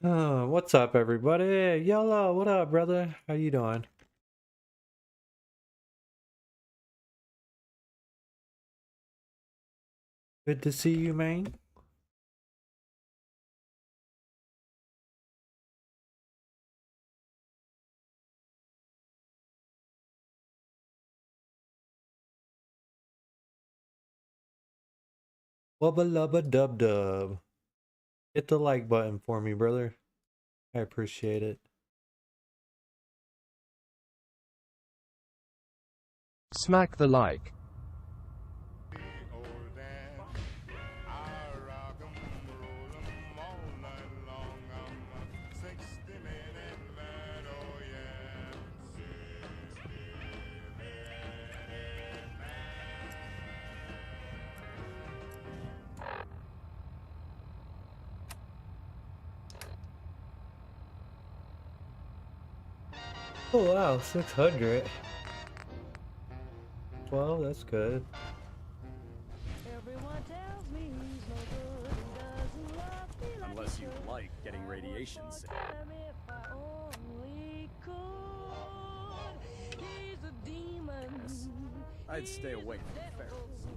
What's up, everybody? Hey, Yellow, what up, brother? How you doing? Good to see you, man. Wubba lubba dub dub. Hit the like button for me, brother. I appreciate it. Smack the like. Oh wow, 600. Well, that's good. Unless you like getting radiation sick. Yes, I'd stay away from ferrets.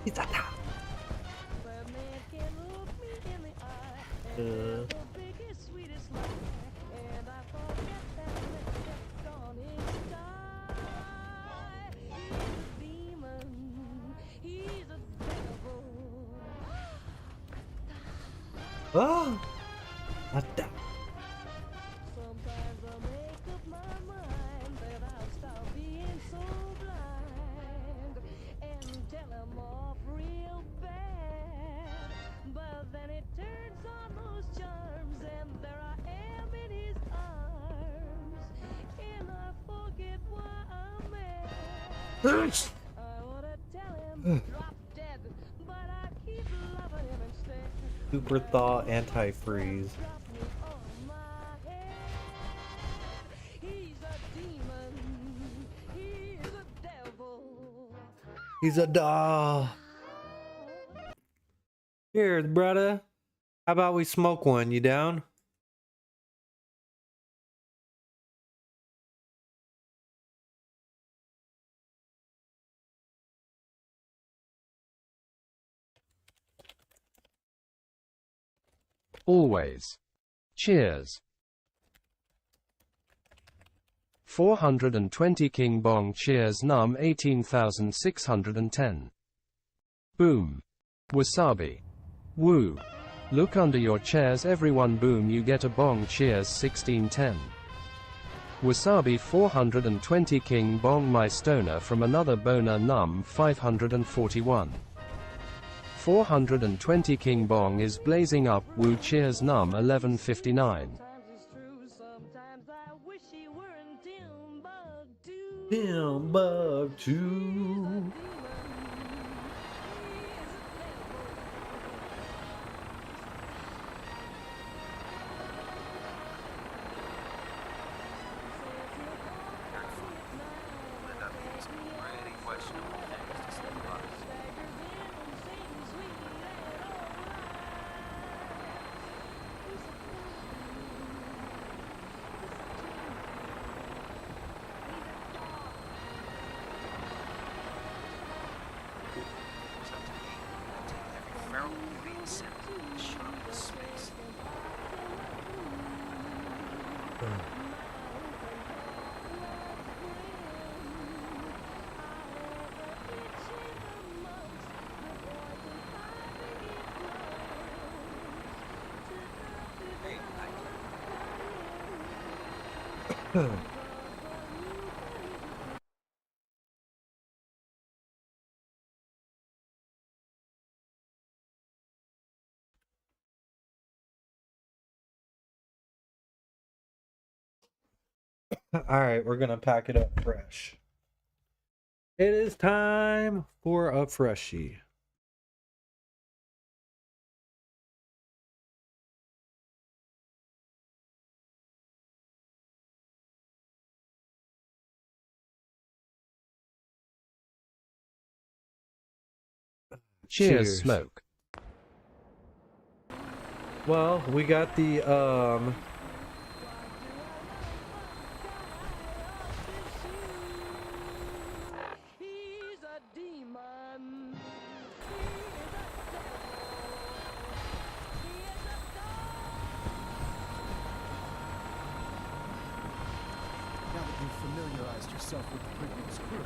He's a top. Oh! What the? Sometimes I make up my mind that I'll stop being so blind and tell him off real bad. But then it turns on those charms and there I am in his arms and I forget why I'm at. I wanna tell him drop dead, but I keep loving him instead. Super thaw anti-freeze. He's a doll. Here, brother. How about we smoke one? You down? Always. Cheers. 420 KingBong cheers num 18,610. Boom. Wasabi. Woo. Look under your chairs everyone boom you get a bong cheers 1610. Wasabi 420 KingBong my stoner from another boner num 541. 420 KingBong is blazing up woo cheers num 1159. Timbuktu. Alright, we're gonna pack it up fresh. It is time for a freshie. Cheers, smoke. Well, we got the He's a demon. Now that you've familiarized yourself with the Prickman's crew,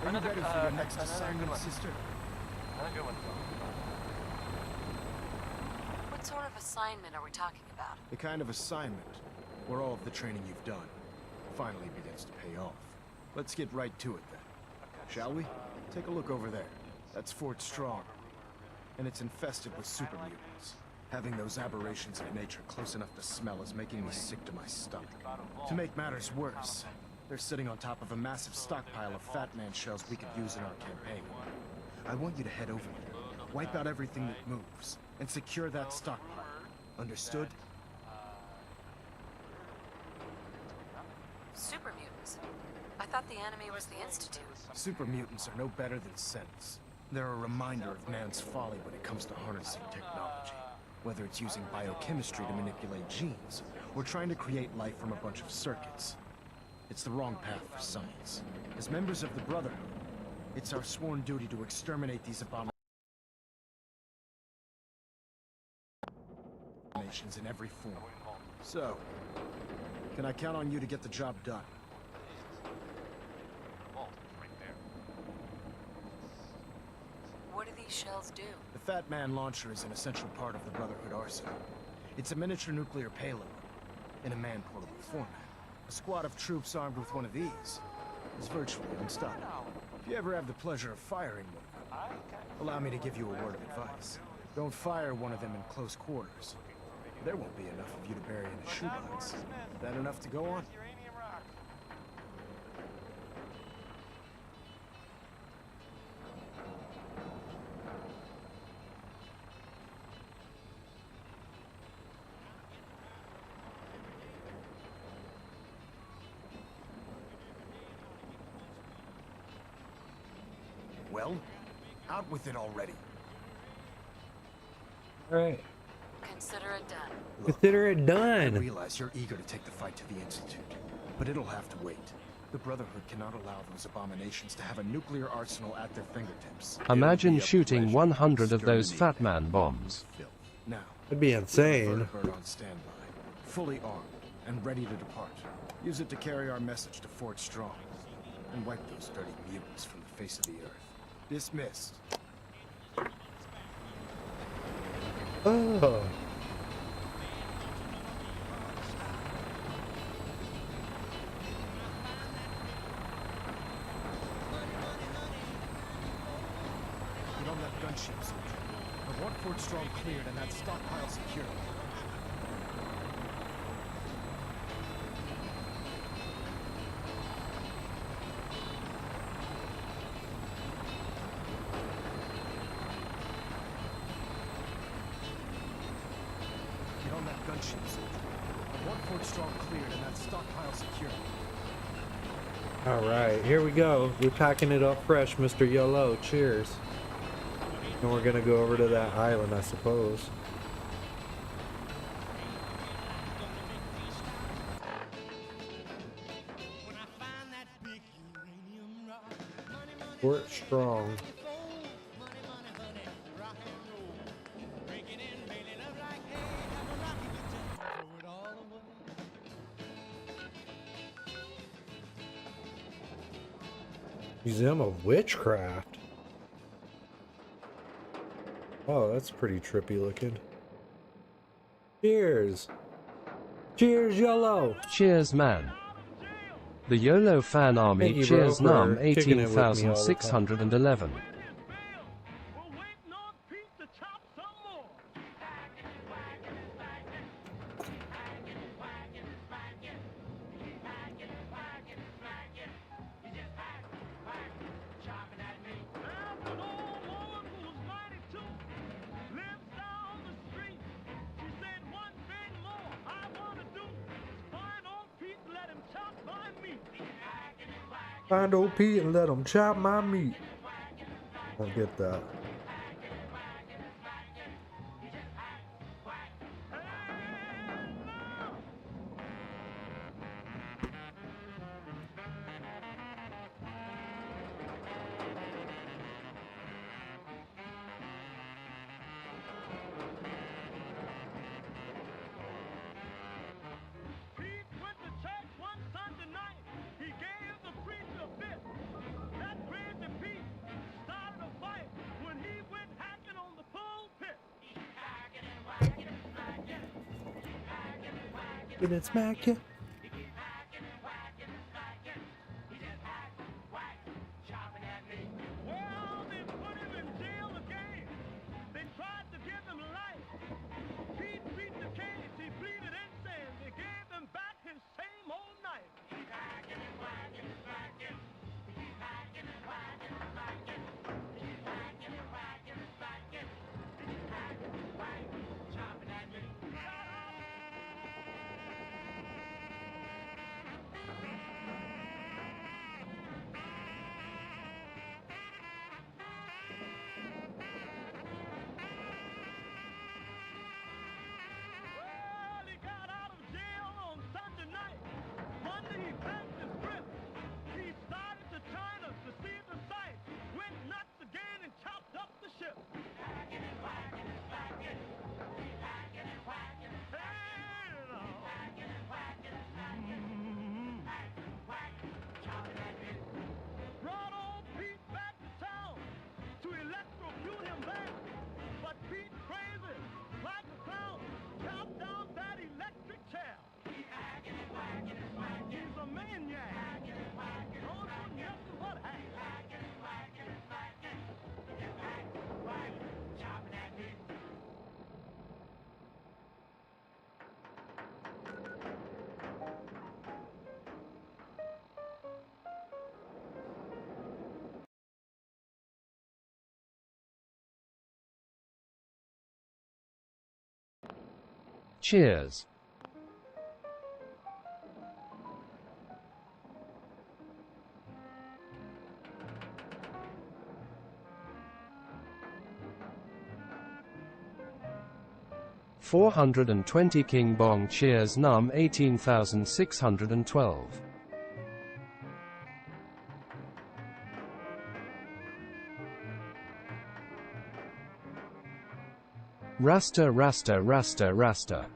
are you ready for your next assignment, sister? What sort of assignment are we talking about? The kind of assignment where all of the training you've done finally begins to pay off. Let's get right to it then. Shall we? Take a look over there. That's Fort Strong. And it's infested with super mutants. Having those aberrations of nature close enough to smell is making me sick to my stomach. To make matters worse, they're sitting on top of a massive stockpile of Fat Man shells we could use in our campaign. I want you to head over there, wipe out everything that moves, and secure that stockpile. Understood? Super mutants. I thought the enemy was the Institute. Super mutants are no better than Sens. They're a reminder of man's folly when it comes to harnessing technology. Whether it's using biochemistry to manipulate genes, or trying to create life from a bunch of circuits. It's the wrong path for science. As members of the Brotherhood, it's our sworn duty to exterminate these abominations in every form. So, can I count on you to get the job done? What do these shells do? The Fat Man launcher is an essential part of the Brotherhood arsenal. It's a miniature nuclear payload in a man-portable format. A squad of troops armed with one of these is virtually unstoppable. If you ever have the pleasure of firing one of them, allow me to give you a word of advice. Don't fire one of them in close quarters. There won't be enough of you to bury in a shoebox. Is that enough to go on? Well, out with it already. all right. Consider it done. Consider it I done. realize you're eager to take the fight to the Institute, but it'll have to wait. The Brotherhood cannot allow those abominations to have a nuclear arsenal at their fingertips. Imagine It'll be a shooting pleasure 100 of those exterminating Fat Man bombs. filth. Now, That'd be insane. Bird on standby, fully armed and ready to depart. Use it to carry our message to Fort Strong and wipe those dirty mutants from the face of the earth. Dismissed. Oh. Get on that gunship, soldier. I want Fort Strong cleared and that stockpile secured. Get on that gunship, soldier. I want Fort Strong cleared and that stockpile secured. All right, here we go. We're packing it up fresh, Mr. Yellow. Cheers. And we're gonna go over to that island, I suppose. Fort Strong. Museum of Witchcraft. Oh, that's pretty trippy looking. Cheers. Cheers, Yellow. Cheers, man. The YOLO fan army Thank you, bro, cheers num for kicking it with me all the time. 18,611. Find old Pete and let him chop my meat. I get that. whacking and smacking. Well, they put him in jail again. They tried to give him life. Pete beat the case. He pleaded innocent. They gave him back his same old knife. He's hacking and whacking and smacking. He's hacking and whacking and smacking. He's hacking and whacking and smacking. He's hacking and whacking, chopping at me. Well, he got out of jail on Sunday night. Monday he packed his grip. He started to China to see the sight. Went nuts again and chopped up the ship. Hacking and whacking and smacking. He's hacking and whacking and smacking. He's hacking and whacking and smacking. Hacking, whacking, chopping at me. Brought old Pete back to town to electrocute him there. But Pete crazy, like a clown, chopped down that electric chair. He's hacking and whacking and smacking. He's a maniac. Hacking and whacking and smacking. Nothing but hack. Hacking and whacking and smacking. He's hacking, whacking, chopping at me. Cheers. $420 KingBong cheers num 18,612. Rasta Rasta Rasta Rasta.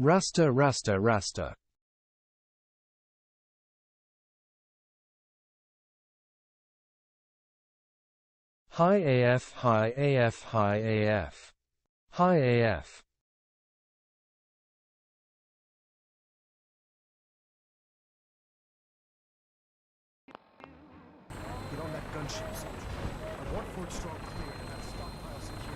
Rasta Rasta Rasta. Hi AF Hi AF Hi AF. Hi AF. Get on that gunship, soldier. I want Fort Strong cleared and that stockpile secure.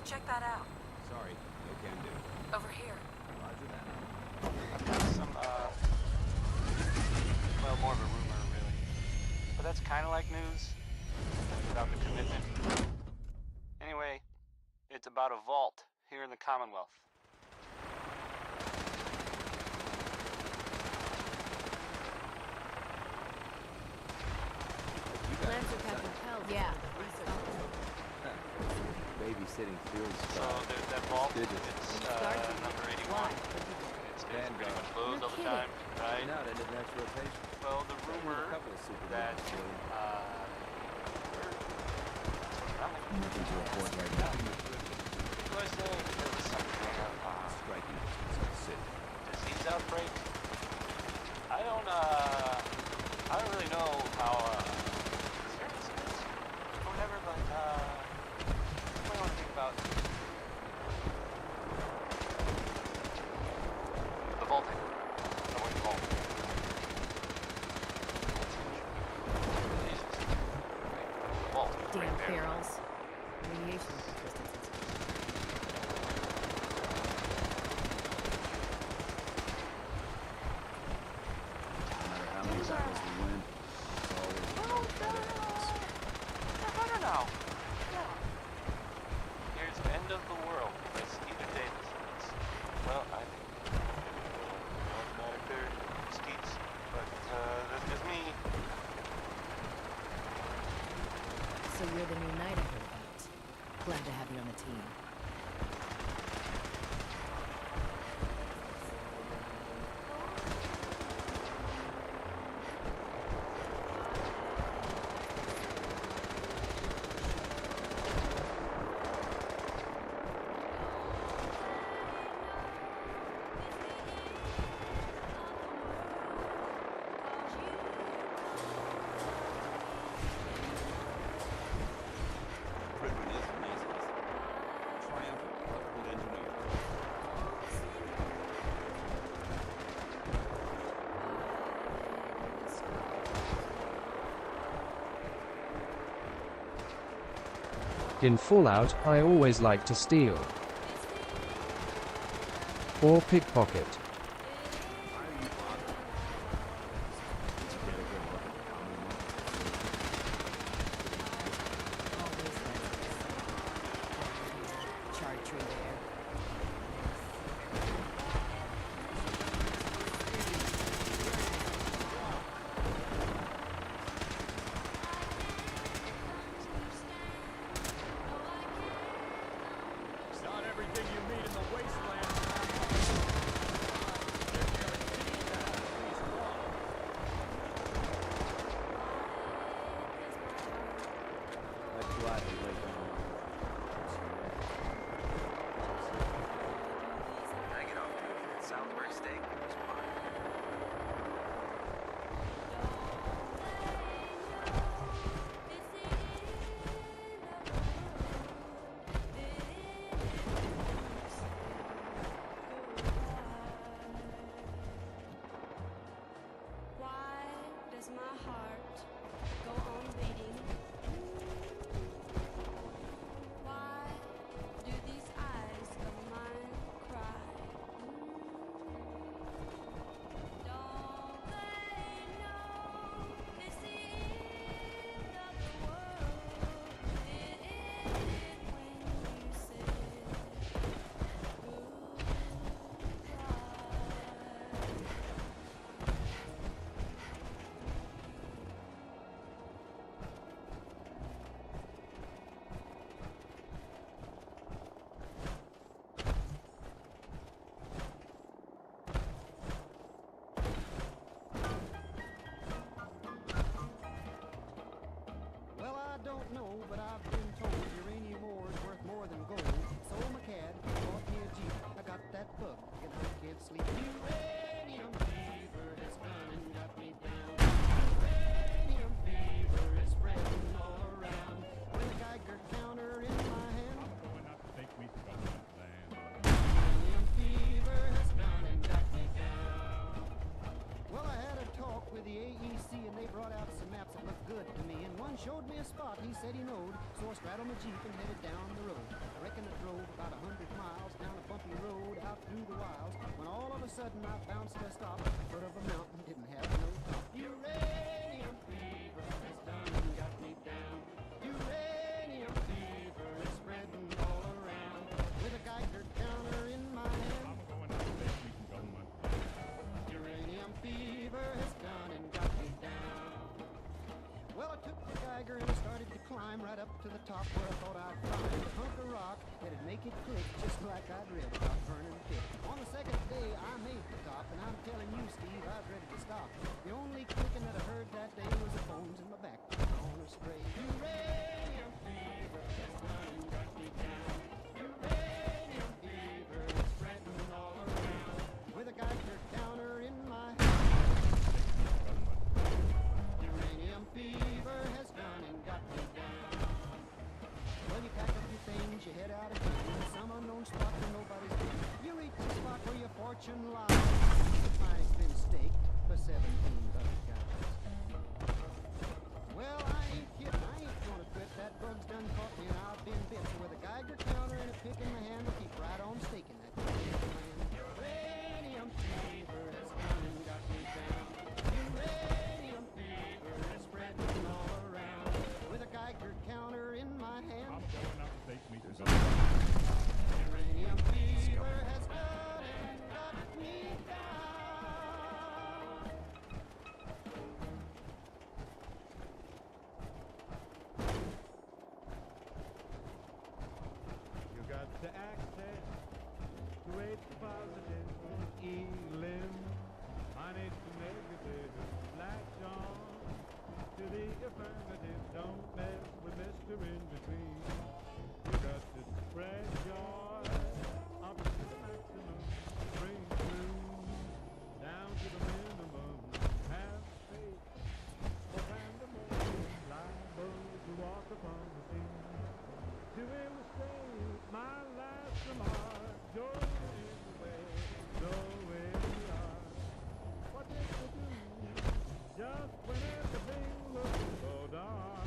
Check that out. Sorry, no can do. Over here. Roger that. I've got some, well, more of a rumor, really. But that's kind of like news, without the commitment. Anyway, it's about a vault here in the Commonwealth. Lancer Captain P.L.U.R. Yeah. Babysitting field So stuff. there's that vault, Digits. it's number 81. It stays pretty Vanguard. much closed all the kidding. time, right? Not into the next rotation. Well, the A rumor couple of super that, Nothing to report right now. was there was something of Striking distance of the city. disease outbreak. I don't really know how serious it is or whatever, but you might want to think about the vaulting. Avoid the vault. Jesus. Right. Vault. Damn Right there. ferals. Radiation distances. No matter how many battles we win, it's always a Oh, better enemies. I don't know. Yeah. Here's End of the World by Steven Davis. Well, I think automatic there, Skeets, but that's just me. So you're the new knight I heard about. Glad to have you on the team. Equipment is amazing. Triumphant, cleverly engineered. In Fallout, I always like to steal. Or pickpocket. Why are you bothering? Did you get a good look at the Commonwealth? Always nice. Chart tree there. It's not everything you meet in the wasteland. I'd gladly lay down. Can I get off duty at Southwark Steak? Why does my heart go on beating? Why do these eyes of mine cry? Don't they know it's the end of the world? It ended when you said goodbye. Well, I don't know, but I've been told uranium ore is worth more than gold. So my cat bought me a Jeep. I got that bug, and I can't sleep. Uranium fever has gone and got me down. Uranium fever is spreading all around. With a Geiger counter in my hand. Uranium fever has gone and got me down. Well, I had a talk with the AEC and they brought out some maps that looked good to me. And one showed me a spot. He said he knowed, so I straddled my Jeep and headed down the road. I reckon I drove about 100 miles down a bumpy road out through the wilds, when all of a sudden I bounced to a stop. Foot of a mountain didn't have no top. Uranium fever has done and got me down. Uranium fever is spreading all around. With a Geiger counter in my hand. Uranium fever has done and got me down. Well, I took the Geiger and I started to climb right up to the top where I thought I'd find a hunk of rock that'd make it click just like I'd read about Vernon Pit. On the second day, I made the top, and I'm telling you, Steve, I was ready to stop. The only clicking that I heard that day was the bones in my back on a stray. Uranium fever has done and got me down. Uranium fever is spreading all around. With a Geiger counter in my hand. Uranium fever has done and got me down. Well, you pack up your things, you head out again, some unknown spot where nobody's been. You reach the spot where your fortune lies. The fight's been staked for 17 other guys. Well, I ain't kidding, I ain't gonna quit. That bug's done caught me and I've been bit. So with a Geiger counter and a pick in my hand, I'll keep right on staking that land. Uranium fever has done and got me down. Uranium fever is spreading all around. With a Geiger counter in my hand. I'm going up to take me to uranium fever has done and got me down. You got the access to a positive elim. Minus the negative, latch on to the affirmative. Don't mess with Mr. In Between. You got to spread joy up to the maximum. Bring through down to the minimum. Have faith for pandemonium. Liable to walk upon the scene. To illustrate my last remark, Jordan in the way, so where we are. What did you do? Just when everything looks so dark.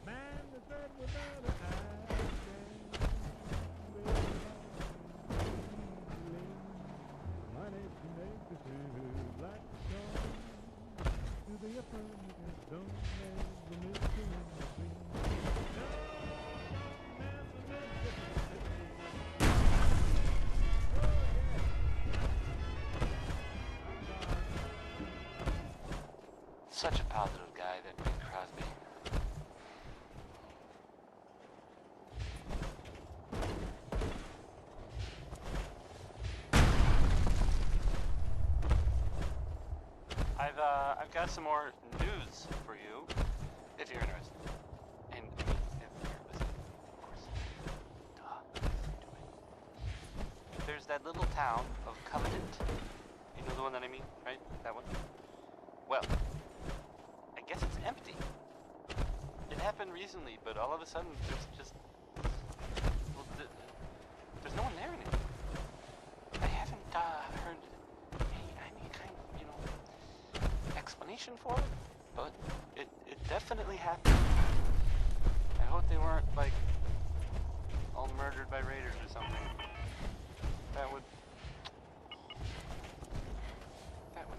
Man is red without an action. Money to make the two black stone. To the affirmative, don't mess the mystery in between. Such a positive guy, that Bing Crosby. I've got some more news for you, if you're interested. And I mean, if you're listening, of course. Duh. There's that little town of Covenant. You know the one that I mean, right? That one? Well, I guess it's empty. It happened recently, but all of a sudden there's just... Well, there's no one there anymore. I haven't heard any kind of, explanation for it, but it definitely happened. I hope they weren't, like, all murdered by raiders or something. That would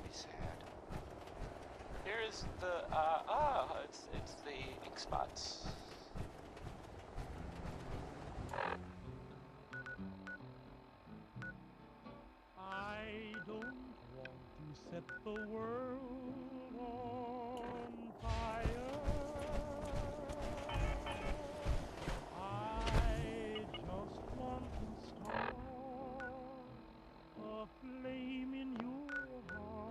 be sad. Here's the, it's the ink spots. I don't want to set the world on fire. I just want to start a flame in your heart.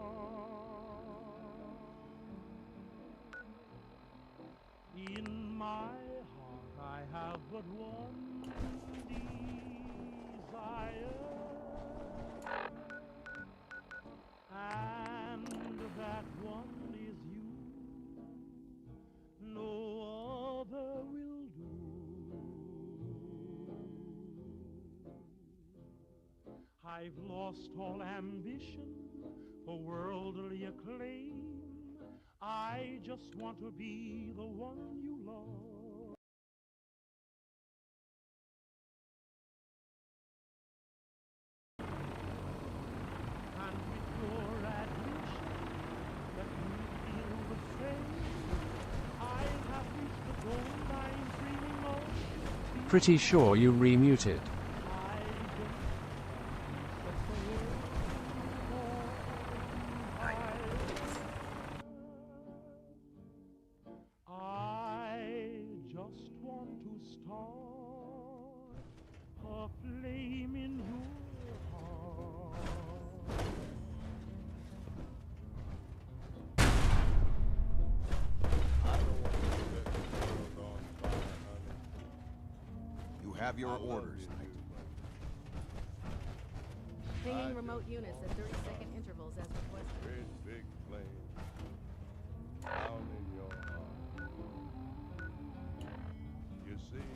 In my heart I have but one desire, and that one is you. No other will do. I've lost all ambition for worldly acclaim. I just want to be the one you Pretty sure you remuted. I just want to start a flame in your heart. You have your orders. Pinging remote units at 30-second intervals as requested. Great big flame down in your heart. You see,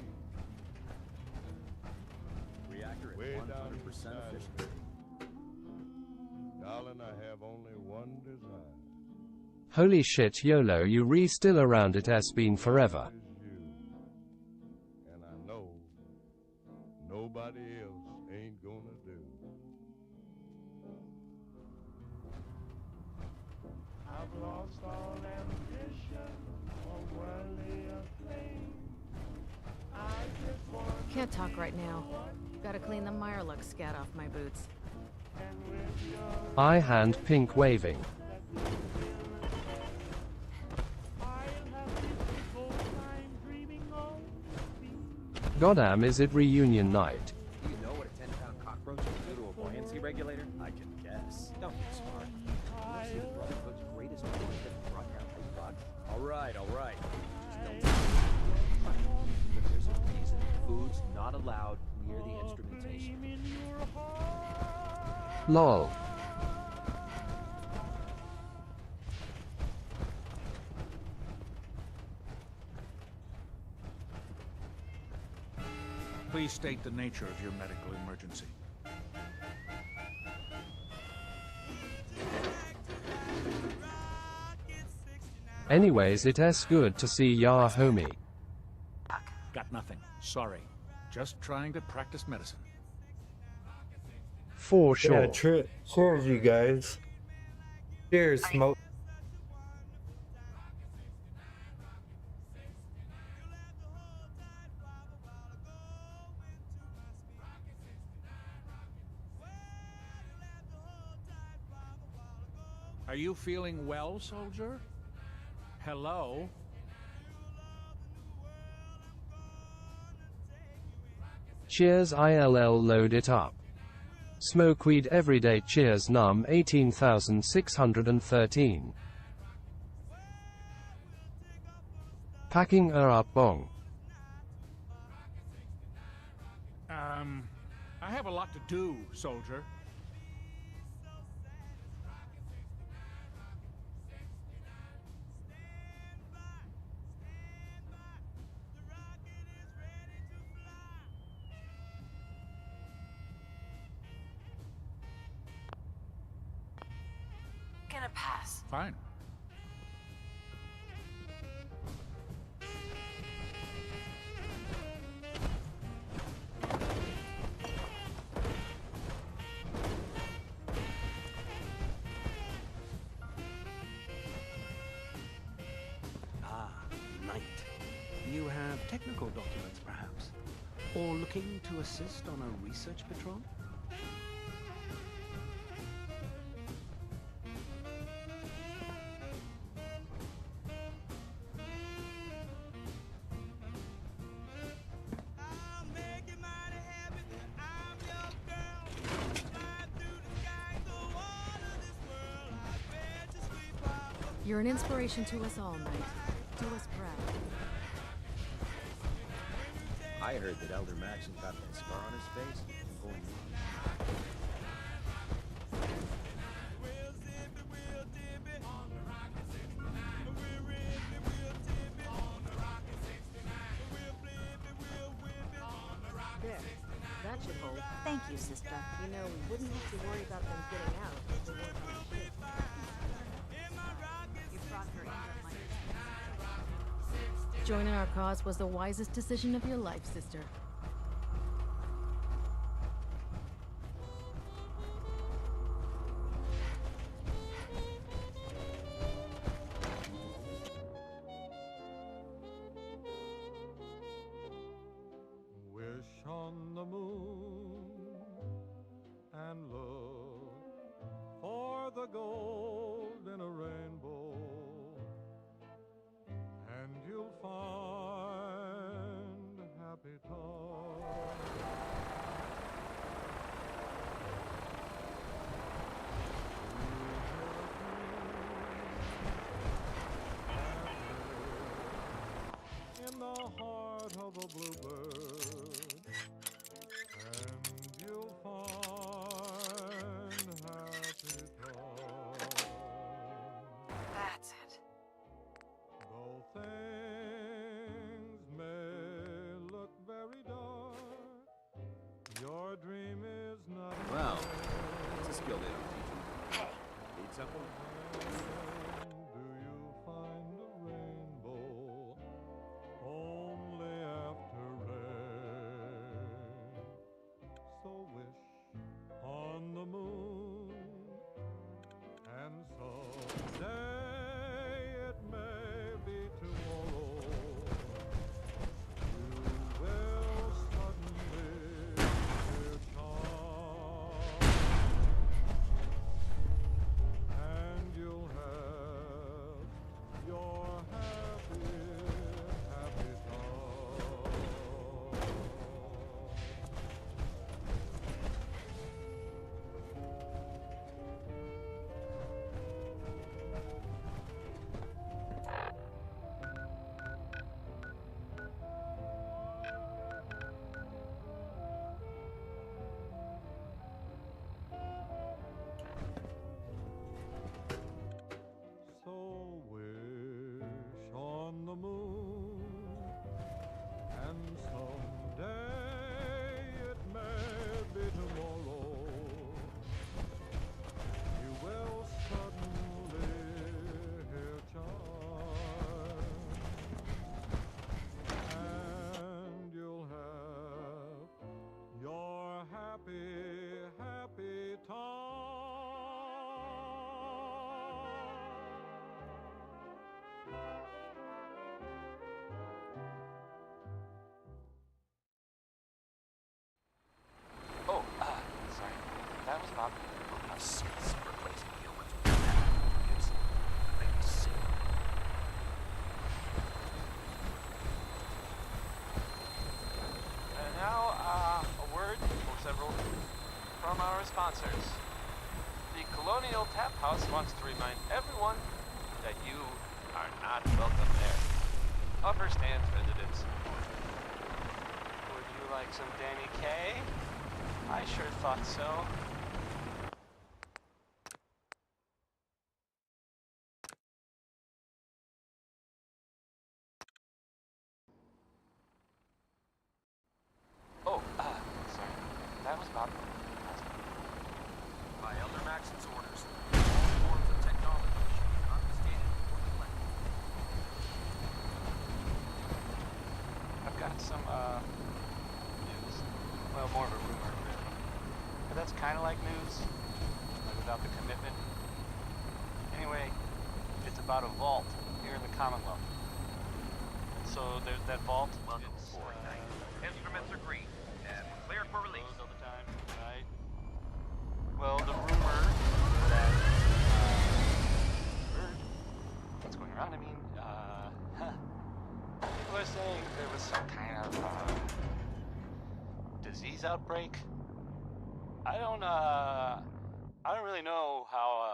Reactor at way 100% down inside efficient. darling, I have only one desire. Holy shit, YOLO, you still around, it has been forever. Is you. And I know nobody else ain't gonna do. I've lost all ambition or worldly acclaim. I just want Can't talk right now. Gotta clean the Mirelux scat off my boots. and with your I hand pink waving. I'll have this whole time dreaming of things. Goddamn, is it reunion night? Do you know what a 10-pound cockroach can do to a buoyancy regulator? I can guess. Don't be smart. You'll see the Brotherhood's greatest warship broadcast bug. All right, all right. Just don't but there's a reason. Food's not allowed near the instrumentation. Flame in your heart. Lol. Please state the nature of your medical emergency. Anyways, it's good to see ya, homie. Got nothing. Sorry. Just trying to practice medicine. For sure. Yeah, cheers, you guys. Cheers, smoke. Are you feeling well, soldier? Hello? Cheers, ILL, load it up. Smoke weed every day, cheers, num 18,613. Packing her up, bong. I have a lot to do, soldier. Gonna pass. Fine. Ah, Knight. You have technical documents, perhaps? Or looking to assist on a research patrol? You're an inspiration to us all, Knight. Do us proud. I heard that Elder Maxon got that scar on his face from going There. That should hold. Thank you, sister. You know, we wouldn't have to worry about them getting out if they weren't on the ship. Your Proctor ends up like Joining our cause was the wisest decision of your life, sister. the heart of a bluebird, and you'll find happy times. That's it. Though things may look very dark, your dream is not. Well, it's a skill they don't teach you. Hey, Need something? Do you find a rainbow only after rain? So wish on the moon, and someday it may be tomorrow. You will suddenly hear charm, and you'll have your happy, happy time. So wish on the moon, and someday it may be tomorrow. You will suddenly hear chimes, and you'll have your happy, happy time. Oh, sorry. That was Bob. How super crazy deal with that is. Make me sick. And now, a word or several from our sponsors. The Colonial Tap House wants to remind everyone that you are not welcome there. Upper Stand residents. Would you like some Danny K? I sure thought so. Oh, sorry. That was Bob. By Elder Maxon's orders, all forms of technology should be confiscated or collected. I've got some, news. Well, more of a rumor, really. But that's kind of like news, like without the commitment. Anyway, it's about a vault here in the Commonwealth. So there's that vault. Welcome to Fortnite. Instruments are green, and we're cleared for release. All the time, right? Well, the rumor that, heard, what's going around, I mean, people are saying there was some kind of, disease outbreak. I don't really know how,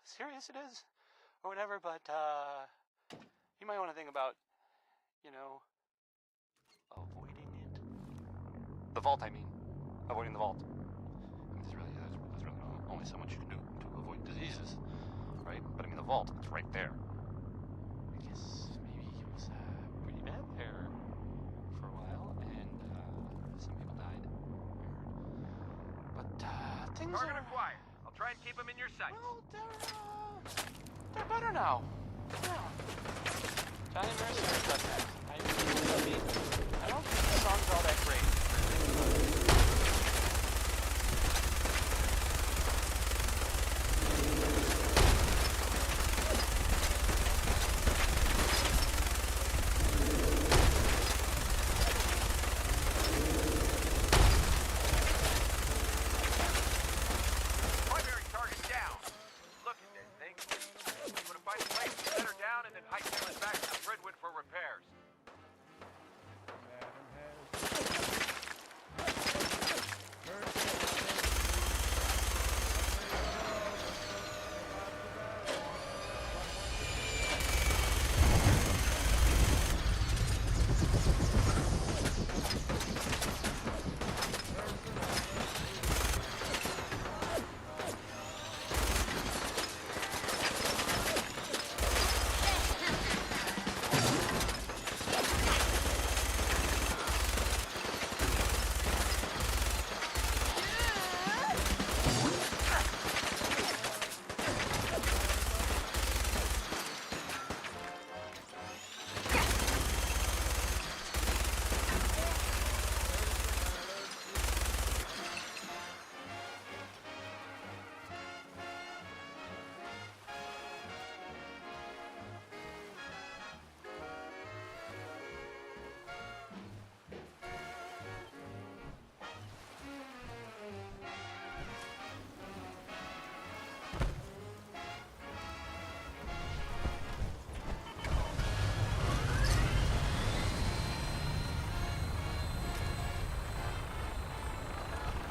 serious it is, or whatever, but, you might want to think about, you know, avoiding it. The vault, I mean. Avoiding the vault. I mean, there's really only so much you can do to avoid diseases, right? But I mean, the vault, it's right there. I guess maybe it was pretty bad there for a while, and some people died. But things Target are acquired. I'll try and keep them in your sight. well, they're better now. Yeah. Johnny Mercer got that. I don't think the song's all that great. Primary target down. Look at that thing. I'm gonna find a place to set her down and then hike them back to Redwood for repairs.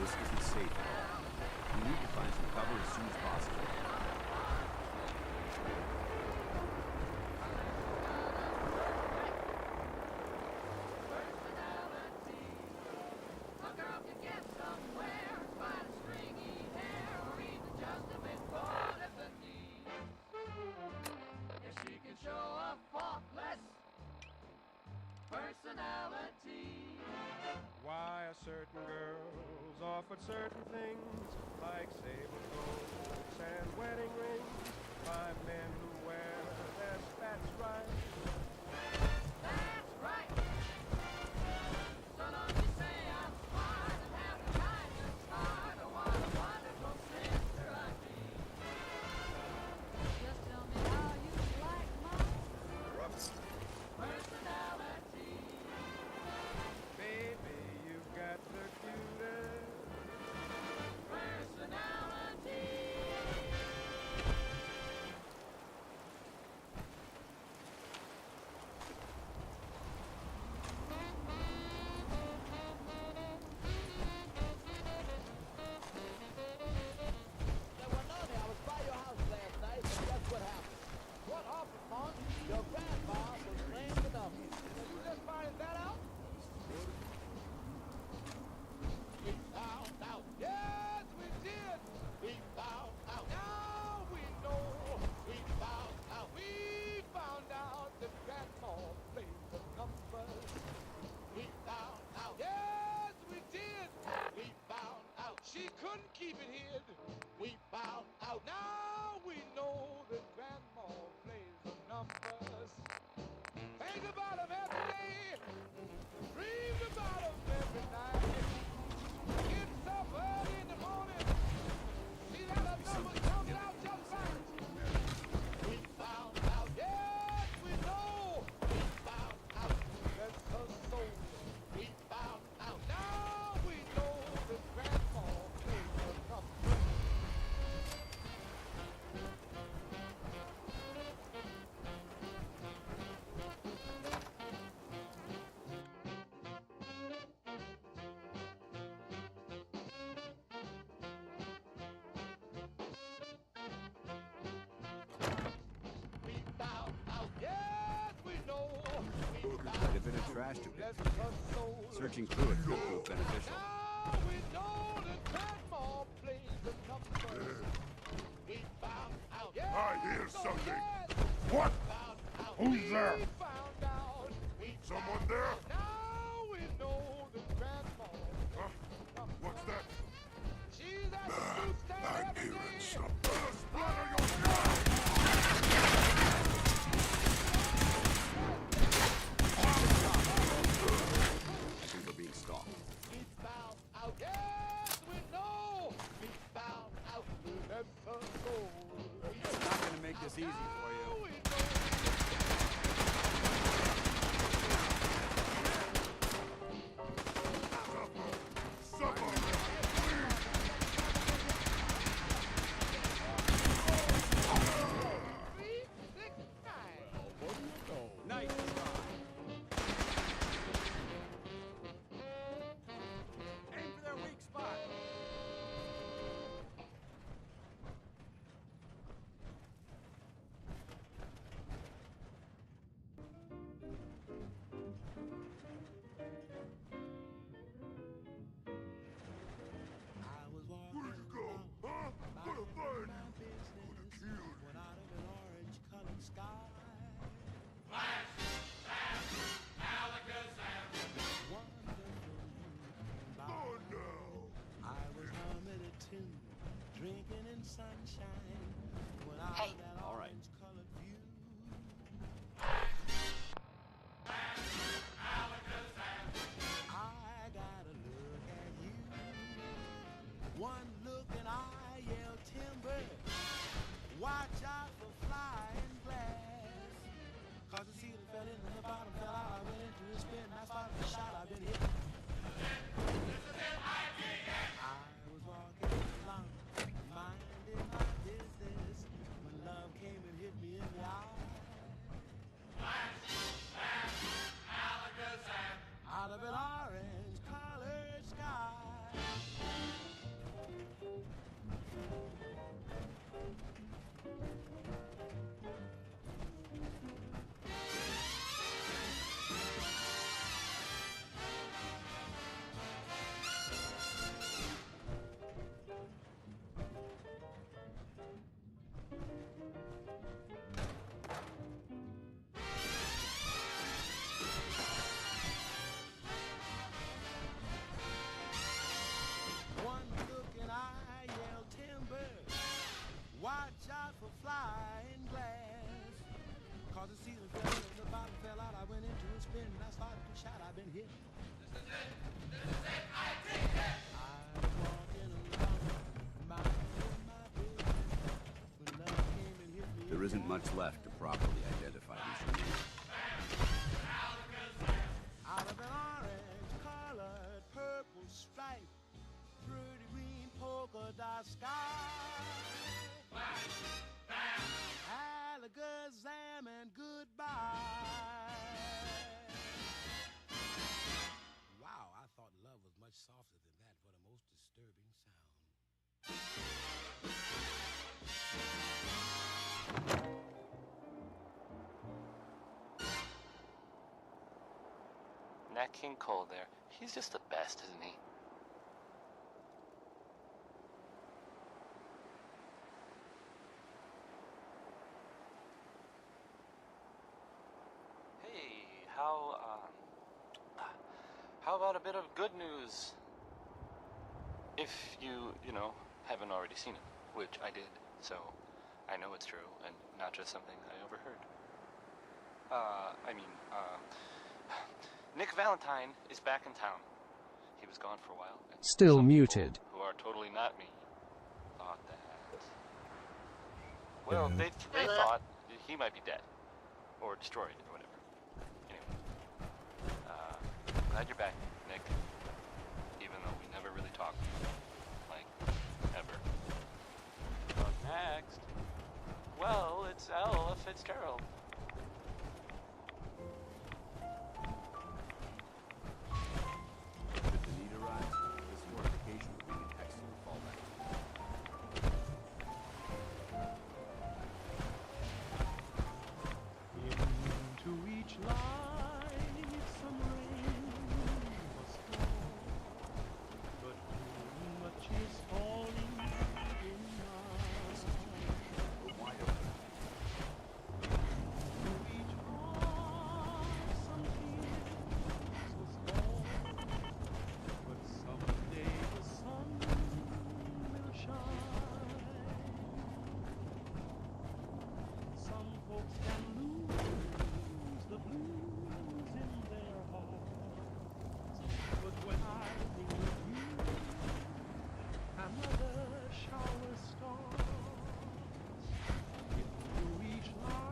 This isn't safe at all. We need to find some cover as soon as possible. Why are certain girls offered certain things, like sable coats and wedding rings, by men who wear their spats right? That's right. So don't you say I'm smart and have the kind of start. Oh, what a wonderful sister I'd be. Just tell me how you like my personality. Baby, you've got the cutest personality. Say, well, Nonny, I was by your house last night, and guess what happened? What awful fun! Your grandma was named the Nugg. Did you just find that out? We found out. Yes, we did. We found out. Now we know. We found out. We found out that grandma played the numbers. We found out. Yes, we did. We found out. She couldn't keep it hid. We found out. Now we know that grandma plays the numbers. Think about them every day. Dreamed about them every night. Gets up early in the morning. See that a number comes out just right. We found out. Yes, we know. We found out. That's her soul. We found out. Now we know that grandma plays the numbers. We found out. Yes, we know. We found Might have been a trash to that's her soul. Searching through it could prove beneficial. Now we know that grandma plays the numbers. We found out. Yes, I hear oh, something. yes. What? Found out. Who's there? We found out. We Someone found there? out. Now we know that grandma Huh? plays the numbers. What's that? She's at the fruit stand every day. Splatter your gun! I think we're being stalked. We found out. Yes, we know. We found out. That's her soul. It's not gonna make this easy for you. Now we know. Nice try. Aim for their weak spot. I was walking Where'd you go? Huh? What a thing! my business when out of an orange-colored sky. Oh no! I was humming a tune, drinking in sunshine when out of that All right. orange-colored view. I gotta look at you. One look and I yell timber. Watch out for flying glass. Cause the ceiling fell in and the bottom fell out. I went into a spin and I started a shot. I've been hit. I was walking along, minding my business, when love been hit. This is it, I take it. I was walking along, minding my business, when love came and hit me. There isn't much left to properly identify these remains. Out of an orange-colored purple stripe, pretty green polka dot sky. Alakazam and goodbye. Wow, I thought love was much softer than that for the most disturbing sound. Nat King Cole there. He's just the best, isn't he? Hey, how about a bit of good news? If you haven't already seen it, which I did, so I know it's true and not just something I overheard. Nick Valentine is back in town. He was gone for a while. And Still some muted. people who are totally not me thought that. Well, they thought he might be dead or destroyed or whatever. Anyway, glad you're back, Nick. Even though we never really talked, like ever. Up next, well, it's Ella Fitzgerald.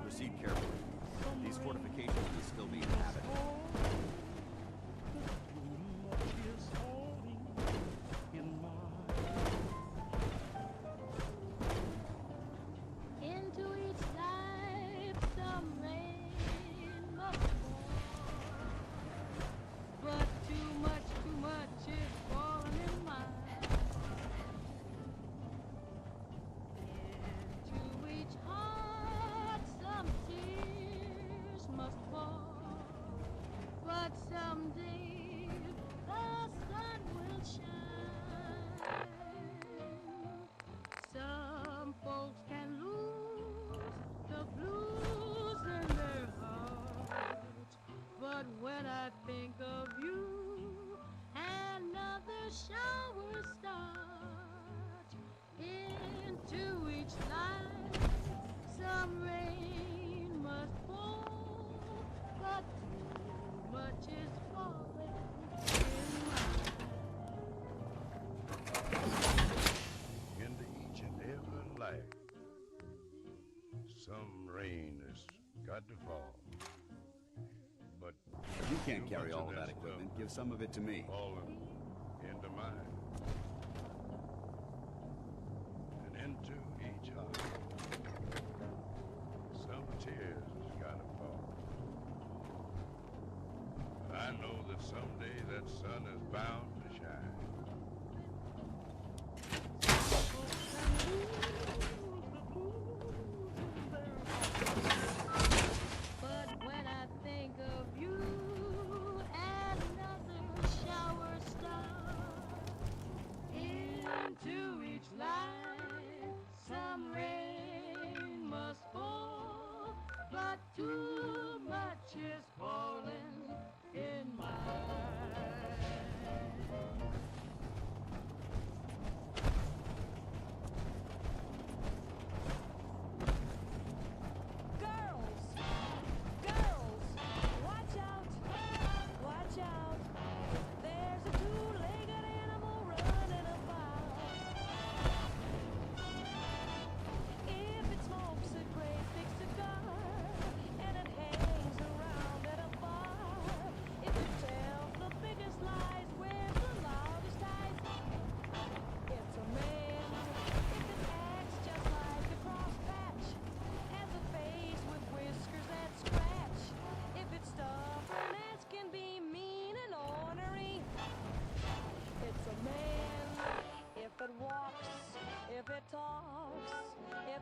Proceed carefully. These fortifications may still be inhabited. Into each life some rain must fall, but too much is falling in mine. Into each heart some tears must fall, but someday the sun will shine. Some folks can lose the blues in their hearts, but when I think of you, another shower starts. Into each life some rain must fall, but too much is falling in Into each and every life, some rain has got to fall. But if you can't carry all of that equipment, give some of it to me. Falling into mine. And into each heart, some tears has got to fall. But I know that someday that sun is bound to shine. But when I think of you, another shower starts. Into each life some rain must fall, but too much is falling in mine.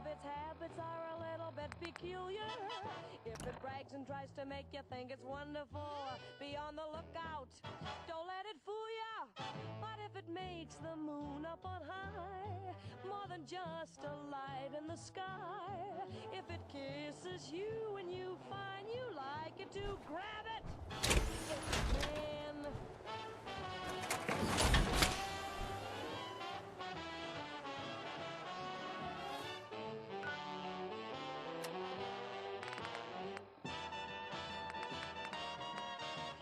if its habits are a little bit peculiar. If it brags and tries to make you think it's wonderful, be on the lookout. Don't let it fool ya. But if it makes the moon up on high, more than just a light in the sky, if it kisses you and you find you like it to grab it, it's a man.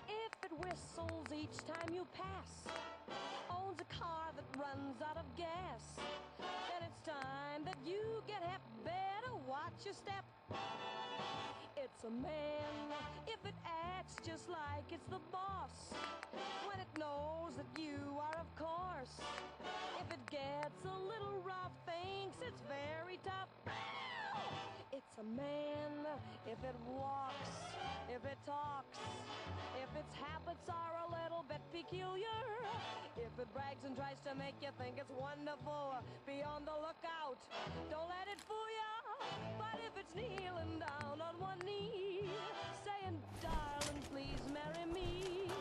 If it whistles each time you pass, owns a car that runs out of gas, then it's time that you get hep. Better watch your step. It's a man if it acts just like it's the boss, when it knows that you are, of course. If it gets a little rough, thinks it's very tough. It's a man if it walks, if it talks, if its habits are a little bit peculiar. If it brags and tries to make you think it's wonderful, be on the lookout. Don't let it fool ya. But if it's kneeling down on one knee, saying, darling, please marry me,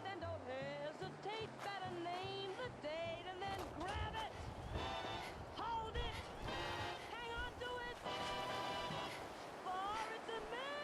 then don't hesitate. Better name the date and then grab it. Hold it. Hang on to it. For it's a man.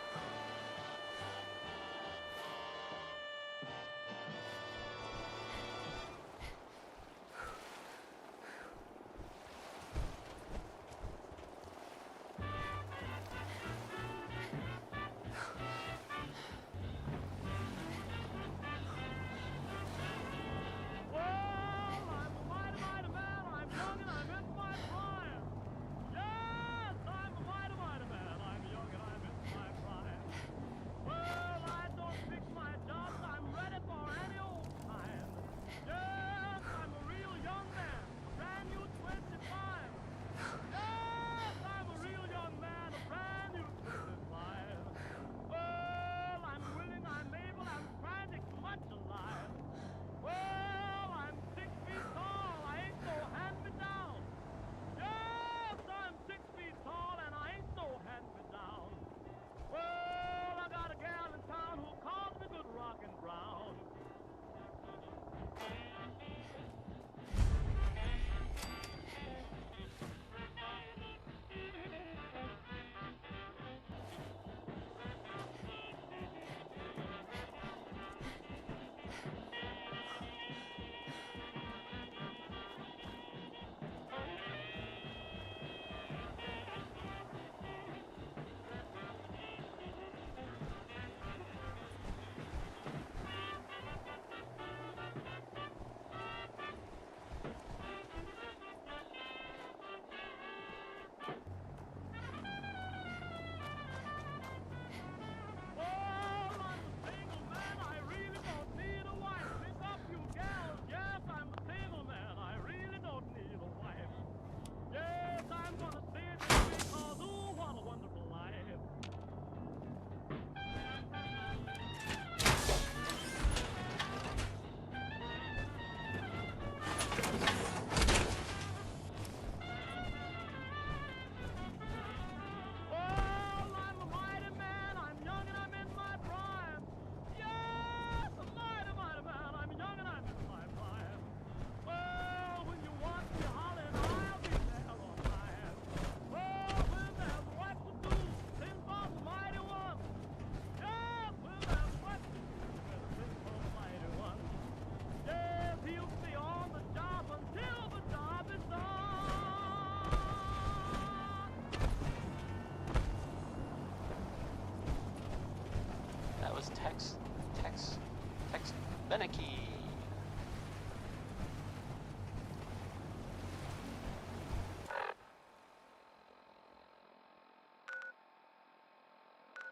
Beneki.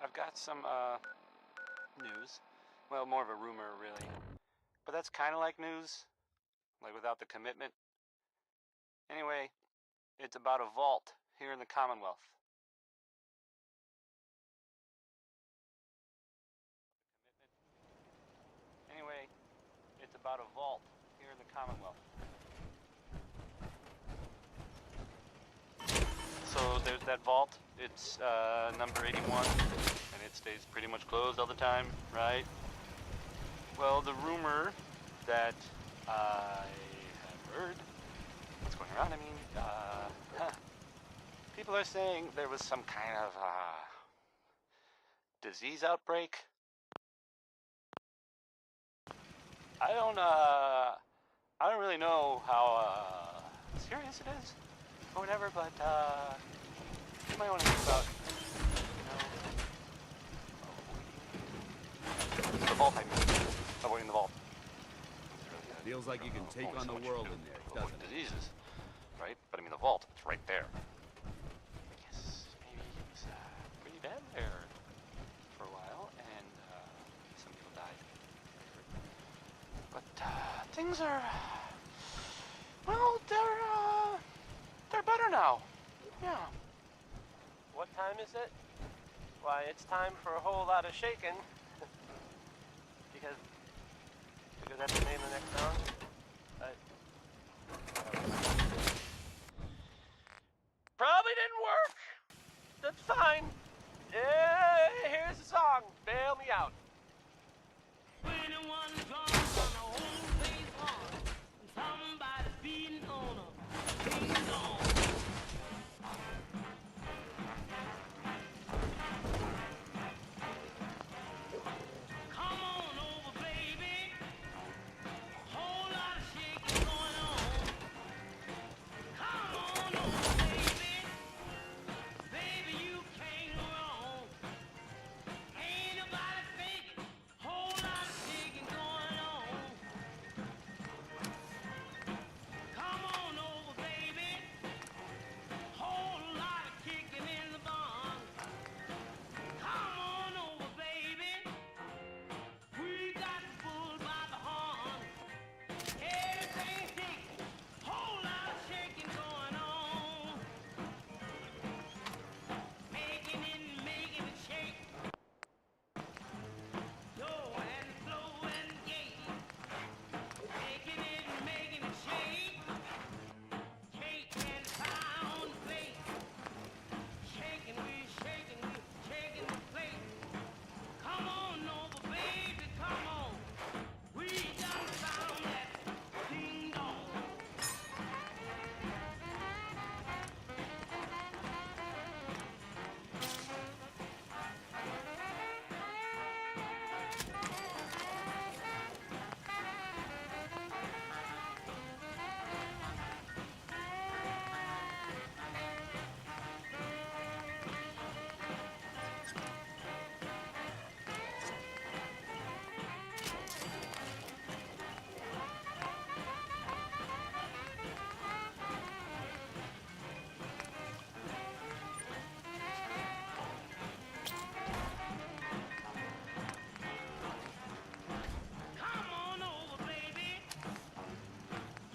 I've got some news. Well, more of a rumor, really. But that's kind of like news, like without the commitment. Anyway, it's about a vault here in the Commonwealth. Anyway, it's about a vault here in the Commonwealth. So there's that vault. It's number 81, and it stays pretty much closed all the time, right? Well, the rumor that I have heard, what's going around, I mean, people are saying there was some kind of disease outbreak. I don't really know how serious it is or whatever, but you might want to think about, the vault, I mean, avoiding the vault. Feels like you can take on the world in there, doesn't it? Diseases, right? But I mean, the vault, it's right there. I guess maybe it was pretty bad there for a while, and some people died. But things are, well, they're better now. Yeah. What time is it? Why, it's time for a whole lot of shaking. because that's the name of the next song. Probably didn't work. That's fine. Here's the song. Bail me out. Somebody's beating on a ding dong. Come on over, baby. Whole lot of shaking going on. Come on over, baby. Baby, you can't go wrong. Ain't nobody faking. Whole lot of shaking going on. Come on over, baby. Whole lot of kicking in the barn. Come on over, baby. We got the bull by the horn. Everything's shaking. Whole lot of shaking going on. Making it shake. Yo, and slow and gay. Making it shake. Shake and sound plate. Shaking the plate. Come on over, baby, come on. We done found that ding dong. Come on over, baby.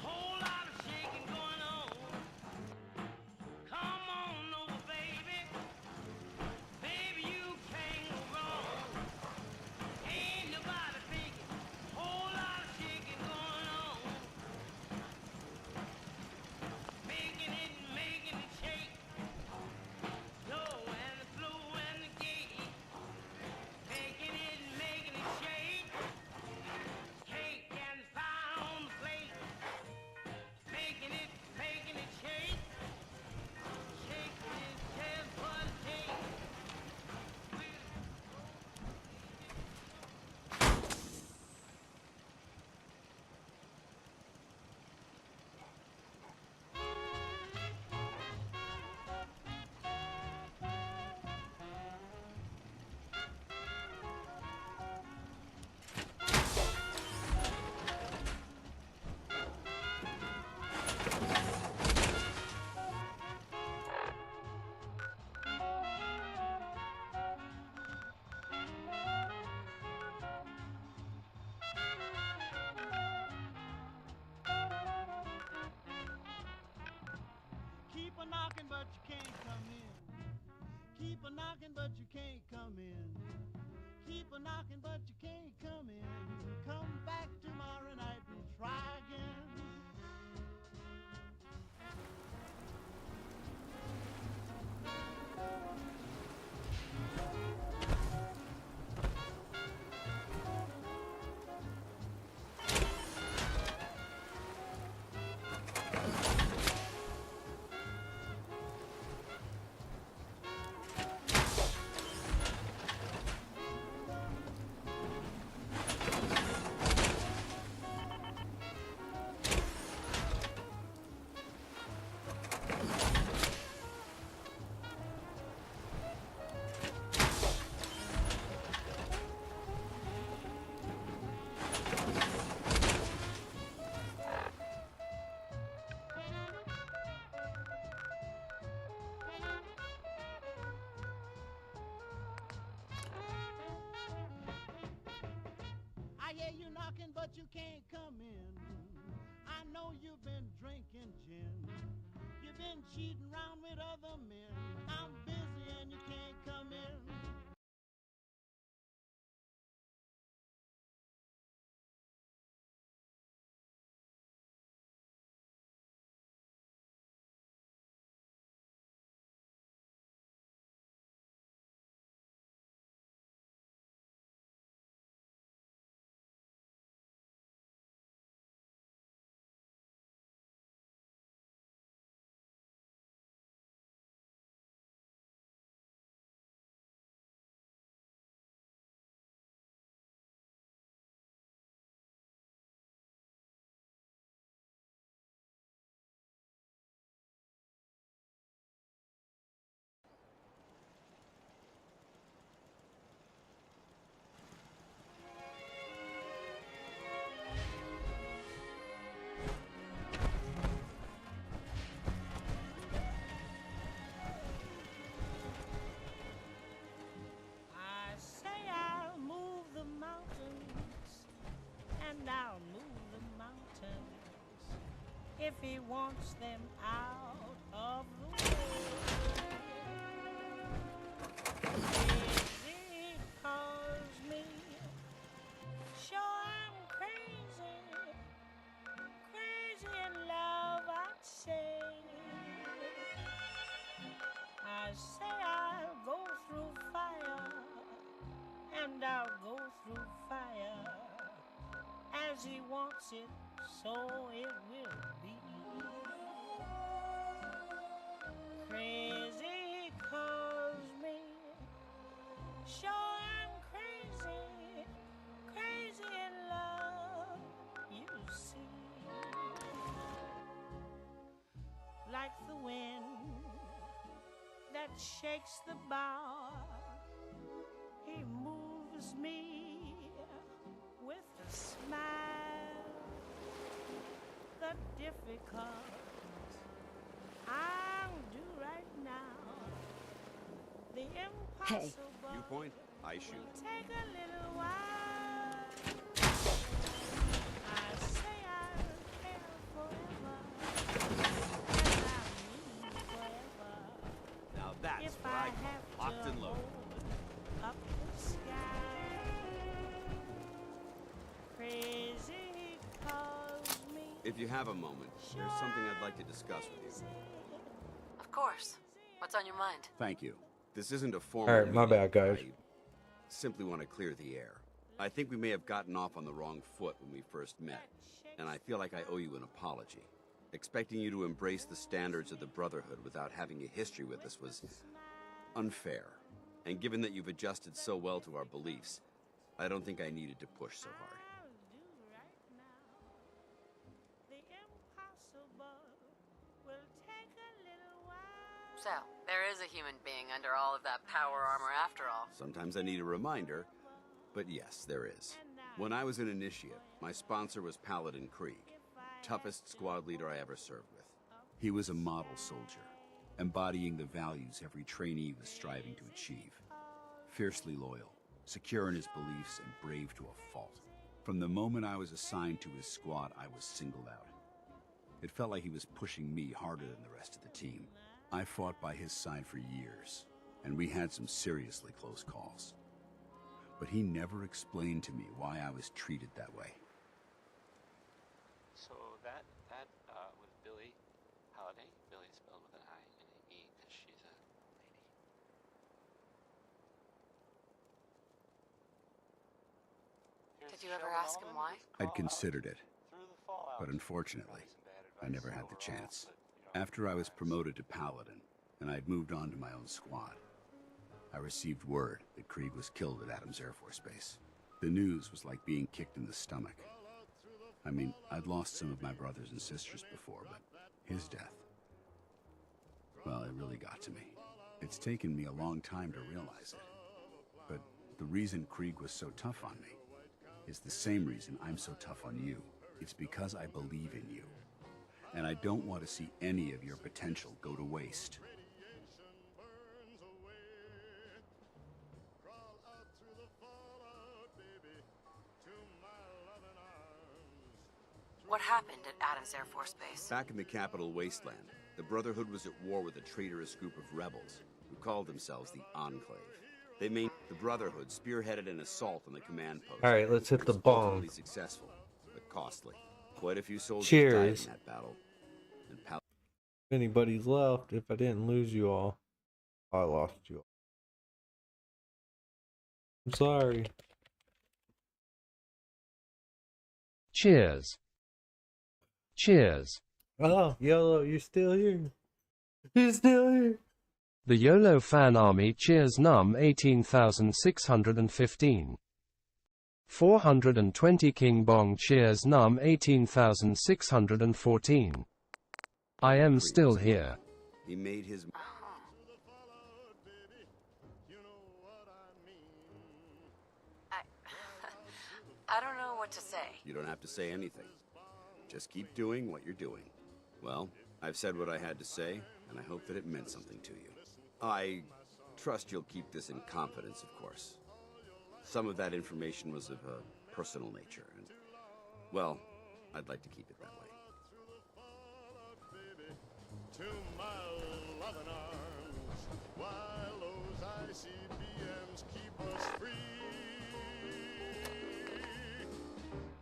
Whole lot of shaking going on. Come on over, baby. Baby, you can't go wrong. Ain't nobody faking. Whole lot of shaking going on. Making it shake. Low and the slow and the gay. Making it shake. Cake and pound plate. Making it shake. Shaking it just what it takes. Keep a knocking, but you can't come in. Keep a knocking, but you can't come in. Keep a knocking, but you can't come in. Come back tomorrow night and try again. knocking, but you can't come in. I know you've been drinking gin. You've been cheating around with other men. I'm busy and you can't come in. I say I'll move the mountains, and I'll move the mountains if he wants them out of the way. Crazy calls me, sure I'm crazy, crazy in love, I'd say. I say I'll go through fire, and I'll go through fire as he wants it, so it will be. Crazy calls me, sure I'm crazy, crazy in love, you see. Like the wind that shakes the bough, he moves me with a smile. The difficult I'll do right now, the impossible Viewpoint, I shoot. will take a little while. I say I'll care forever, and I mean forever. Now that's If what I I call have locked to and loaded. hold up the sky. Crazy calls me. If you have a moment, there's something I'd like to discuss with you. Of course. What's on your mind? Thank you. This isn't a formal Alright, my meeting. bad, guys. I simply want to clear the air. I think we may have gotten off on the wrong foot when we first met, and I feel like I owe you an apology. Expecting you to embrace the standards of the Brotherhood without having a history with us was unfair. And given that you've adjusted so well to our beliefs, I don't think I needed to push so hard. The impossible will take a little while. So, there is a human being under all of that power armor after all. Sometimes I need a reminder, but yes, there is. When I was an initiate, my sponsor was Paladin Krieg, toughest squad leader I ever served with. He was a model soldier, embodying the values every trainee was striving to achieve. Fiercely loyal, secure in his beliefs, and brave to a fault. From the moment I was assigned to his squad, I was singled out. It felt like he was pushing me harder than the rest of the team. I fought by his side for years, and we had some seriously close calls. But he never explained to me why I was treated that way. So that was Billie Holiday. Billie spelled with an I and an E because she's a lady. Did you ever ask him why? I'd considered it, but unfortunately, I never had the chance. After I was promoted to Paladin, and I'd moved on to my own squad, I received word that Krieg was killed at Adams Air Force Base. The news was like being kicked in the stomach. I mean, I'd lost some of my brothers and sisters before, but his death, well, it really got to me. It's taken me a long time to realize it. But the reason Krieg was so tough on me is the same reason I'm so tough on you. It's because I believe in you. And I don't want to see any of your potential go to waste. What happened at Adams Air Force Base? Back in the capital wasteland, the Brotherhood was at war with a traitorous group of rebels who called themselves the Enclave. The Brotherhood spearheaded an assault on the command post. All right, let's hit the bong. Ultimately successful, but costly. Quite a few soldiers Cheers. died in that battle. And If anybody's left, if I didn't lose you all, I lost you all. I'm sorry. Cheers. Cheers. Oh, YOLO, you're still here. You're still here. The YOLO fan army cheers num 18,615. 420 KingBong cheers num 18,614. I am still here. he made his... I don't know what to say. You don't have to say anything. Just keep doing what you're doing. Well, I've said what I had to say, and I hope that it meant something to you. I trust you'll keep this in confidence, of course. Some of that information was of a personal nature, and, well, I'd like to keep it that way. To my loving arms, while those ICBMs keep us free.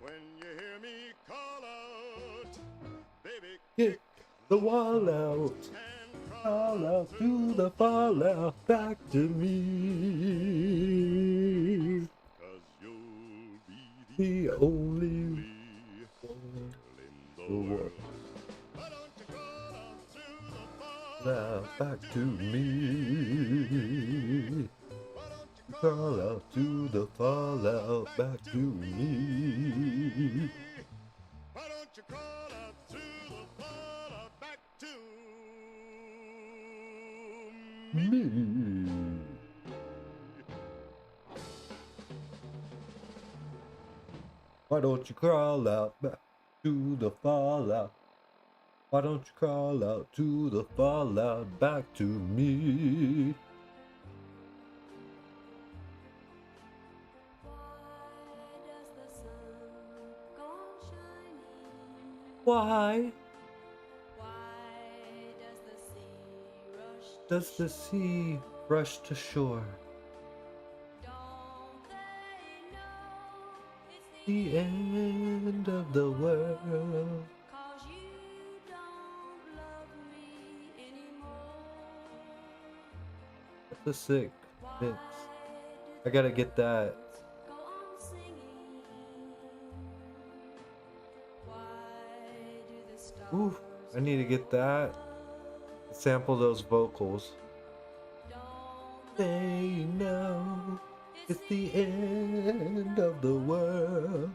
When you hear me call out, baby, Get the wall out. Call out to the fallout. Back to me. 'cause you'll be The only one in the world. now back to me. Call out to the fallout. Back to me. Why don't you call out to the fallout back to Me. Why don't you crawl out back to the fallout? Why don't you crawl out to the fallout back to me? Why does the sea rush to shore? The end of the world. That's a sick mix. I gotta get that. Ooh, I need to get that. Sample those vocals. They know it's the end of the world.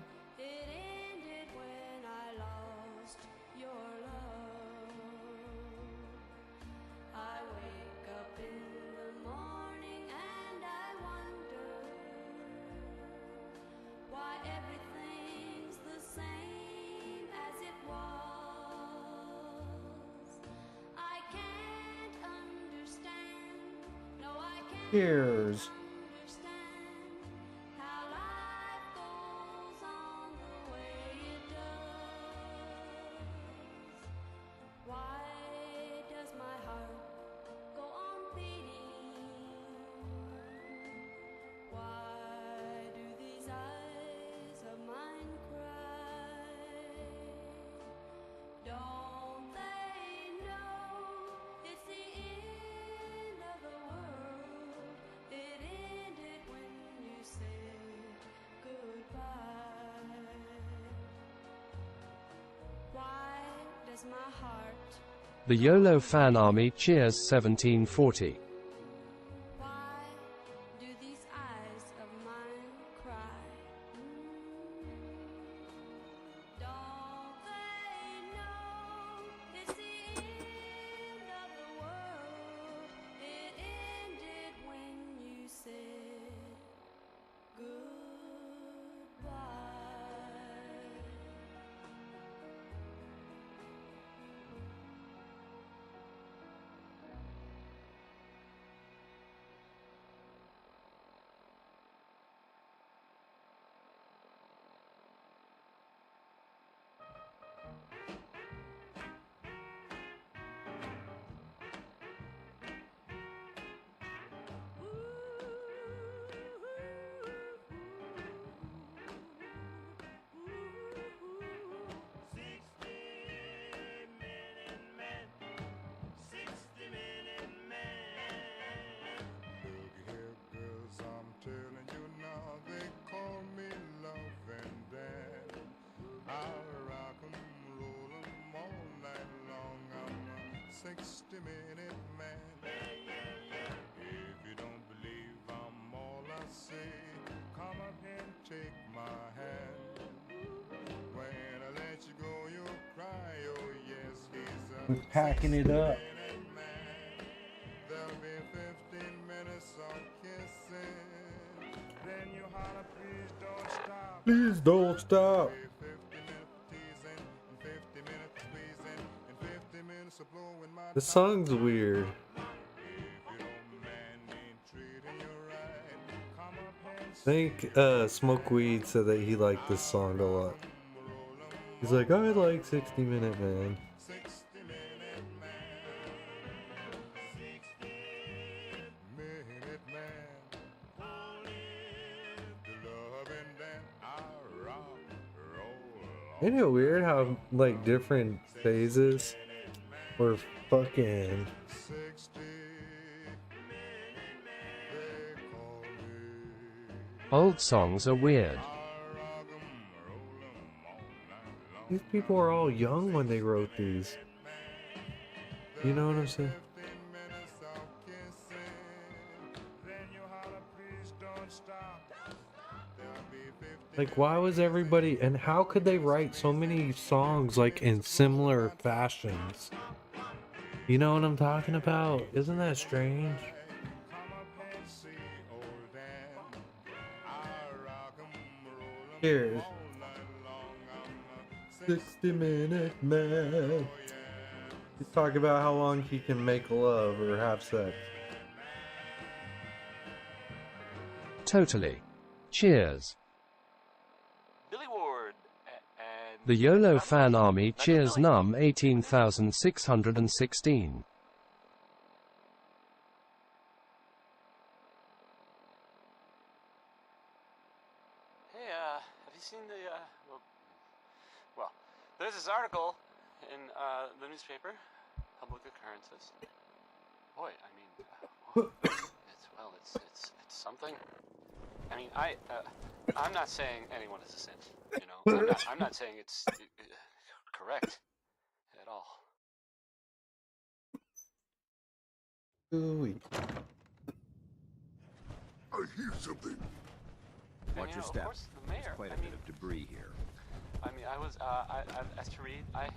Cheers. The YOLO fan army cheers 1740. 60-minute man. If you don't believe I'm all I say, come up and take my hand. When I let you go, you'll cry. Oh yes, he's a We're packing it up. 60-minute man. There'll be 15 minutes of kissing. Then you holler, please don't stop. Please don't stop. 50 minutes teasing, and 50 minutes squeezing, and 50 minutes of blowing my This song's weird. I think Smoke Weed said that he liked this song a lot. He's like, I like 60-minute man. Isn't it weird how like different phases were fucking Old songs are weird. These people are all young when they wrote these. You know what I'm saying? Like, why was everybody, and how could they write so many songs like in similar fashions? You know what I'm talking about? Isn't that strange? Cheers. 60-minute man. He's talking about how long he can make love or have sex. Totally. Cheers. Billy Ward and The YOLO fan army cheers num 18,616. Hey, have you seen the, well, there's this article in, the newspaper, Public Occurrences. Boy, I mean, it's something. I mean, I'm not saying anyone is a saint, you know? I'm not saying it's correct at all. Ooh. I hear something. Watch your step. There's quite a bit of debris here. I mean, I as to read, I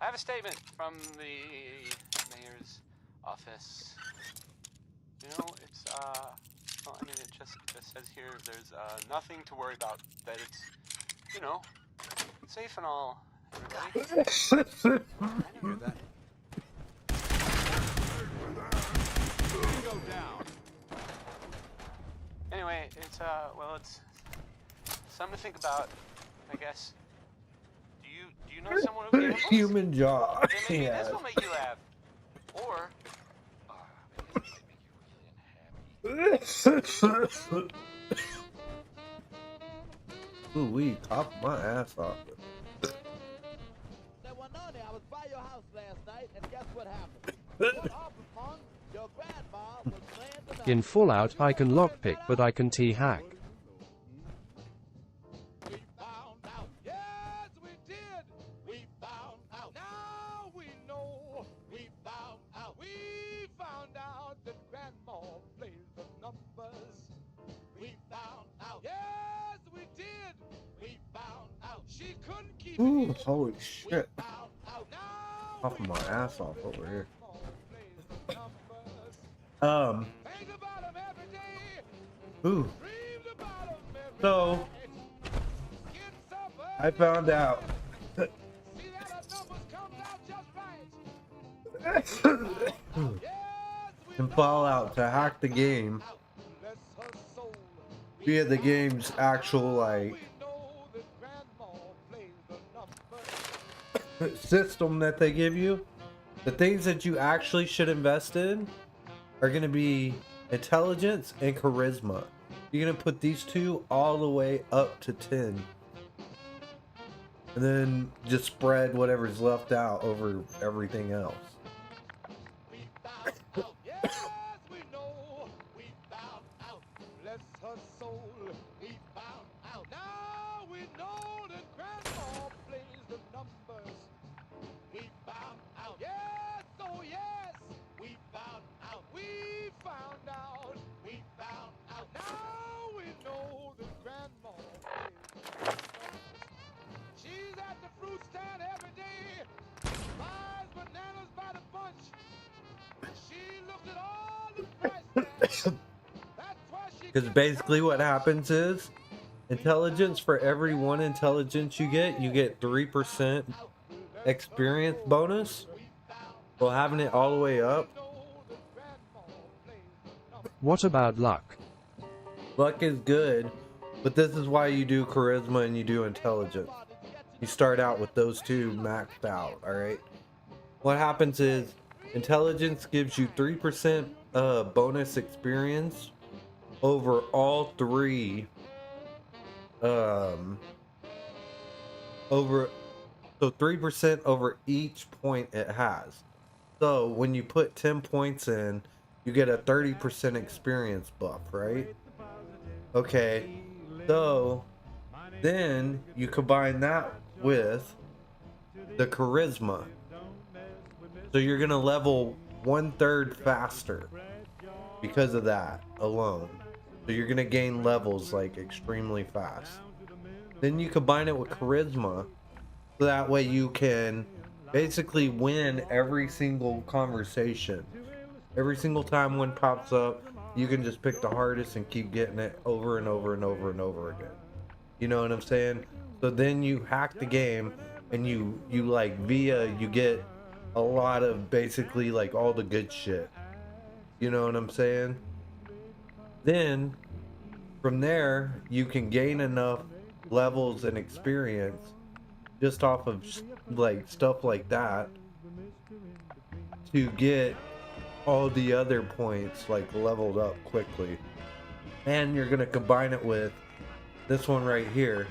have a statement from the mayor's office. You know, it's, well, I mean, it just says here there's, nothing to worry about, that it's, you know, safe and all, everybody. Hear that? Go down. Anyway, it's, well, it's something to think about, I guess. Do you know someone who gambles? Human jaw. Maybe Yeah. this will make you laugh. Or, Ooh, we top my ass off. I was by your house last night, and guess what happened? Your grandma was playing In Fallout, I can lockpick, but I can T-hack. We found out. Yes, we did. We found out. Now we know. We found out. We found out that grandma plays the numbers. We found out. Yes, we did. We found out. She couldn't keep Ooh, it. holy shit. Found out. Now Off my ass off over here. think about 'em every day. Ooh. Dreamed about 'em every So, night. Get supper. I found out. See that our numbers comes out just right. In Fallout, to hack the game via the game's actual, like, system that they give you, the things that you actually should invest in are going to be intelligence and charisma. You're going to put these two all the way up to 10. And then just spread whatever's left out over everything else. Because basically what happens is intelligence, for every 1 intelligence you get 3% experience bonus. Well, having it all the way up. What about luck? Luck is good, but this is why you do charisma and you do intelligence. You start out with those two maxed out, alright? What happens is intelligence gives you 3% bonus experience over all three. So 3% over each point it has. So when you put 10 points in, you get a 30% experience buff, right? Okay, so then you combine that with the charisma. So you're gonna level 1/3 faster because of that alone. So you're gonna gain levels like extremely fast. Then you combine it with charisma, so that way you can basically win every single conversation. Every single time one pops up, you can just pick the hardest and keep getting it over and over and over and over again. You know what I'm saying? So then you hack the game and you like you get a lot of basically like all the good shit. You know what I'm saying? Then from there you can gain enough levels and experience just off of like stuff like that to get all the other points like leveled up quickly. And you're gonna combine it with this one right here.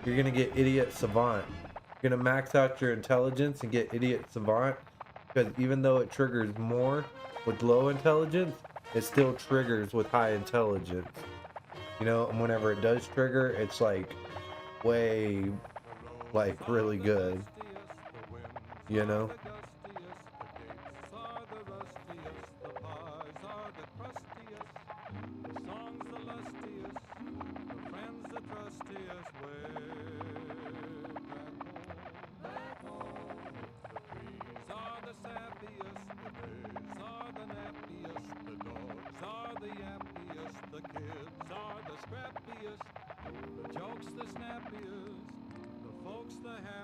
You're gonna get Idiot Savant. You're gonna max out your intelligence and get Idiot Savant, because even though it triggers more with low intelligence, it still triggers with high intelligence. You know, and whenever it does trigger, it's like way like really good. You know?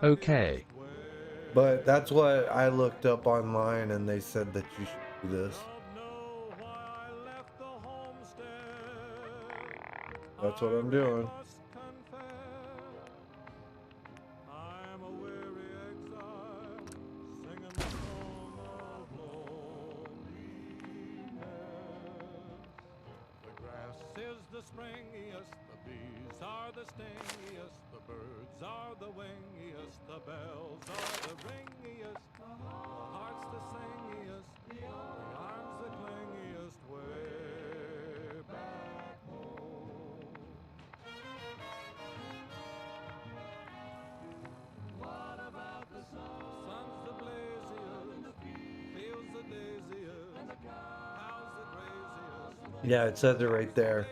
Okay. But that's what I looked up online, and they said that you should do this. That's what I'm doing. The springiest, the bees are the stingiest, the birds are the wingiest, the bells are the ringiest, the heart's the singiest, the arms the clingiest, way back home. What about the sun? Sun's the blaziest, feels the daisiest, how's the craziest? Yeah, it says it right there.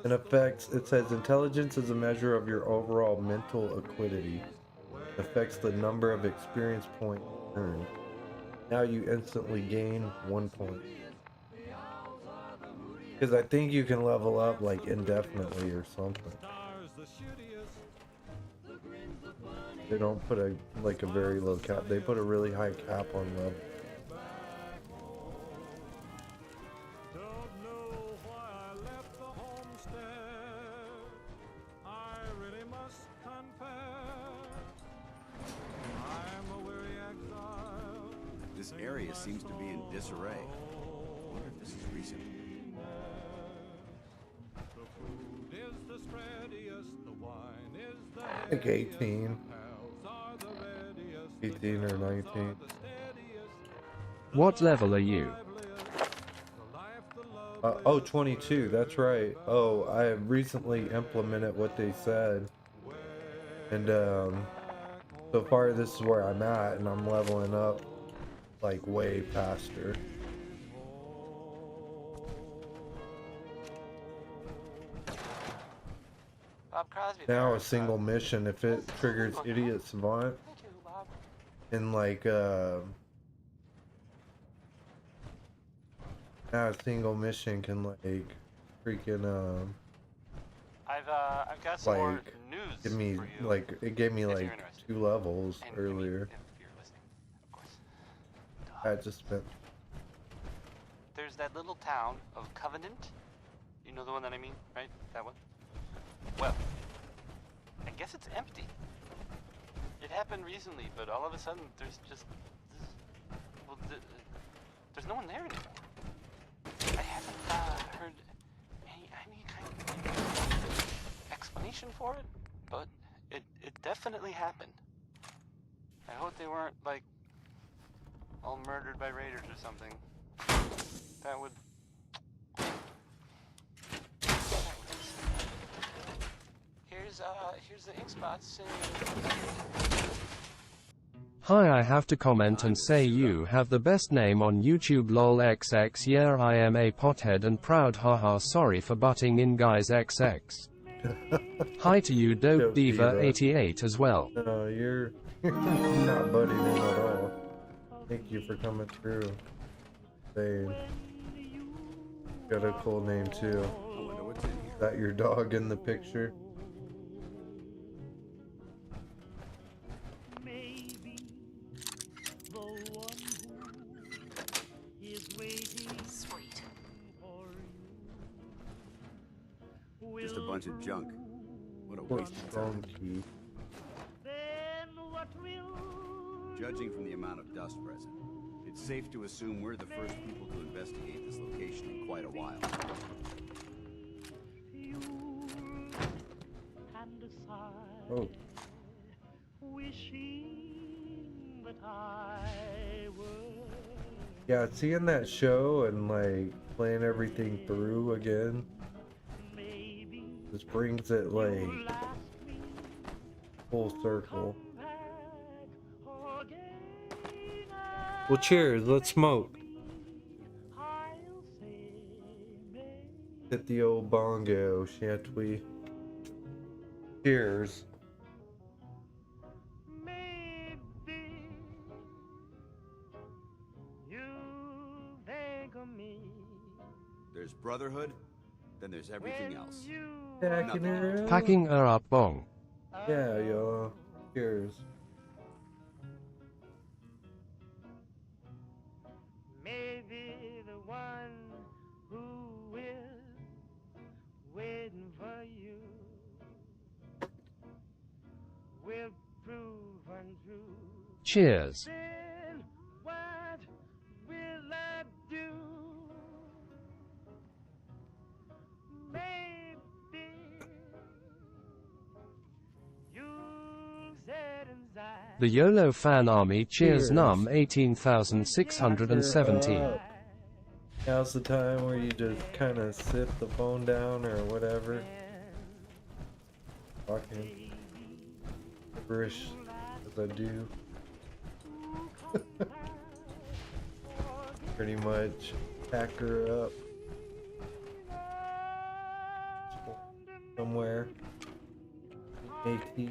In effects, it says intelligence is a measure of your overall mental acuity. It affects the number of experience points earned. Now you instantly gain 1 point. Because I think you can level up like indefinitely or something. They don't put a very low cap. They put a really high cap on level. This area seems to be in disarray. I wonder if this is recent. I think 18. 18 or 19. What level are you? Oh, 22, that's right. Oh, I recently implemented what they said. And so far this is where I'm at, and I'm leveling up like way faster. Now a single mission, if it triggers Idiot Savant in like Now a single mission can like freaking I've got some more like news give me for you. like it gave me if you're like interested. 2 levels And, I mean, earlier. if you're listening, of course. I just spent There's that little town of Covenant. You know the one that I mean, right? That one? Well, I guess it's empty. It happened recently, but all of a sudden there's just well, there's no one there anymore. I haven't heard any kind of explanation for it, but it definitely happened. I hope they weren't like all murdered by raiders or something. That would. Here's the ink spots. Hi, I have to comment and say you have the best name on YouTube. Lol XX. Yeah, I am a pothead and proud. Haha, sorry for butting in, guys. XX. Hi to you, Dope Diva 88 as well. No, you're not butting in at all. Thank you for coming through. Saying, got a cool name too. Is that your dog in the picture? Sweet. Just a bunch of junk. What a waste of time. Key. Judging from the amount of dust present, it's safe to assume we're the first people to investigate this location in quite a while. Oh. Yeah, seeing that show and like playing everything through again just brings it like full circle. Well, cheers. Let's smoke. Hit the old bongo, shan't we? Cheers. There's brotherhood, then there's everything else. Packing her up bong. Yeah, y'all. Cheers. Maybe the one who is waiting for you will prove untrue. Cheers. Then what will I do? Maybe you'll set inside. The YOLO fan army cheers. Num 18,617. Now's the time where you just kind of sit the phone down or whatever. Talking gibberish as I do. Pretty much pack her up somewhere. AT.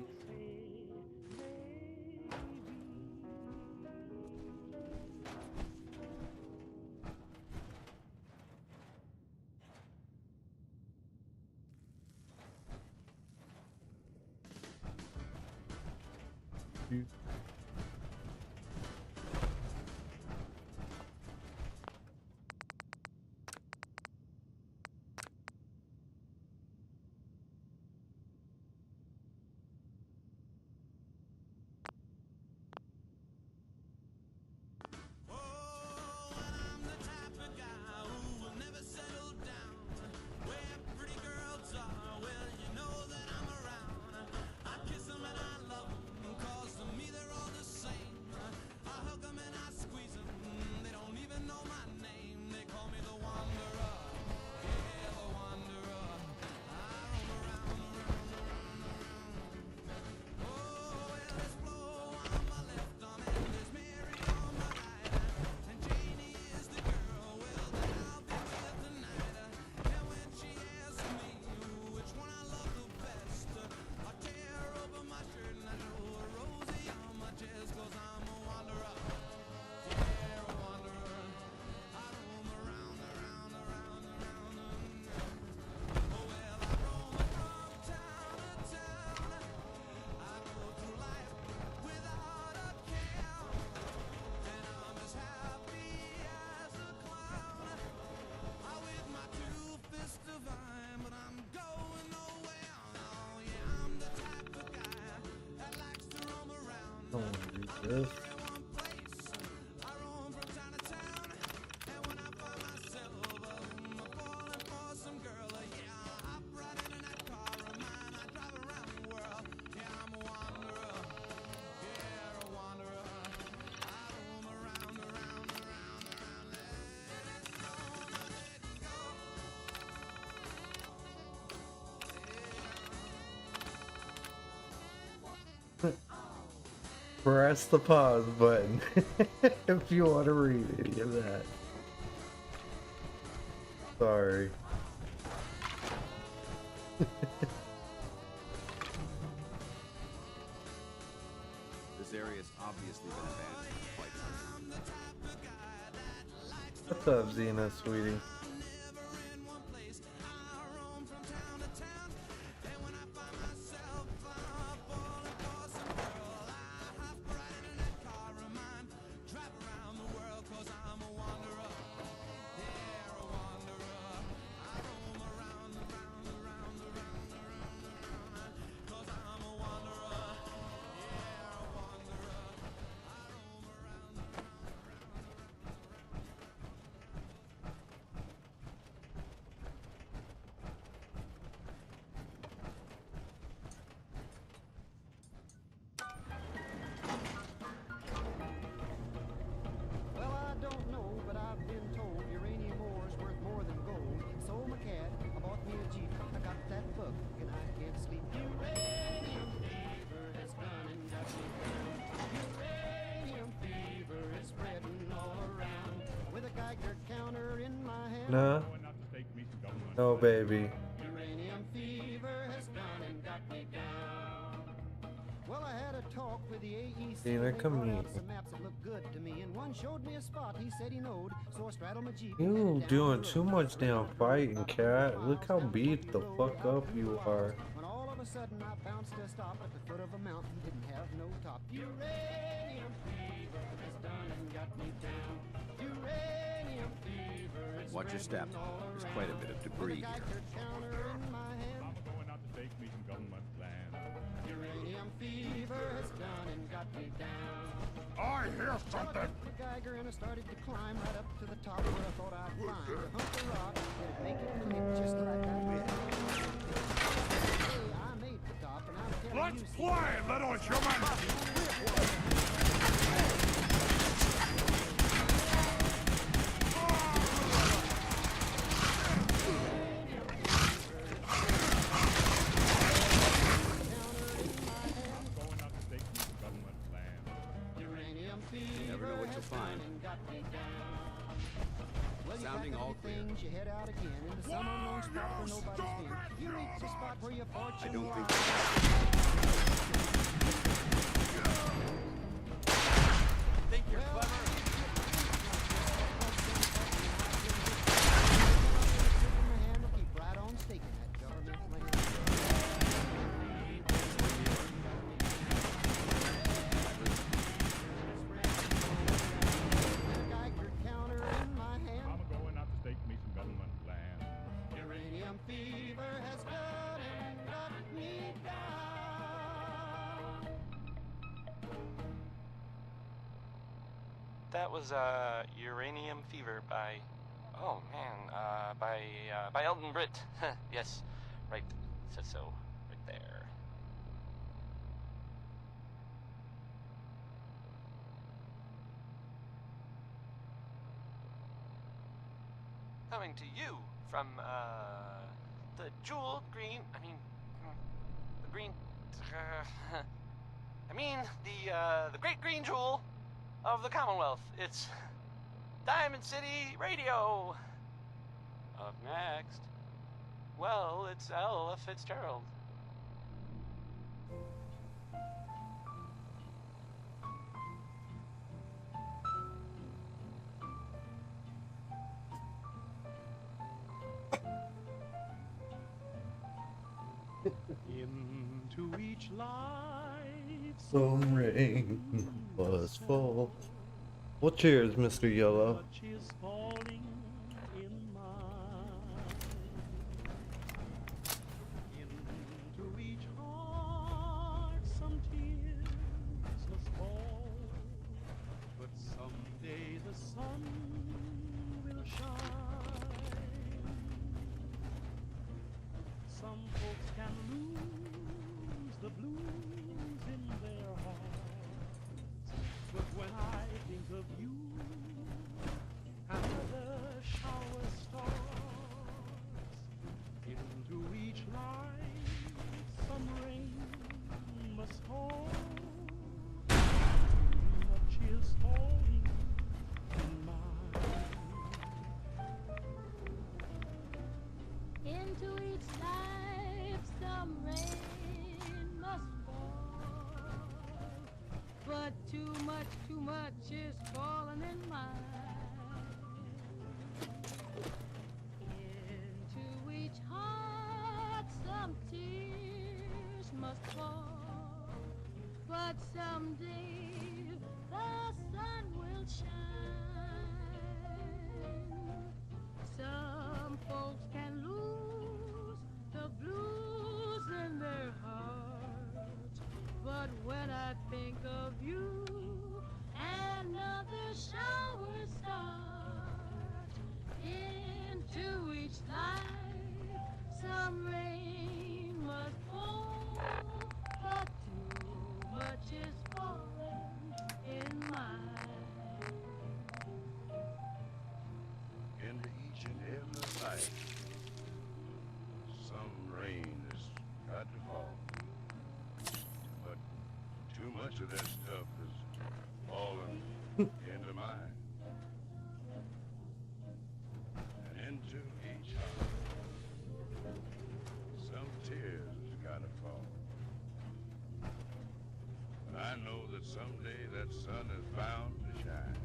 Kiss them and I love them, 'cause to me they're all don't want to read this. Press the pause button if you want to read any of that. Sorry. This area's obviously been abandoned for quite some time. What's up, Xena, sweetie? Well, I don't know, but I've been told uranium ore's worth more than gold. Sold my cat, I bought me a Jeep, I got that bug, and I can't sleep. Uranium fever has gone and got me down. Uranium fever is spreading all around. With a Geiger counter in my hand. No. No, baby. Uranium fever has gone and got me down. Well, I had a talk with the AEC. Xena, come here. Some maps that looked good to me, and one showed me a spot he said he knowed, so I straddled my Jeep. You doing too much damn fighting, cat. Look how beat the fuck up you are. When all of a sudden I bounced to a stop at the foot of a mountain, didn't have no top. Uranium fever has done and got me down. Uranium fever is Watch your step. There's quite a bit of debris here. Uranium fever has done and got me down. I hear something! The Geiger and I started to climb right up to the top where I thought I'd find a hunk of rock that'd make it click just like I did. Hey, I made the top and I'm telling Let's you. play, little human! You never know what you'll find. Sounding all clear. You head out again into some unknown spot where nobody's been. You reach the spot where your fortune I don't think. Think you're clever? Keep right on staking that government land. Geiger counter in my hand. I'm going out to stake me some government land. Uranium fever has gone and got me down. That was Uranium Fever by, oh man, by Elton Britt. Yes, right, said so, right there. Coming to you from the jewel green, the green, the great green jewel of the Commonwealth. It's Diamond City Radio. Up next, well, it's Ella Fitzgerald. Into each life. Some rain was full. Well, cheers, Mr. Yellow. Is falling in into each heart some tears must fall. but too much is falling in mine. Into each heart some tears must fall, but someday the sun will shine. Some folks can lose the blues in their hearts, but when I think of you, another shower starts. Into each life some rain must fall, but too much is falling in mine. Into each and every life, some rain has got to fall. But too much of that stuff has fallen into mine. And into each heart, some tears has got to fall. But I know that someday that sun is bound to shine.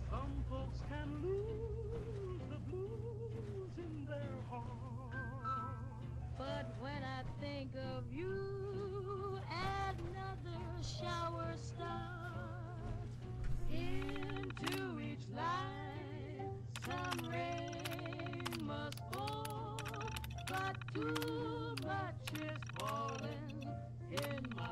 Some folks can lose the blues in their heart, but when I think of you, another shower starts. Into each life some rain must fall, but too much is falling in mine.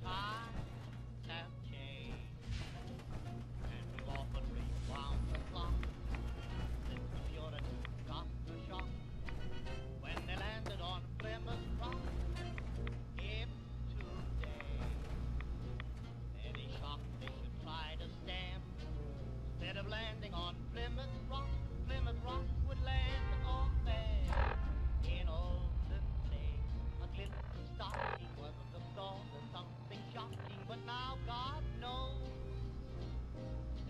Times have changed, and we've often rewound the clock since the Puritans got the shock when they landed on Plymouth Rock. If today any shock they should try to stem, instead of landing on Plymouth Rock would land on them. In olden days, a glimpse of stocking was the thought of something shocking, but now God knows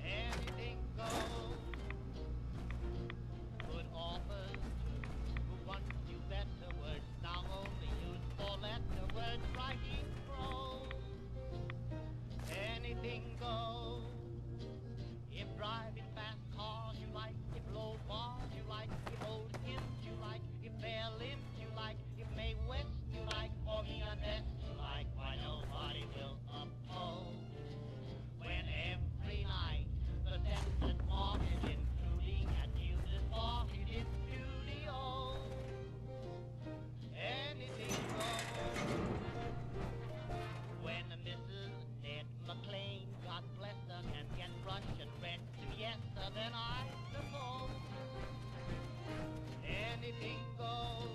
anything goes. Good authors who once knew better words now only use four-letter words writing prose. Anything goes. If driving fast cars you like, if low bars you like, if old hymns you like, if bare limbs you like, if Mae West you like, or me a best you like, why nobody will oppose. When every night the desert market intruding at you this market is studio. Anything goes. When Mrs. Ned McLean, God bless her, can get Russian red to yes, then I suppose anything goes.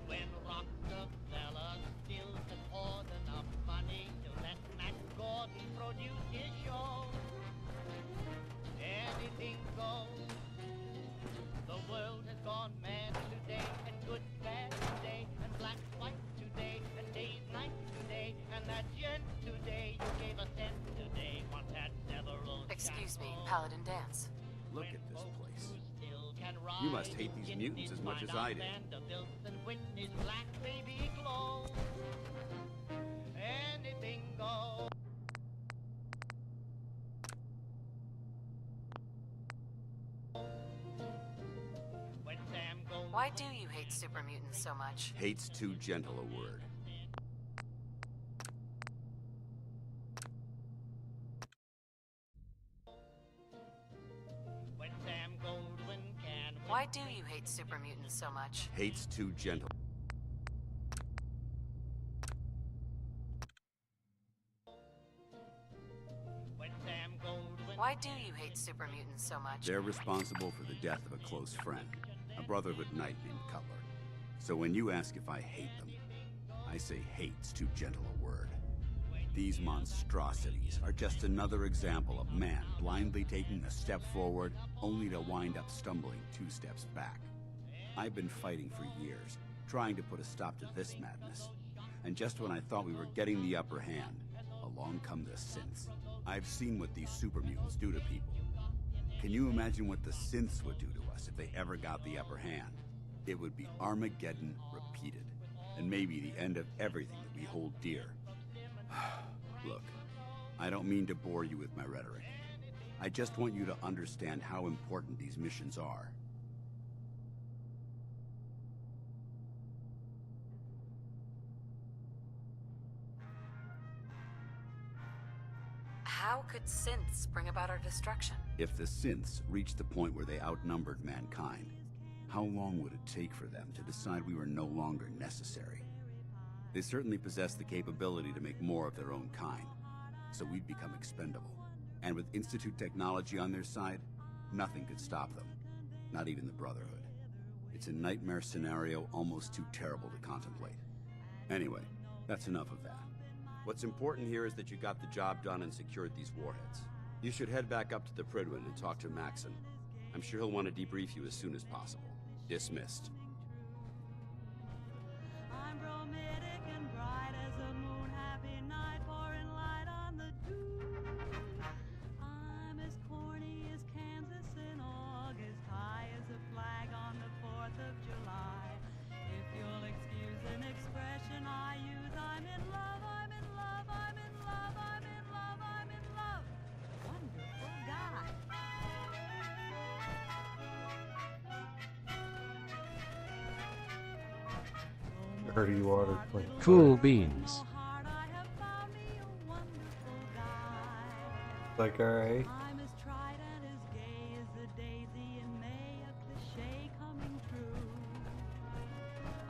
When Rockefeller still can afford enough money to let Mac Gordon produce his show, anything goes. The world has gone mad today, and good bad today, and black white today, and day's night today, and that gent today you gave a cent today once had several. Excuse me, Paladin Dance. Look at this place. You must hate these mutants as much as I did. Anything goes. Why do you hate super mutants so much? Hate's too gentle a word. Why do you hate super mutants so much? Hate's too gentle. Why do you hate super mutants so much? They're responsible for the death of a close friend, a Brotherhood knight named Cutler. So when you ask if I hate them, I say hate's too gentle a word. These monstrosities are just another example of man blindly taking a step forward, only to wind up stumbling 2 steps back. I've been fighting for years, trying to put a stop to this madness. And just when I thought we were getting the upper hand, along come the synths. I've seen what these super mutants do to people. Can you imagine what the synths would do to us if they ever got the upper hand? It would be Armageddon repeated, and maybe the end of everything that we hold dear. Look, I don't mean to bore you with my rhetoric. I just want you to understand how important these missions are. How could synths bring about our destruction? If the synths reached the point where they outnumbered mankind, how long would it take for them to decide we were no longer necessary? They certainly possess the capability to make more of their own kind, so we'd become expendable. And with Institute technology on their side, nothing could stop them, not even the Brotherhood. It's a nightmare scenario almost too terrible to contemplate. Anyway, that's enough of that. What's important here is that you got the job done and secured these warheads. You should head back up to the Prydwen and talk to Maxon. I'm sure he'll want to debrief you as soon as possible. Dismissed. I'm bromidic and bright as a moon, happy night, pouring light on the dew. I'm as corny as Kansas in August, high as a flag on the 4th of July. If you'll excuse an expression I use, I'm in love, I'm in love, I'm in love, I'm in love, I'm in love. Wonderful guy. Dirty water. Cool beans. Like, alright. I'm as tried and as gay as a daisy in May, a cliche coming true.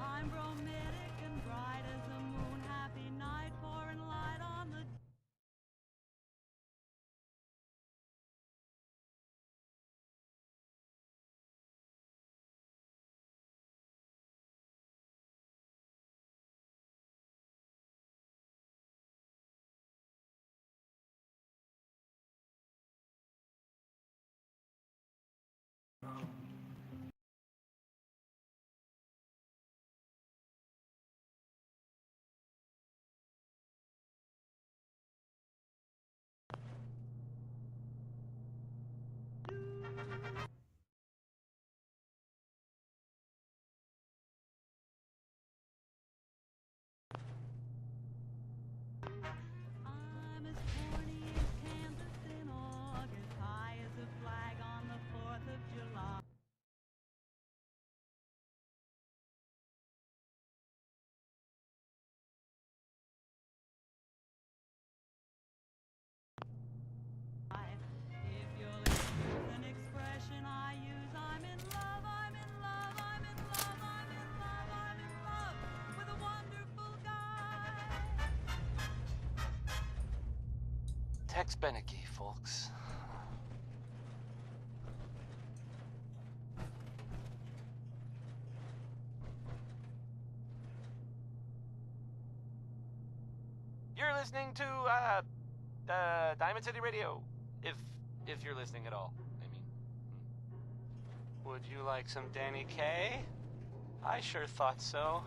I'm bromidic and bright as a moon, happy night, pouring light on the I'm as corny as Kansas in August, high as a flag on the 4th of July. If you'll excuse an expression I use, I'm in love, I'm in love, I'm in love, I'm in love, I'm in love with a wonderful guy. Tex Beneke, folks. You're listening to Diamond City Radio, if you're listening at all. I mean, would you like some Danny K? I sure thought so.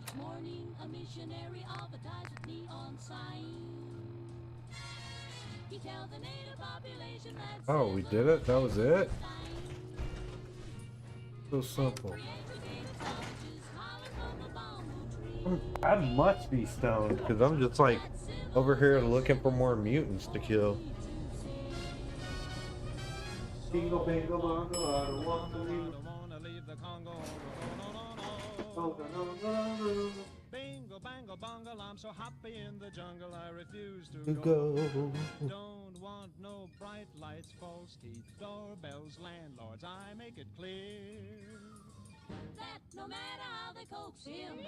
Each morning, a missionary advertised with neon signs. He tells the native population that Oh, we did it? That was it? So simple. I must be stoned because I'm just like over here looking for more mutants to kill. Bingo, bingo, bongo, I don't want to leave the Congo. Bingo, bango, bungle, I'm so happy in the jungle, I refuse to go. Don't want no bright lights, false teeth, doorbells, landlords, I make it clear that no matter how they coax him,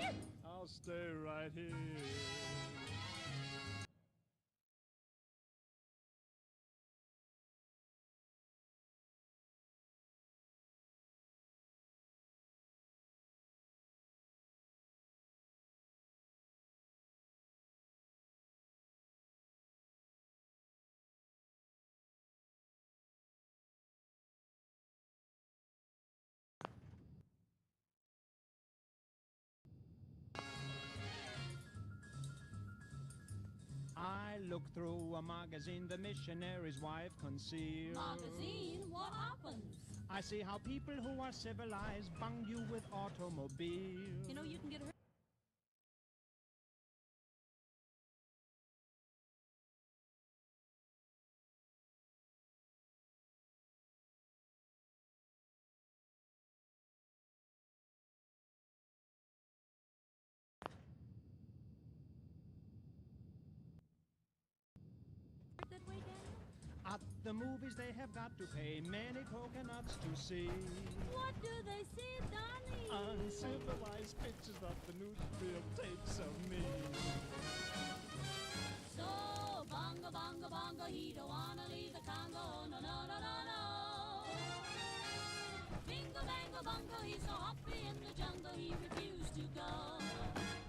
I'll stay right here. look through a magazine the missionary's wife concealed. Magazine? What happens? I see how people who are civilized bung you with automobiles. You know, you can get hurt. That way, Daniel? At the movies they have got to pay many coconuts to see. What do they see, Donnie? Uncivilized pictures of the newsreel tapes of me. So, bongo, bongo, bongo, he don't wanna leave the Congo, no, no, no, no, no. Bingo, bango, bongo, he's so happy in the jungle, he refused to go.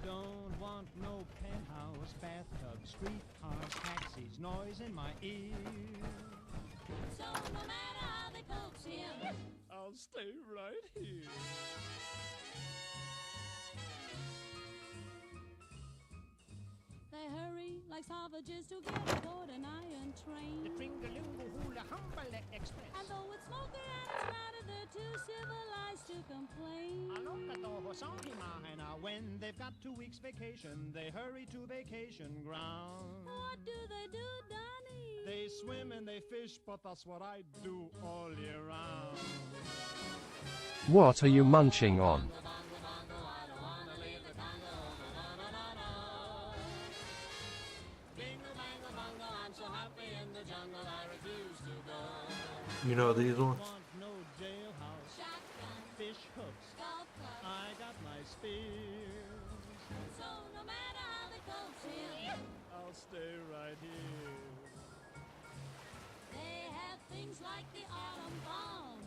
Don't want no penthouse, bathtub, streetcars, taxis, noise in my ear. So, no matter how they coax him, I'll stay right here. they hurry like savages to get aboard an iron train. The Tringalungo Hula Humble Express. And though it's smoky and it's crowded, they're too civilized to complain. When they've got 2 weeks vacation, they hurry to vacation ground. What do they do, Donnie? They swim and they fish, but that's what I do all year round. What are you munching on? You know these ones? No jailhouse, fish hooks. I got my spears. So no matter how they coax him, I'll stay right here. they have things like the atom bomb.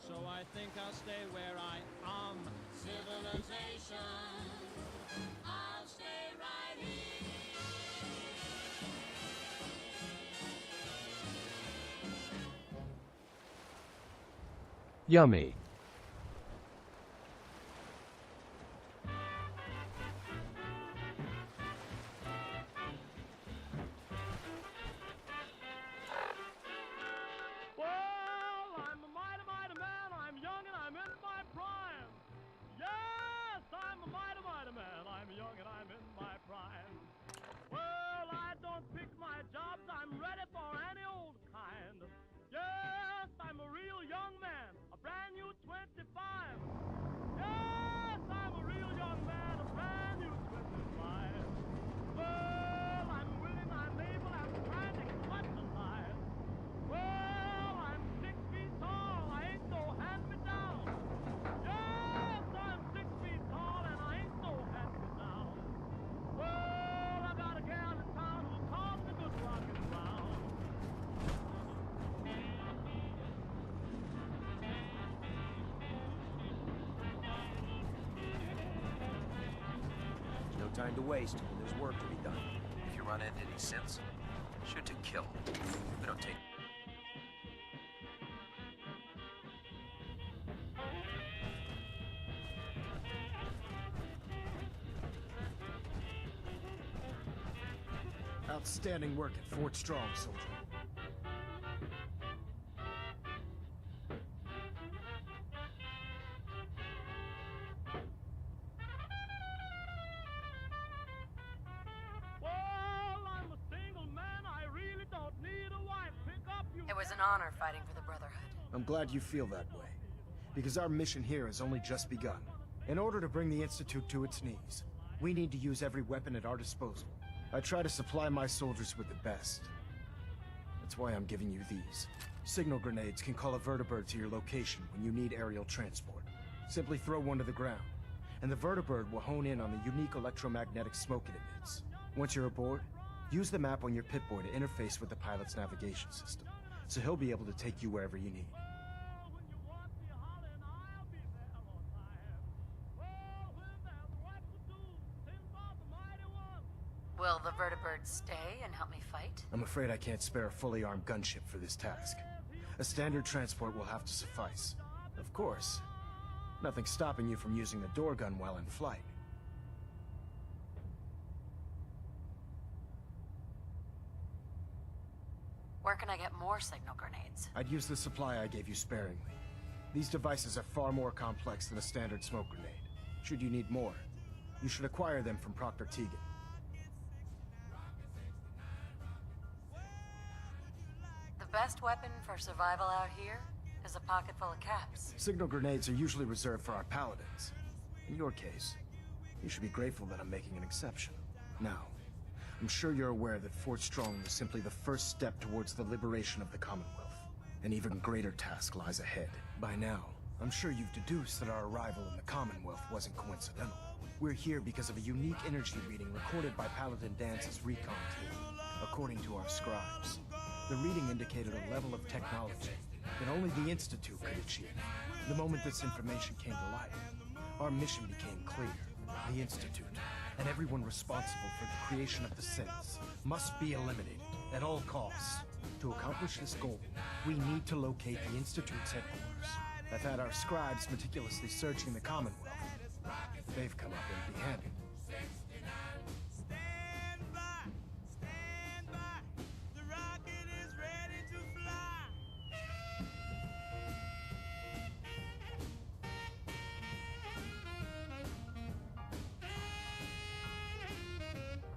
So I think I'll stay where I am. Civilization, I'll stay right here. Yummy. Well, I'm a mighty, mighty man. I'm young and I'm in my prime. Yes, I'm a mighty, mighty man. I'm young and I'm in my prime. Well, I don't pick my jobs. I'm ready for any old kind. Yes, I'm a real young man. A brand new 25. Yes, I'm a real young man. A brand new 25. Well, I'm willing, I'm able, I'm trying to clutch the line. Well, I'm 6 feet tall, I ain't no hand-me-down. Yes, I'm 6 feet tall and I ain't no hand-me-down. Well, I got a gal in town who calls me good rockin' round. There's no time to waste. There's work to be done. If you run into any synths, shoot to kill. We don't take... Outstanding work at Fort Strong, soldier. Well, I'm a single man, I really don't need a wife. Pick up you... It was an honor fighting for the Brotherhood. I'm glad you feel that way, because our mission here has only just begun. In order to bring the Institute to its knees, we need to use every weapon at our disposal. I try to supply my soldiers with the best. That's why I'm giving you these. Signal grenades can call a vertibird to your location when you need aerial transport. Simply throw one to the ground, and the vertibird will hone in on the unique electromagnetic smoke it emits. Once you're aboard, use the map on your Pip-Boy to interface with the pilot's navigation system, so he'll be able to take you wherever you need. Will the vertibird stay and help me fight? I'm afraid I can't spare a fully armed gunship for this task. A standard transport will have to suffice. Of course, nothing stopping you from using the door gun while in flight. Where can I get more signal grenades? I'd use the supply I gave you sparingly. These devices are far more complex than a standard smoke grenade. Should you need more, you should acquire them from Proctor Teagan. The best weapon for survival out here is a pocket full of caps. Signal grenades are usually reserved for our paladins. In your case, you should be grateful that I'm making an exception. Now, I'm sure you're aware that Fort Strong was simply the first step towards the liberation of the Commonwealth. An even greater task lies ahead. By now, I'm sure you've deduced that our arrival in the Commonwealth wasn't coincidental. We're here because of a unique energy reading recorded by Paladin Dance's recon team. According to our scribes, the reading indicated a level of technology that only the Institute could achieve. The moment this information came to light, our mission became clear. The Institute, and everyone responsible for the creation of the synths, must be eliminated at all costs. To accomplish this goal, we need to locate the Institute's headquarters. I've had our scribes meticulously searching the Commonwealth. They've come up empty-handed.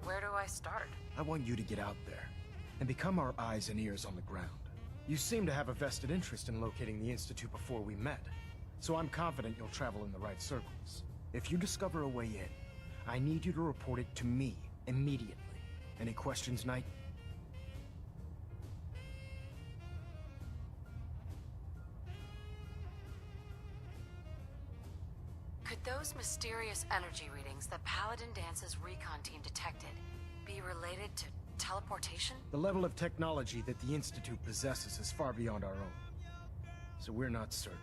Where do I start? I want you to get out there and become our eyes and ears on the ground. You seem to have a vested interest in locating the Institute before we met, so I'm confident you'll travel in the right circles. If you discover a way in, I need you to report it to me immediately. Any questions, Knight? Could those mysterious energy readings that Paladin Dance's recon team detected be related to teleportation? The level of technology that the Institute possesses is far beyond our own, so we're not certain.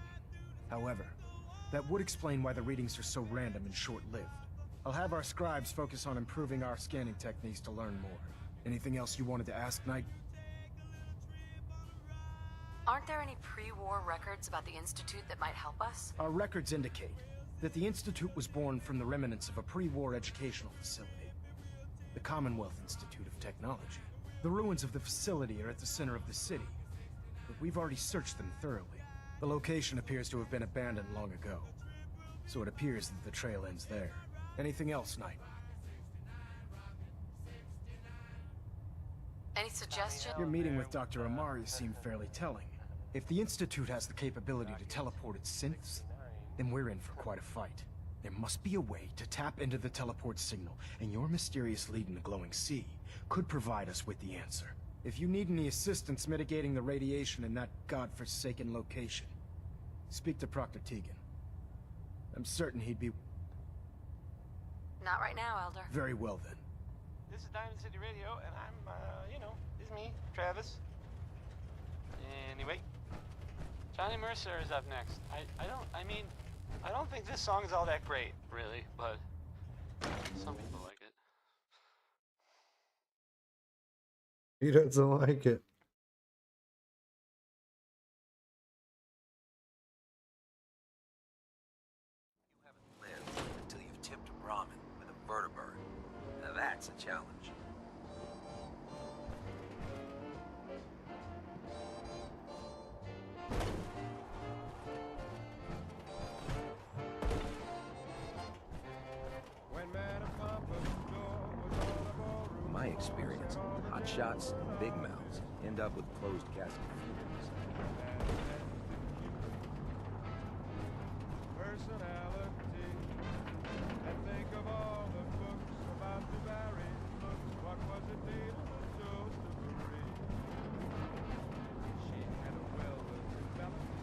However, that would explain why the readings are so random and short-lived. I'll have our scribes focus on improving our scanning techniques to learn more. Anything else you wanted to ask, Knight? Aren't there any pre-war records about the Institute that might help us? Our records indicate that the Institute was born from the remnants of a pre-war educational facility, the Commonwealth Institute of Technology. The ruins of the facility are at the center of the city, but we've already searched them thoroughly. The location appears to have been abandoned long ago, so it appears that the trail ends there. Anything else, Knight? Any suggestion? Your meeting with Dr. Amari seemed fairly telling. If the Institute has the capability to teleport its synths, then we're in for quite a fight. There must be a way to tap into the teleport signal, and your mysterious lead in the glowing sea could provide us with the answer. If you need any assistance mitigating the radiation in that godforsaken location, speak to Proctor Teagan. I'm certain he'd be... Not right now, Elder. Very well, then. This is Diamond City Radio, and I'm, it's me, Travis. Anyway, Johnny Mercer is up next. I don't think this song's all that great, really, but some people like it. He doesn't like it. Live until you've tipped ramen with a vertebrate. Now that's a challenge. In my experience, hot shots and big mouths end up with closed casket funerals. Personality, and think of all the books about the buried looks. What was it needed to toast to Marie? She had a well-developed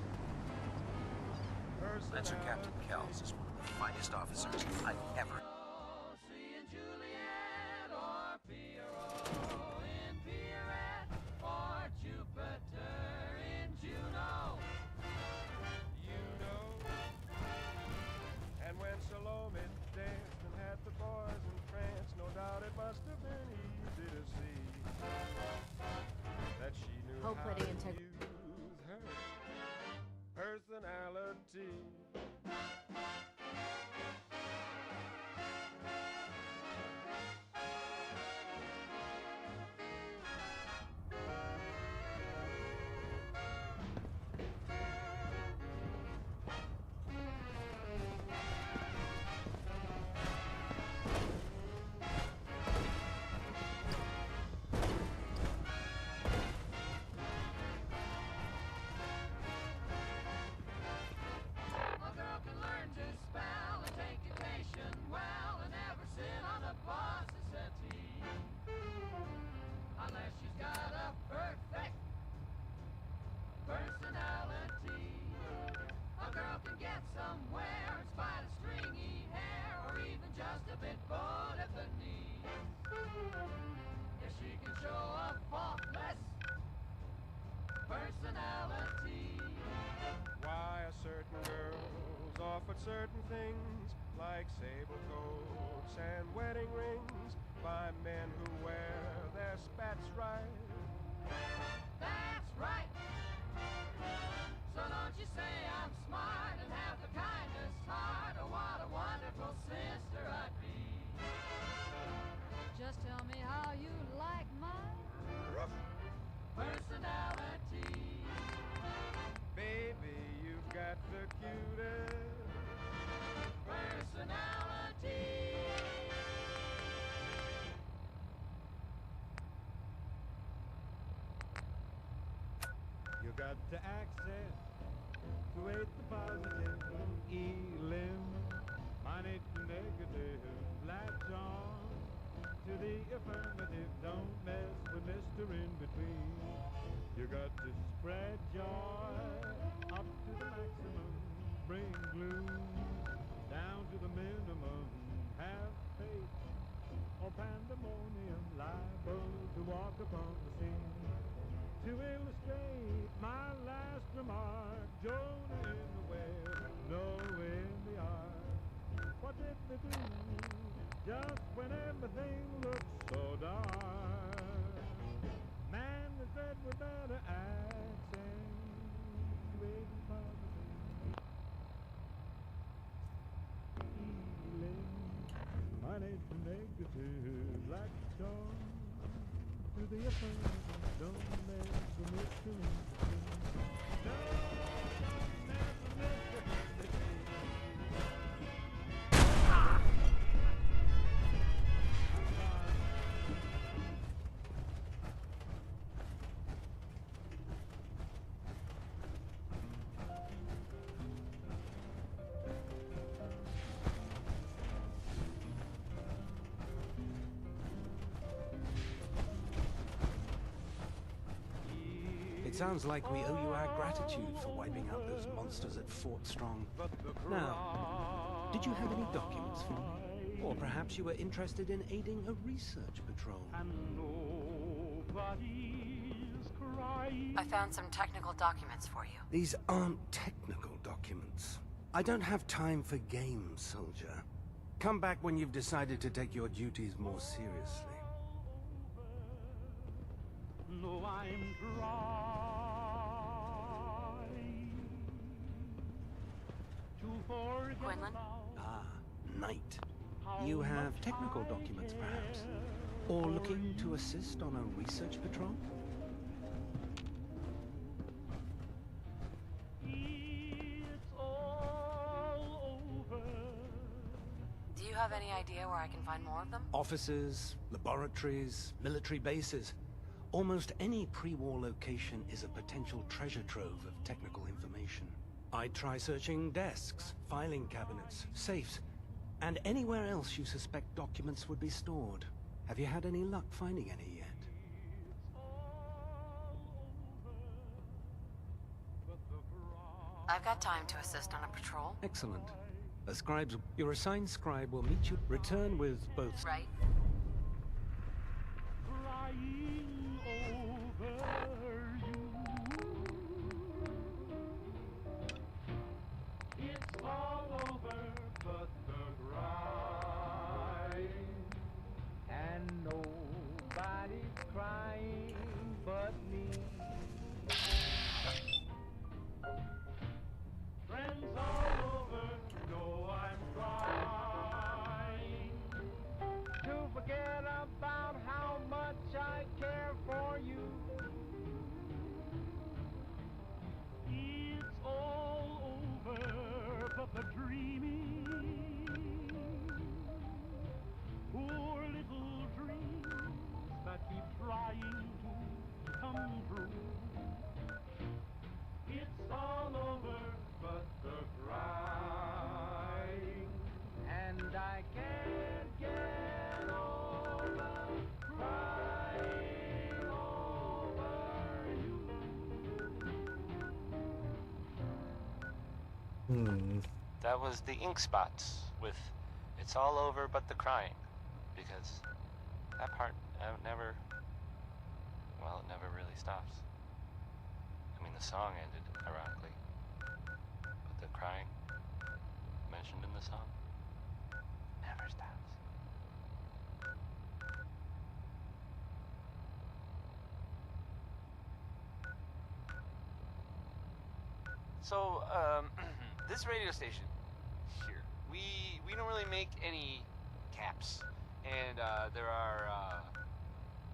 personality. Lancer Captain Kells is one of the finest officers I've ever... And when Salome danced and had the boys in trance, no doubt it must have been easy to see that she knew Hope how Liddy to and Tech. use her personality. she can show a faultless personality. Why are certain girls offered certain things, like sable coats and wedding rings, by men who wear their spats right? That's right. So don't you say I'm smart and have the kindest heart. Oh, what a wonderful sister I'd be. Just tell me how you like my personality. Baby, you've got the cutest personality. You got to access to it the positive, elim, minus the negative, latch on to the affirmative, don't mess with Mr. In Between. You got to spread joy up to the maximum, bring gloom down to the minimum, have faith or pandemonium, liable to walk upon the scene. To illustrate my last remark, Jonah in the whale, Noah in the ark. What did they do just when everything looked so dark? Man is fed with better acts and waiting for the healing. Money to negative, like John. To the affirmative, don't mess with Mr. No, It sounds like we owe you our gratitude for wiping out those monsters at Fort Strong. Now, did you have any documents for me? Or perhaps you were interested in aiding a research patrol? I found some technical documents for you. These aren't technical documents. I don't have time for games, soldier. Come back when you've decided to take your duties more seriously. No, I'm trying to forget. Quinlan? Ah, Knight. You have technical documents, perhaps? Or looking to assist on a research patrol? It's all over. Do you have any idea where I can find more of them? Offices, laboratories, military bases. Almost any pre-war location is a potential treasure trove of technical information. I'd try searching desks, filing cabinets, safes, and anywhere else you suspect documents would be stored. Have you had any luck finding any yet? I've got time to assist on a patrol. Excellent. Your assigned scribe will meet you. Return with both... Right. Crying over you. It's all over but the crying. And nobody's crying but me. Friends all over know I'm trying to forget about how much I care for you. It's all over but the dreaming. Poor little dreams that keep trying to come true. It's all over but the crying, and I can't get over crying over you. That was the Ink Spots with It's All Over But the Crying, because that part well, it never really stops. I mean, the song ended, ironically, but the crying mentioned in the song never stops. So, this radio station here, we don't really make any caps, and there are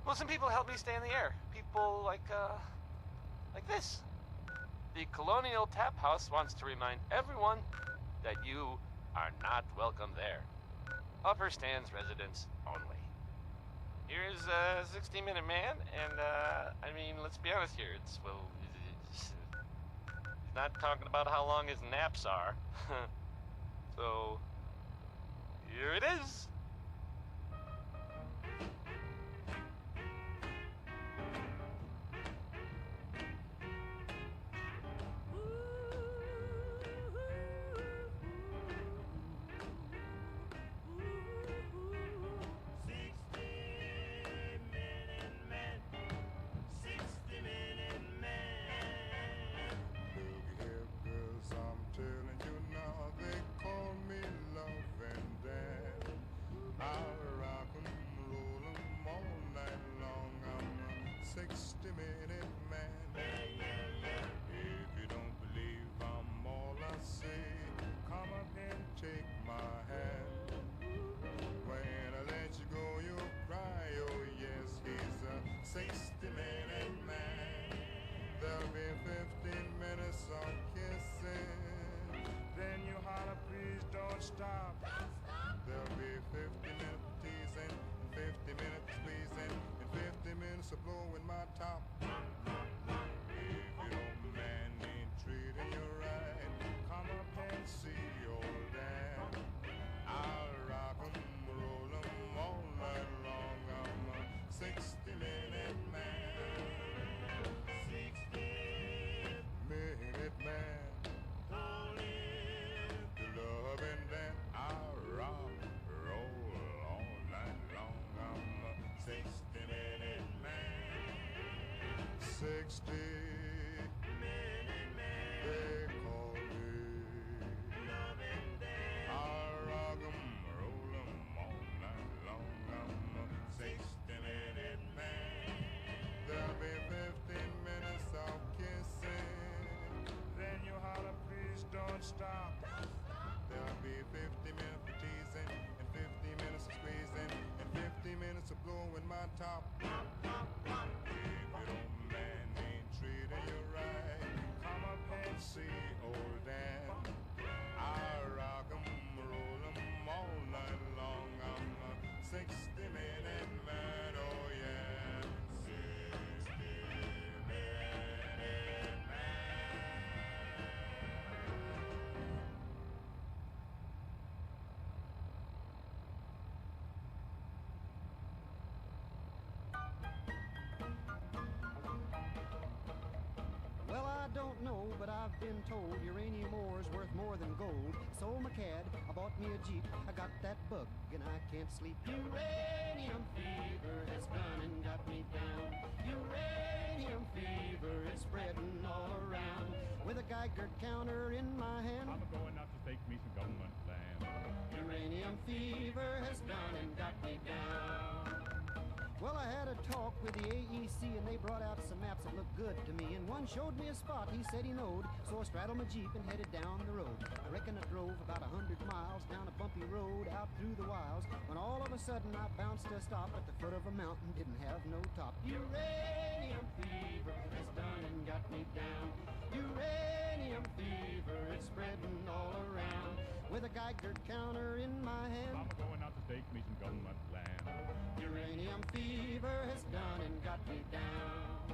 well, some people help me stay in the air. People like this. The Colonial Tap House wants to remind everyone that you are not welcome there. Upper Stands residents only. Here's 60-Minute Man, and I mean, let's be honest here. It's he's not talking about how long his naps are. So here it is. Stop. There'll be 50 minutes of teasing, and 50 minutes of squeezing, and 50 minutes of blowing my top. If your man ain't treating you right, come up and see old Dan. I'll rock 'em, roll 'em all night long. I'm a 60-minute man. 60-minute man. Love and then I'll rock, roll all night long. I'm a 60-minute man. 60-minute man. They call me. Love and then I'll rock 'em, roll 'em all night long. I'm a 60-minute man. There'll be 15 minutes of kissing. Then you holler, please don't stop. There'll be 50 minutes of teasing, and 50 minutes of squeezing, and 50 minutes of blowing my top. If your man ain't treating you right, come up and see old Dan. I'll rock 'em, roll 'em all night long. I'm a 60-minute man, oh yeah. 60-minute man. Well, I don't know, but I've been told uranium ore is worth more than gold. Sold my cad, I bought me a Jeep, I got that bug, and I can't sleep. Uranium fever has done and got me down. Uranium fever is spreading all around. With a Geiger counter in my hand, I'm going out to take me some government land. uranium fever has done and got me down. Well, I had a talk with the AEC and they brought out some maps that looked good to me. And one showed me a spot he said he knowed, so I straddled my Jeep and headed down the road. I reckon I drove about 100 miles down a bumpy road out through the wilds, when all of a sudden I bounced to a stop at the foot of a mountain, didn't have no top. Uranium fever has done and got me down. Uranium fever is spreading all around. With a Geiger counter in my hand, I'm going out to take me some government land. uranium fever has done and got me down.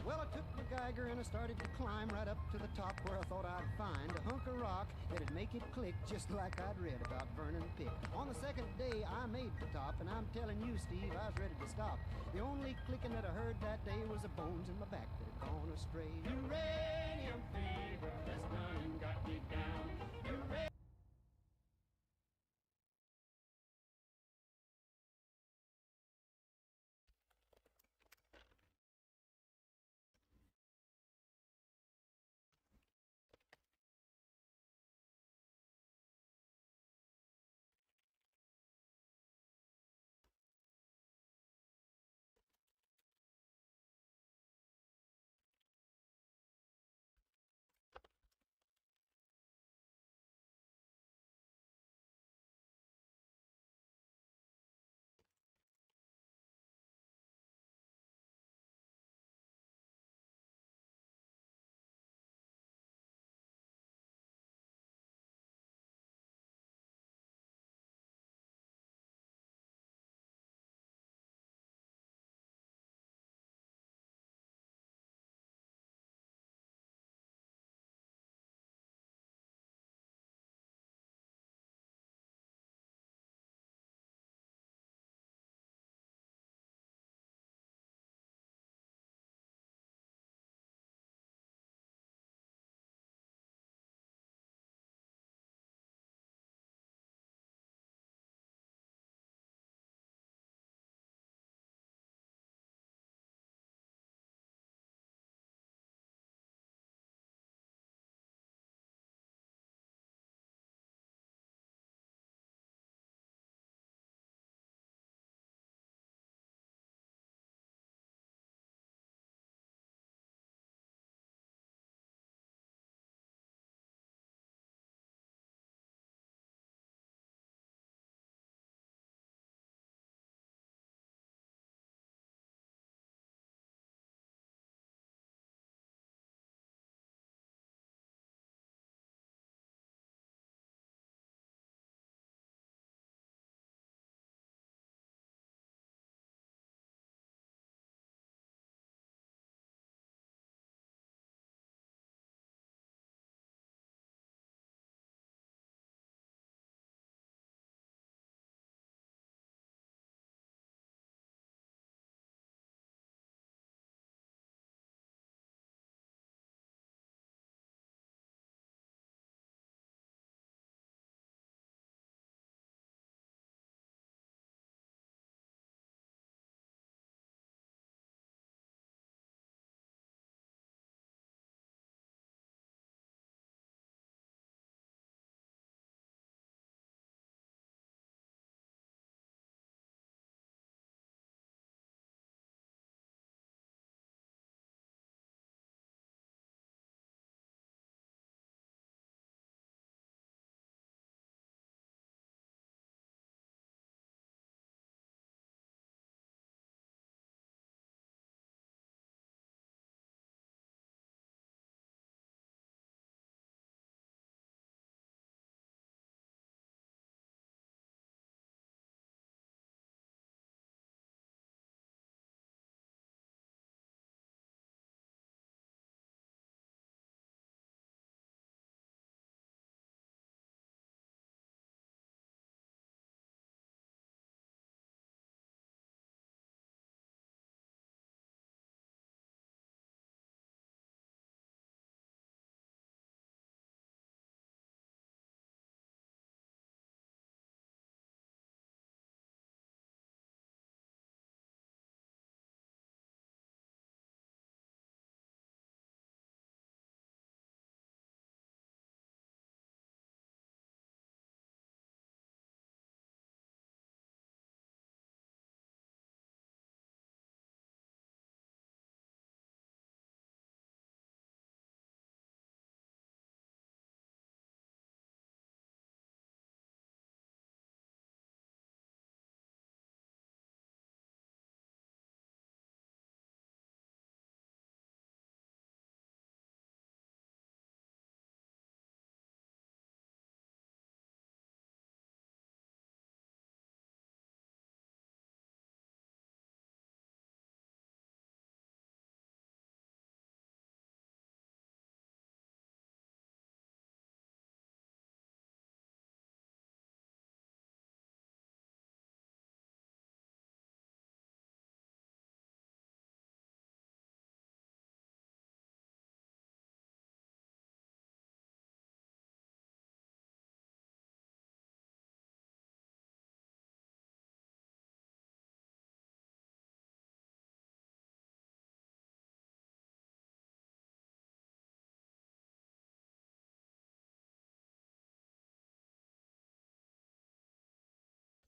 Well, I took the Geiger and I started to climb right up to the top where I thought I'd find a hunk of rock that'd make it click just like I'd read about Vernon Pick. On the second day, I made the top, and I'm telling you, Steve, I was ready to stop. The only clicking that I heard that day was the bones in my back that had gone astray. Uranium fever has done and got me down.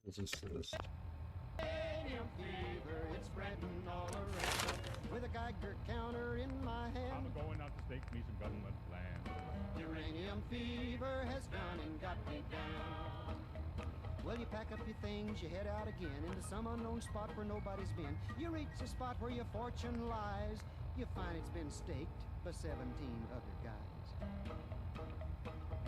This is this. Uranium fever, it's spreading all around. With a Geiger counter in my hand, I'm going out to stake me some government land. uranium fever has gone and got me down. Well, you pack up your things, you head out again into some unknown spot where nobody's been. You reach the spot where your fortune lies. You find it's been staked by 17 other guys.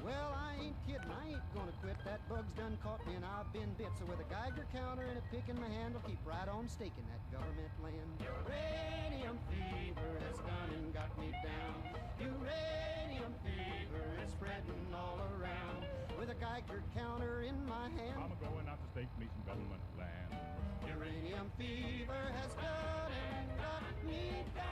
Well, I ain't kidding, I ain't gonna quit. That bug's done caught me and I've been bit. So with a Geiger counter and a pick in my hand, I'll keep right on staking that government land. Uranium fever has gone and got me down. Uranium fever is spreading all around. With a Geiger counter in my hand, I'm going out to stake me some government land. uranium fever has gone and got me down.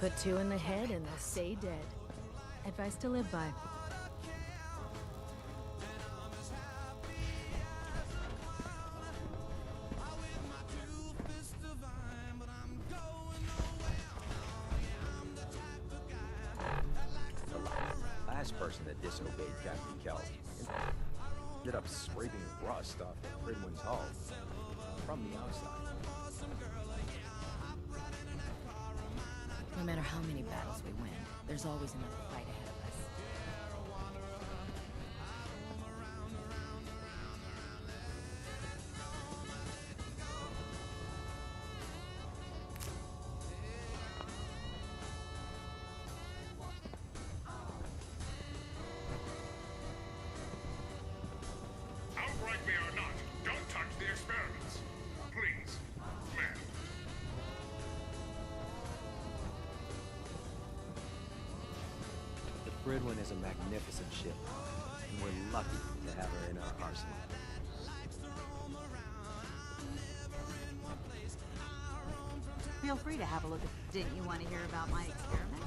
Put two in the head and they'll stay dead. Advice to live by. The last person that disobeyed Captain Kelly ended up scraping rust off the Fridwin's hull from the outside. No matter how many battles we win, there's always another fight ahead of us. Outright me or not, don't touch the experiments. Please, ma'am. The Fridwin is a magnificent ship, and we're lucky to have her in our arsenal. Feel free to have a look at. Didn't you want to hear about my experiment?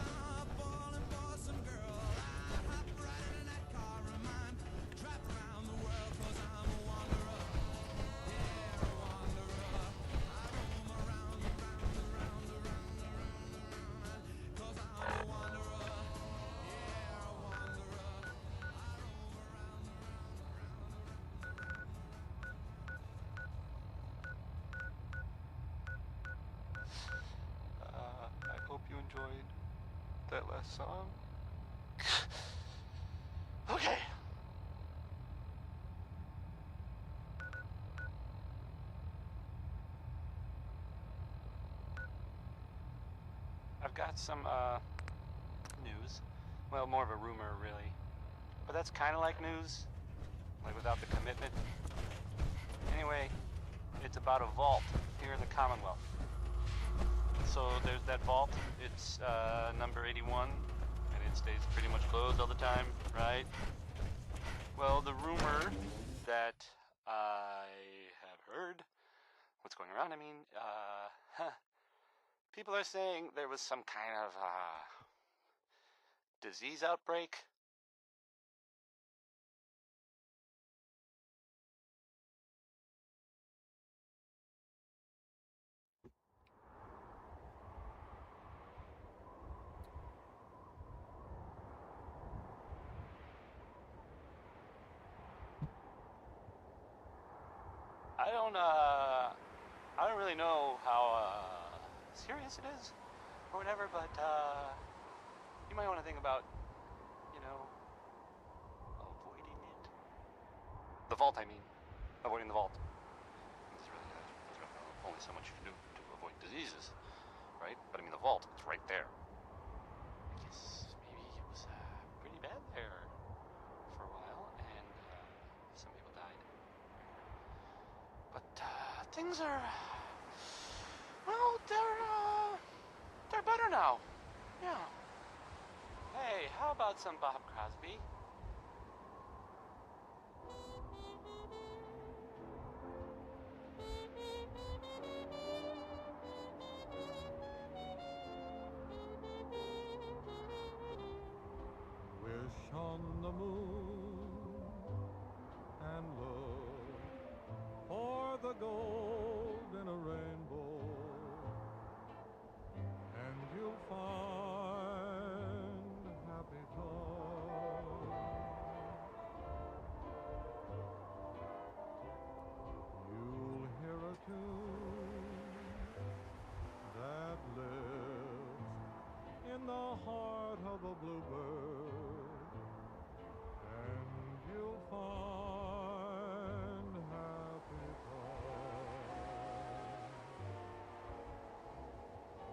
I hope you enjoyed that last song. Okay. I've got some news. Well, more of a rumor, really. But that's kind of like news, like without the commitment. Anyway, it's about a vault here in the Commonwealth. So there's that vault. It's number 81, and it stays pretty much closed all the time, right? Well, the rumor that I have heard, what's going around, I mean, people are saying there was some kind of disease outbreak. I don't really know how mysterious it is, or whatever, but, you might want to think about, you know, avoiding it. The vault, I mean. Avoiding the vault. There's really, only so much you can do to avoid diseases, right? But I mean, the vault, it's right there. I guess maybe it was, pretty bad there for a while, and, some people died. But, things are, well, they're better now. Yeah. Hey, how about some Bob Crosby? Wish on the moon and look for the gold in a rainbow, and you'll find happy thoughts. You'll hear a tune that lives in the heart of a bluebird, and you'll find happy thoughts.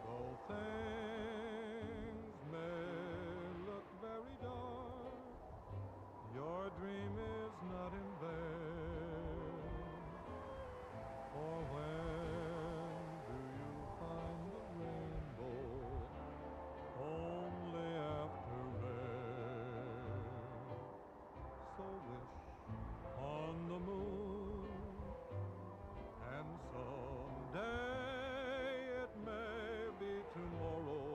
Though things may look very dark, your dream is not in vain. For when do you find the rainbow? Only after rain. So wish on the moon, and someday, it may be tomorrow,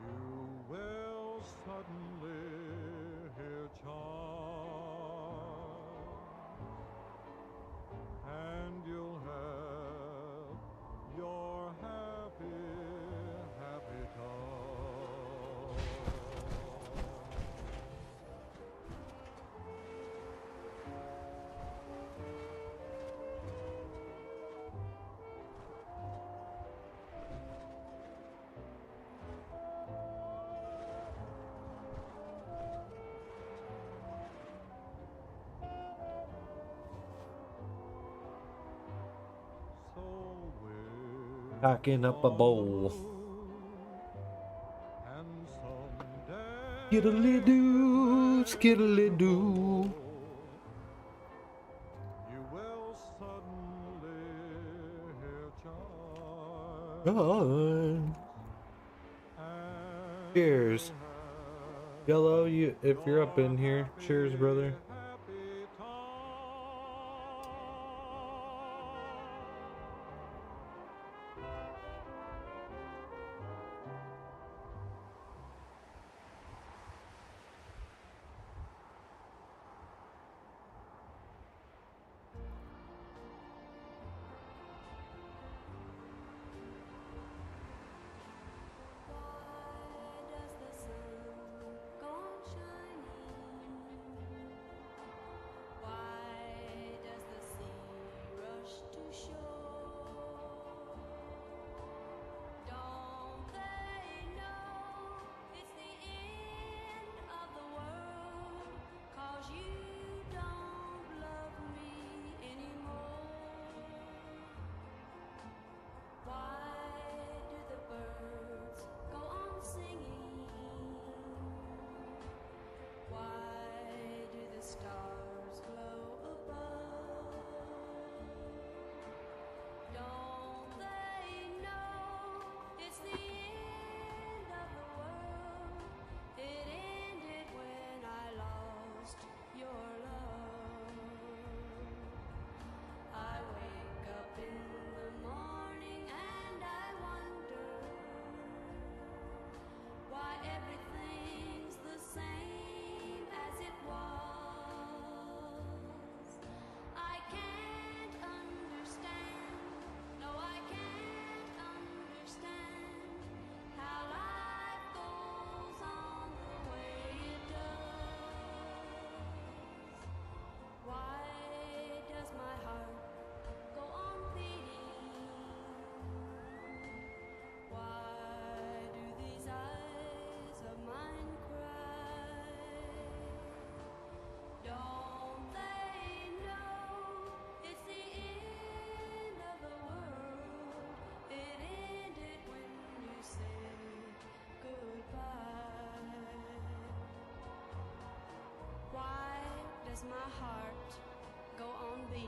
you will suddenly hear chimes, and you'll have your happy, happy time. Packing up a bowl. Skiddly doo, skiddly doo. You will suddenly hear Done. Cheers. Yellow, you if you're up in here. Cheers, brother.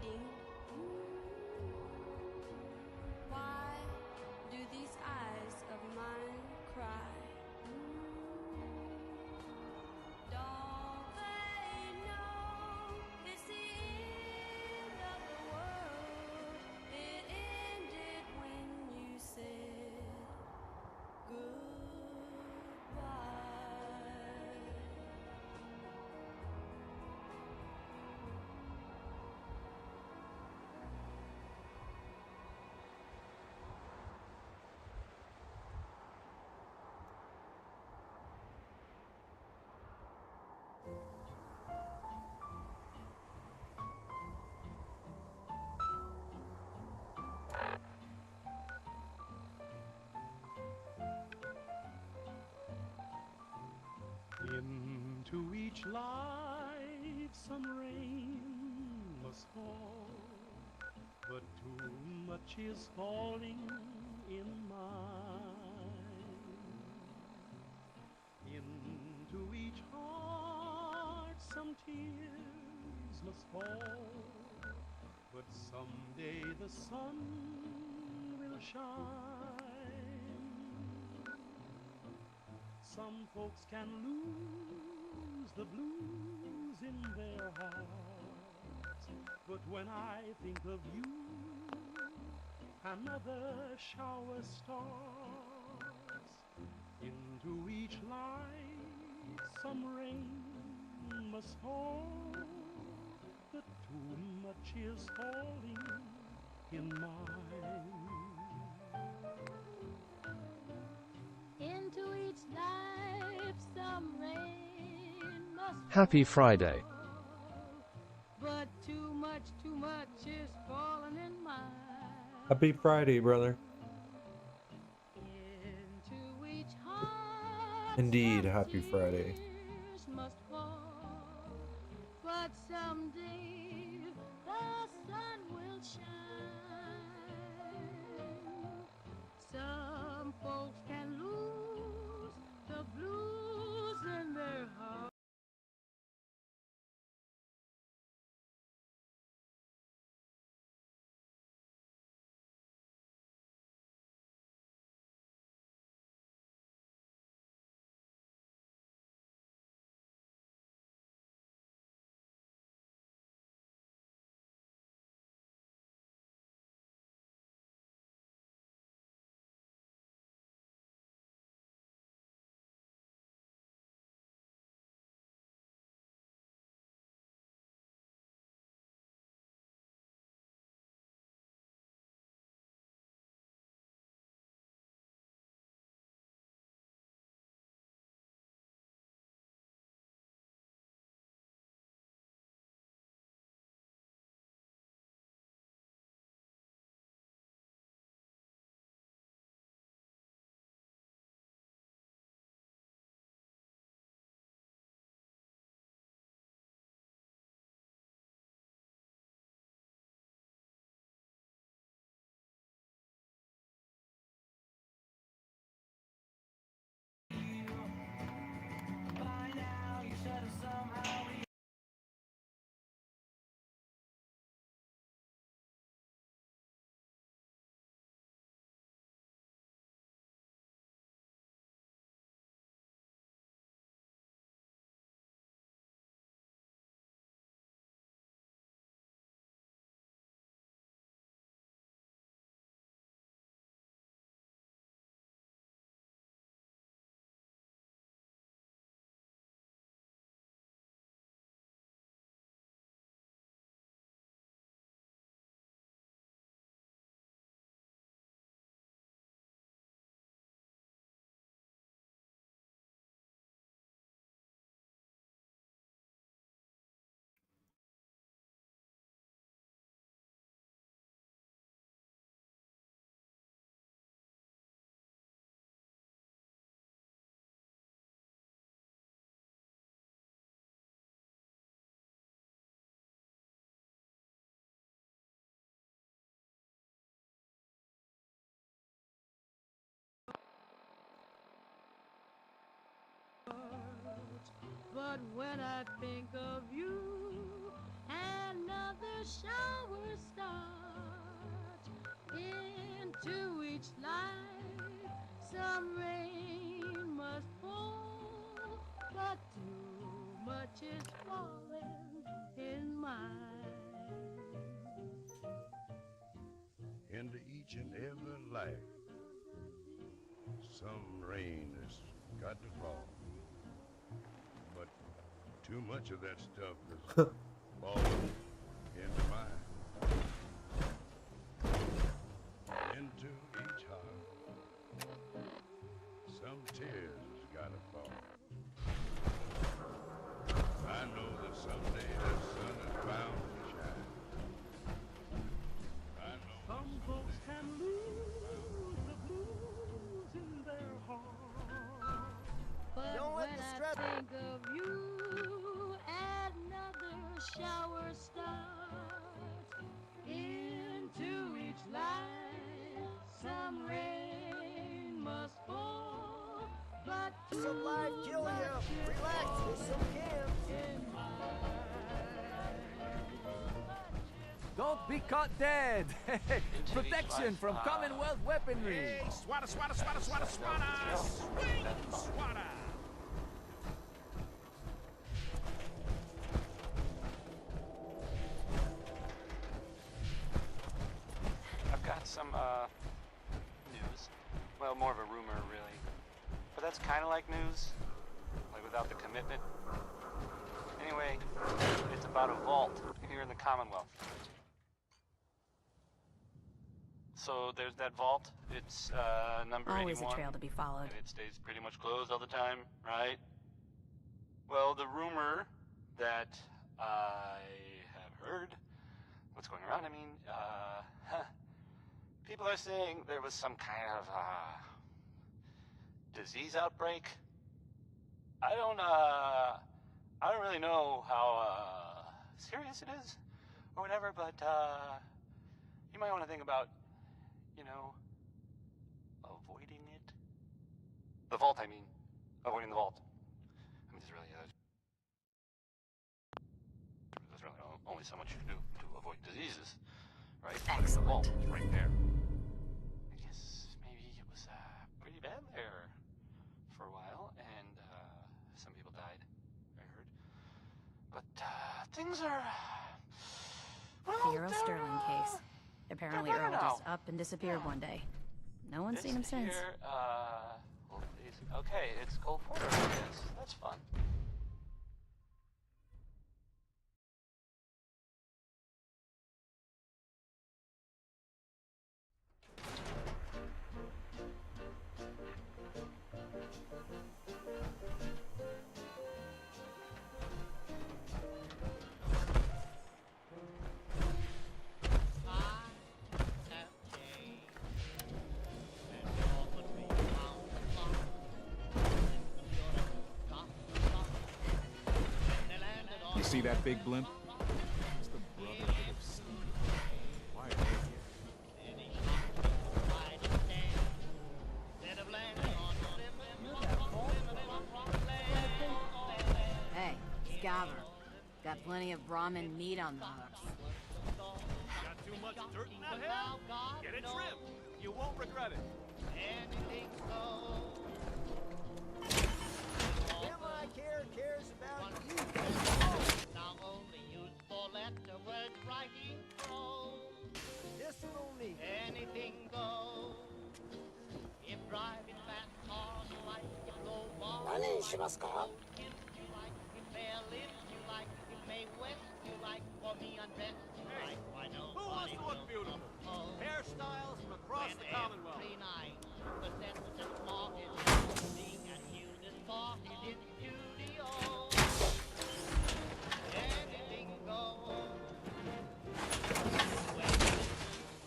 bleeding. Why do these eyes of mine cry? Don't they know it's the end of the world? It ended when you said goodbye. Into each life some rain must fall, but too much is falling in mine. Into each heart some tears must fall, but someday the sun will shine. Some folks can lose the blues in their hearts, but when I think of you, another shower starts. Into each life some rain must fall, but too much is falling in mine. Into each life some rain must Happy Friday. but too much is falling in mine. Happy Friday, brother. Into each heart Indeed, some happy Friday. tears must fall, but someday the sun will shine. Some folks can lose the blues in their heart. But when I think of you and another shower starts. Into each life some rain must fall, but too much is falling in mine. Into each and every life, some rain has got to fall. But too much of that stuff has fallen into mine. Into each heart, some tears has got to fall. I know that someday the sun is bound to shine. I know Some folks can lose the blues in their heart. But Don't when let the I stress- think of you, another shower starts. Into each life some rain must fall, but Some live kill you. Relax, there's some camps. Don't be caught dead! Protection from Commonwealth weaponry! Hey, swata, swata, swata, swata, swata! Swing, swata! I've got some, news. Well, more of a rumor, really. But that's kind of like news. Like, without the commitment. Anyway, it's about a vault here in the Commonwealth. So there's that vault. It's, number 81. Always a trail to be followed. And it stays pretty much closed all the time, right? Well, the rumor that I have heard, what's going around, I mean, people are saying there was some kind of, disease outbreak. I don't really know how, serious it is, or whatever, but, you might want to think about, you know, avoiding it. The vault, I mean. Avoiding the vault. I mean, there's really, there's really only so much you can do to avoid diseases, right? Excellent. The vault is right there. I guess maybe it was, pretty bad there for a while, and, some people died, I heard. But, things are, well, The Earl Sterling case. Apparently better Earl now. just up and disappeared one day. No one's seen him since. Here, well, okay, it's Cole Porter, I guess. That's fun. You see that big blimp? It's the brotherhood of Steve. Why are they Hey, Scaver. Got plenty of Brahmin meat on the hooks. Got too much dirt in that head? Get it trimmed. You won't regret it. Anything I cares about you. Now only used for letter word writing prose. This will need anything goes. If driving fast cars like you blow balls. 何しますか? If you like, if fair lips, you like, if May West, you like, for me undressed, you like, why no? Who wants to look beautiful? Hairstyles from across the Commonwealth. Every night, the sense of small is being and you this far in studio. Anything goes.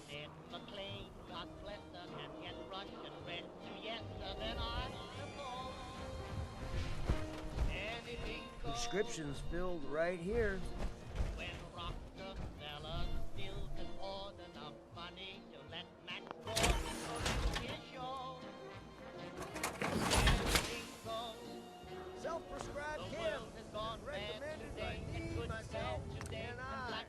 Ed McLean, God bless her, can get Russian red to yes, then I suppose. Anything goes. Prescriptions filled right here. When Rockefeller still can order enough money to let Max Gordon go to his show. Anything goes. Self-prescribed The Kim. world has gone red Recommended today, by and me, good myself, today, and and I. black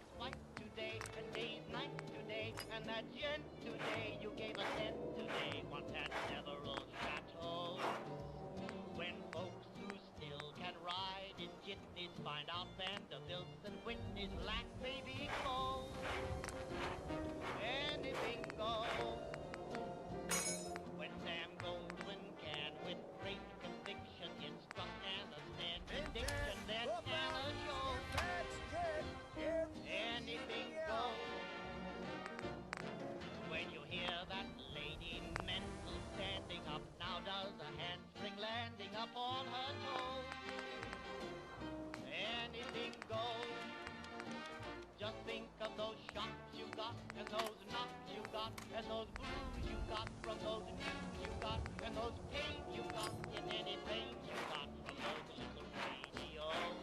got, and those knocks you got, and those blues you got from those news you got, and those pains you got, and any pains you got from those little radios.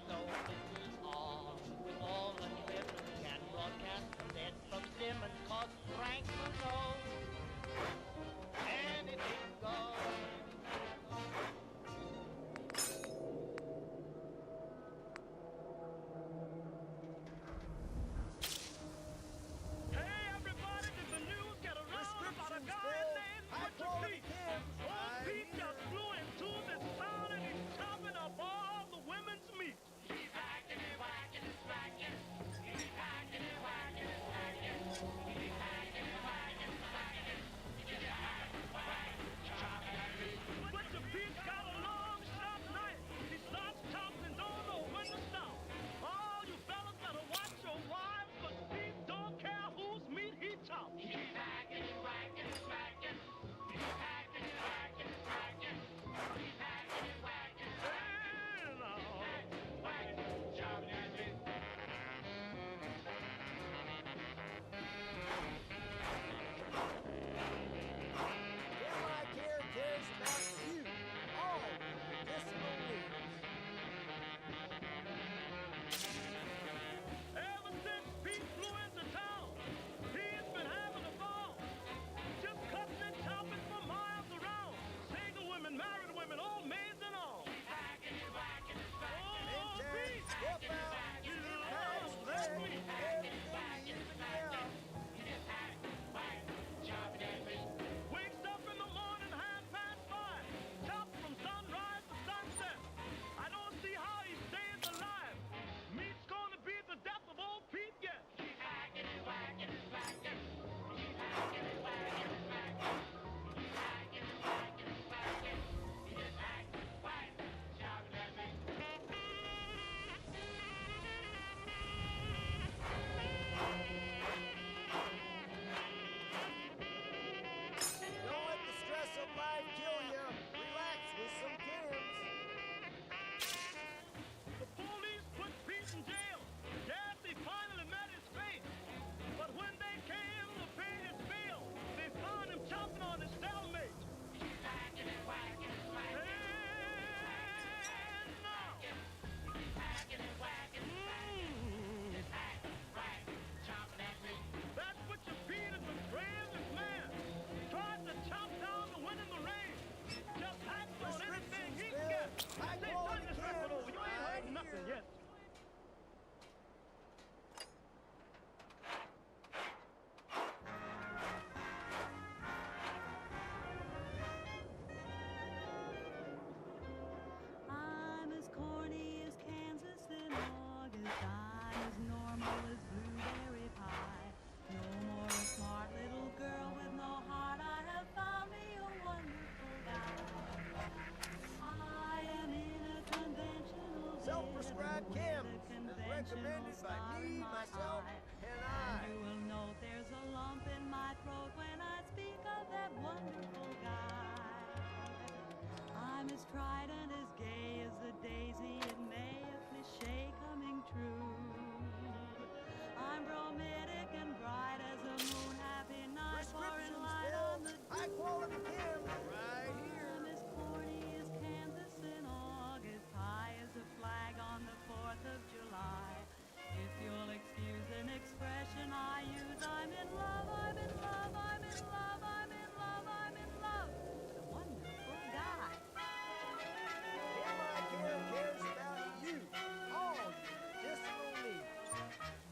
So this is all with all the equipment can broadcast from dead from Simmons, cause Frank will know anything goes. Hey everybody, did the news get around about a guy named Munchies? Old Pete just flew into this town and he's chopping up all the women's meat. He's hacking and whacking and smacking. He's hacking and whacking and smacking. He's hacking and whacking and smacking. He's hacking, whack, chopping at me. Butcher Pete's got a long, sharp knife. He starts chopping and don't know when to stop. All you fellas better watch your wives, 'cause Pete don't care whose meat he chops. He's hacking and whacking and smacking. He's hacking and whacking and smacking. He's hacking and whacking and smacking. Hack, whack, chopping at me. KMI cares about you, all medicinal needs. Ever since Pete flew into town, he's been having a ball. Just cutting and chopping for miles around. Single women, married women, old maids and all. He's hacking and whacking and smacking. Oh, Pete! Swap out, impacts, leg, everything you can. He's hack, whack, chopping at me. Wakes up in the morning, 5:30. Chops from sunrise to sunset. I don't see how he stays alive. Meat's gonna be the death of old Pete yet. He's hacking and whacking and smacking. He's hacking and whacking and smacking. He's hacking and whacking and smacking. He's hack, whack, chopping at me. Don't let the stress of life kill you. Relax with some Kims. The police put Pete in jail. Yes, he finally met his fate. But when they came to pay his bill, they found him chopping on his cellmate. He's hacking and whacking and smacking. And now. He's hacking and whacking and smacking. He's hack, whack, chopping at me. That's what your Pete is the bravest man. Tried to chop down the wind in the rain. Just hacks on anything he can get. High Say, quality turn this record Kims over. You ain't heard right nothing here. yet. I'm as corny as Kansas in August. I'm as normal as blueberry pie. No more a smart little girl with no heart. I have found me a wonderful guy. I am in a conventional Self-prescribed Kims, as recommended by me, myself, and I. You will note there's a lump in my throat when I speak of that wonderful guy. I'm as tried and as gay as the daisy in May, a cliche coming true. I'm bromidic and bright as a moon, happy night, pouring light on the dew. High quality Kims right here. I'm as corny as Kansas in August, high as a flag on the 4th of July. If you'll excuse an expression I use, I'm in love, I'm in love, I'm in love, I'm in love, I'm in love with a wonderful guy. KMI cares about you, all your medicinal needs.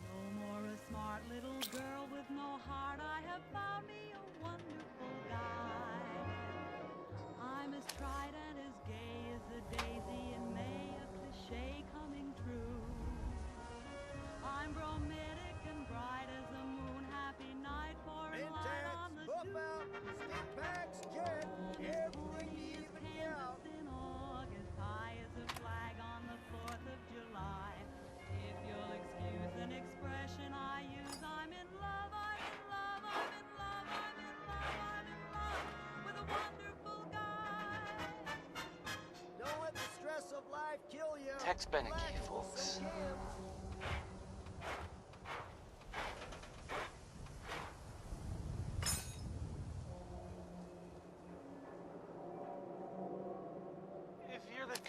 No more a smart little girl with no heart. I have found me a wonderful guy. I'm as tried and as gay as a daisy in May, a cliche coming true. I'm bromidic and bright as a moon, happy night, pouring light on the Buff dew. out, stick packs, jet, everything you even out. In August, high as a flag on the 4th of July. If you'll excuse an expression I use, I'm in love, I'm in love, I'm in love, I'm in love, I'm in love with a wonderful guy. Don't let the stress of life kill you. Text Beneke, Relax with folks. some Kims.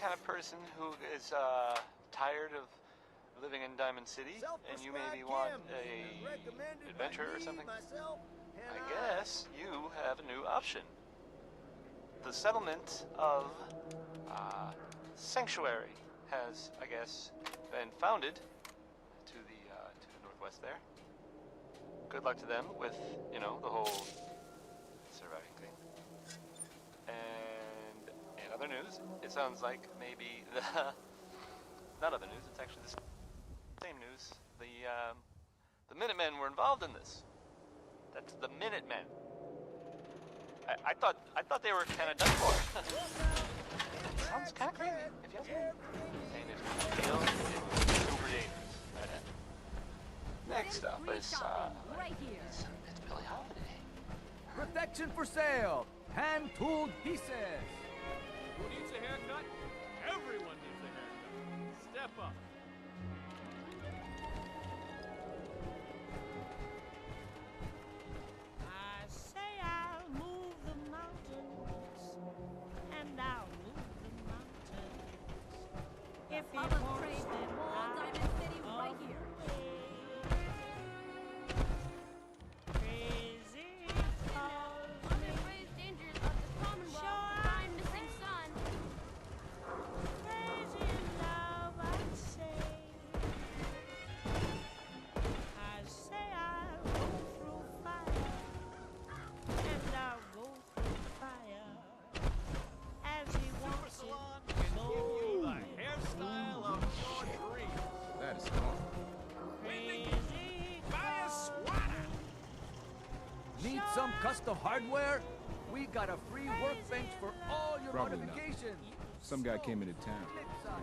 kind of person who is tired of living in Diamond City, and you maybe want a adventure or something, I guess you have a new option. The settlement of Sanctuary has, I guess, been founded to the northwest there. Good luck to them with, you know, the whole surviving thing. And in other news, it sounds like maybe the not other news, it's actually the same news. The Minutemen were involved in this. That's the Minutemen. I thought they were kind of done for. Sounds kind of crazy, if you ask me. And it's real, it's super dangerous. Next up is right here. It's Billie Holiday. Protection for sale. Hand-tooled pieces. Who needs a haircut? Everyone needs a haircut. Step up. I say I'll move the mountains, and I'll move the mountains. If it wants, then I'll Diamond City right here. Crazy calls me. Unraised dangers of the Commonwealth. I'm missing son. Crazy love, I say. I say I'll go through fire, and I'll go through fire as he wants it. Can give you the hairstyle of your dreams. That is smart. Crazy Buy a sweater. Need some custom hardware? We got a free workbench for all your Probably not. modifications. Some guy came into town.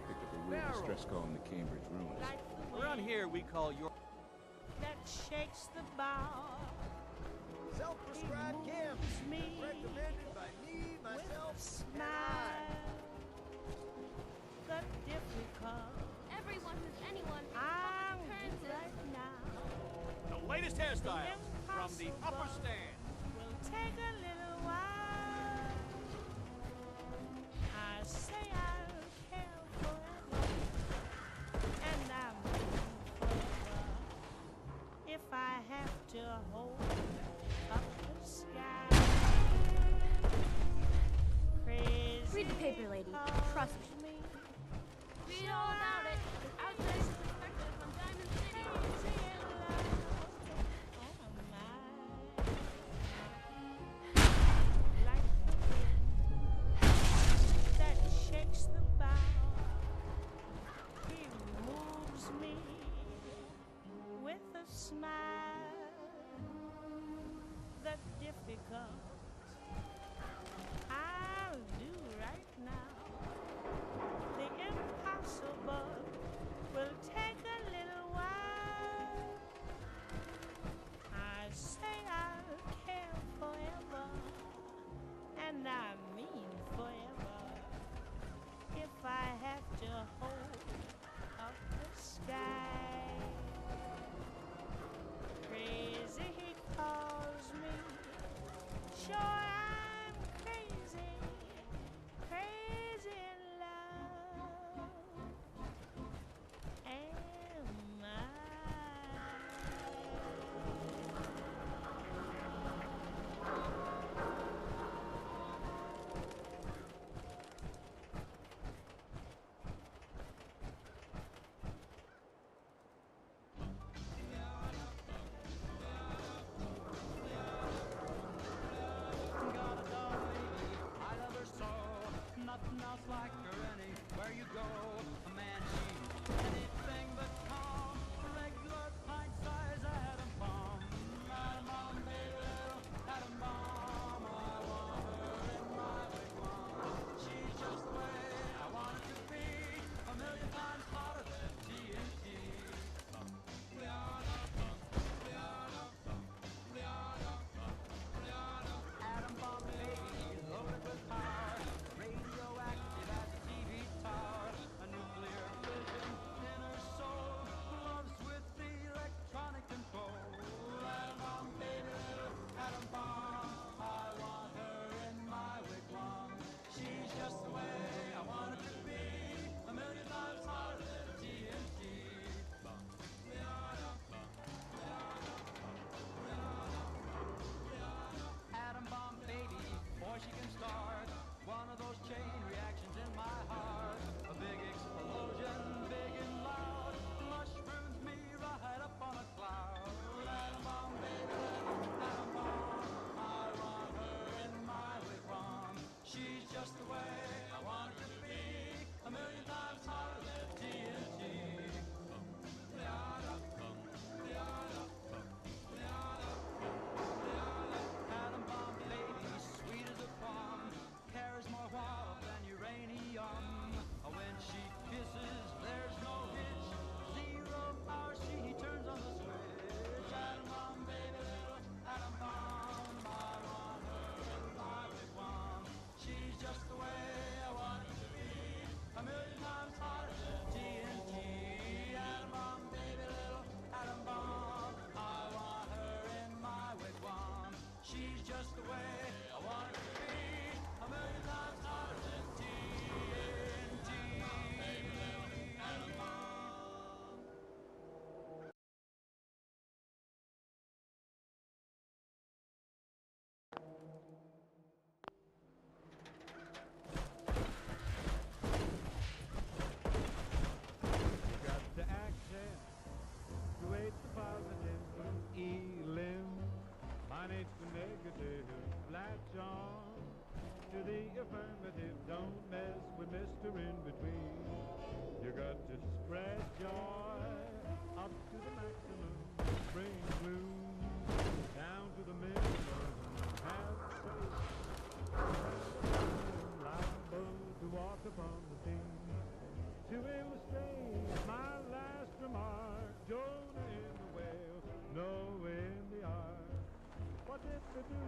Picked up a real distress call in the Cambridge ruins. Around here, we call your that shakes the bow. Self-prescribed Kim. Me Recommended by me, myself, and smile. The difficult. Everyone who's anyone in I'm public occurrences. right now. the latest hairstyle from the upper stand. Will take a little while. I say I'll care forever, and I'm forever. If I have to hold up the sky. Crazy. Read the paper, lady. Trust me. Read all about it. An outsider's perspective on Diamond City. That shakes the bow. He moves me with a smile. The difficult I'll do right now. The impossible will take a little while. I say I'll care forever, and I mean forever. If I have to hold up the sky. Crazy he calls me. Sure I'm crazy, crazy in love. Am I? affirmative. Don't mess with Mr. In Between. You got to spread joy up to the maximum. Bring gloom down to the minimum. Have faith. Liable to walk upon the thing. To illustrate my last remark, Jonah in the whale, Noah in the ark. What did they do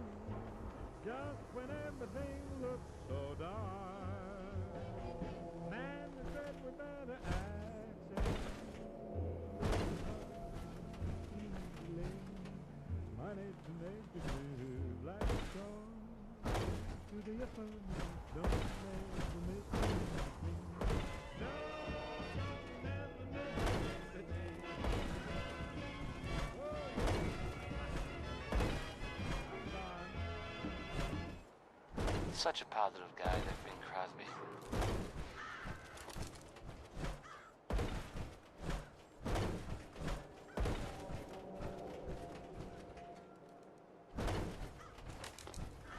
just when everything looked so dark? Man, they said we better accent healing. Money to make it live like a storm. To the affirmative, don't make the mistake. Such a positive guy, that Bing Crosby.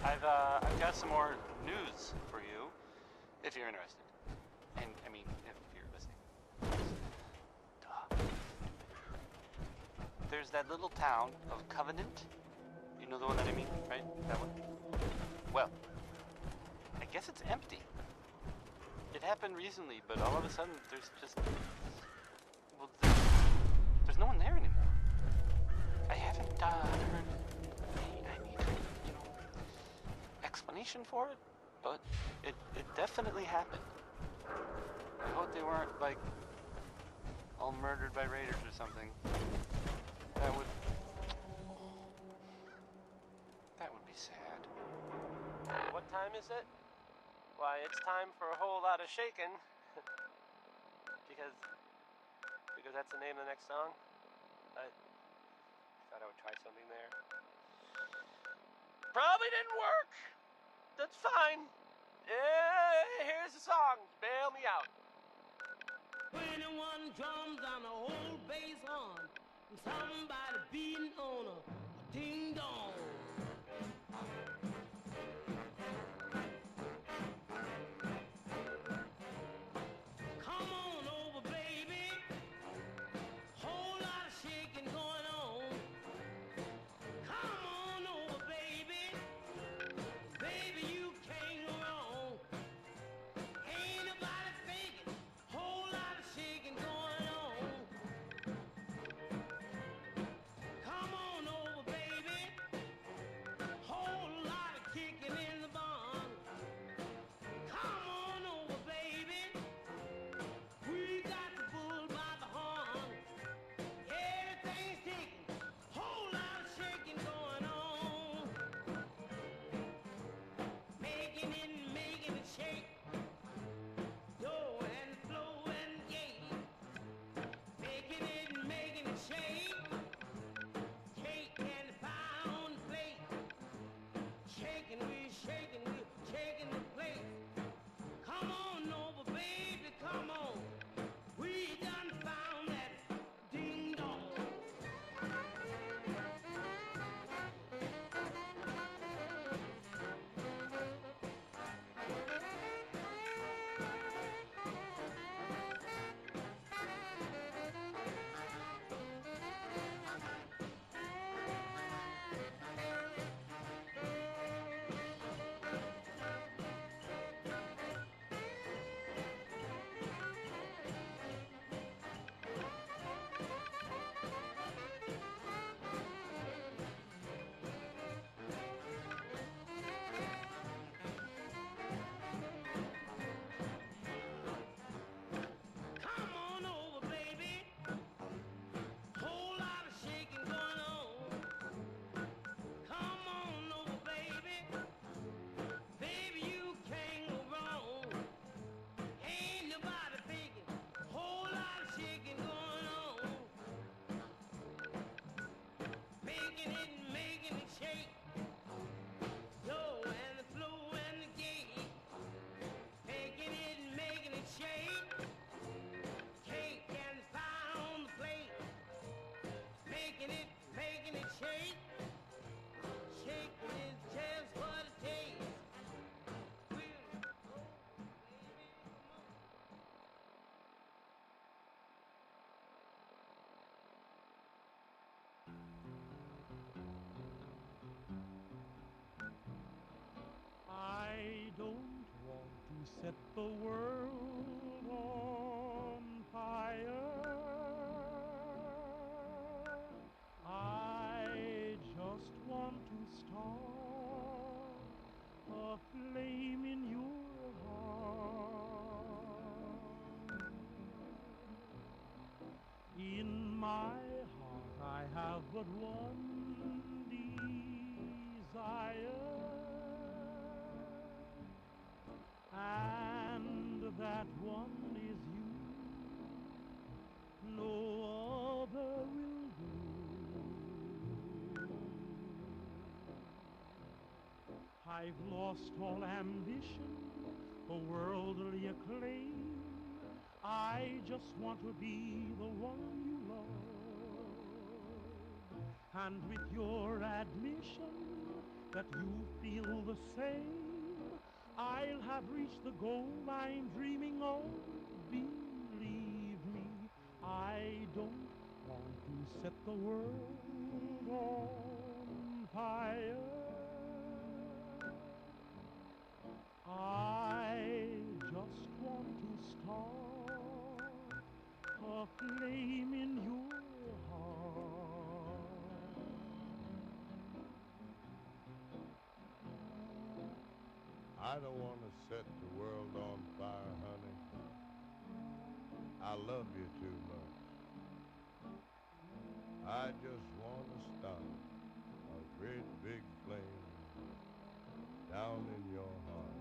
I've got some more news for you, if you're interested. And, I mean, if you're listening. Duh. There's that little town of Covenant. You know the one that I mean, right? That one. Well, I guess it's empty. It happened recently, but all of a sudden there's just... Well, there's no one there anymore. I haven't heard any, explanation for it, but it definitely happened. I hope they weren't, like, all murdered by raiders or something. That would be sad. What time is it? Why, it's time for a whole lot of shaking. because that's the name of the next song. I thought I would try something there. Probably didn't work. That's fine. Here's the song. Bail me out. 21 drums on a whole bass horn, and somebody beating on a ding dong. Come on over, baby. Whole lot of shaking going on. Come on over, baby. Baby, you can't go wrong. Ain't nobody faking. Whole lot of shaking going on. Come on over, baby. Whole lot of kicking in the barn. Come on over, baby. We got the bull by the horn. Everything's ticking. Whole lot of shaking going on. Making it shake. Yo, and flow and gate. Making it shake. Cake and pound plate. Shaking, we shaking the place. Come on over, baby, come on. We done found that ding dong. Come on over, baby. Whole lot of shaking going on. Come on over, baby. Baby, you can't go wrong. Ain't nobody faking. Whole lot of shaking going on. Making it shake. Yo, and the flow and the gate. Making it shake. Cake and pound plate. Making it shake. Shaking it just what it takes. the world on fire. I just want to start a flame in your heart. In my heart I have but one desire, and that one is you. No other will do. I've lost all ambition for worldly acclaim. I just want to be the one you love. And with your admission that you feel the same, I'll have reached the goal I'm dreaming of. Believe me, I don't want to set the world on fire. I just want to start a flame in your heart. I don't want to set the world on fire, honey. I love you too much. I just want to start a great big flame down in your heart.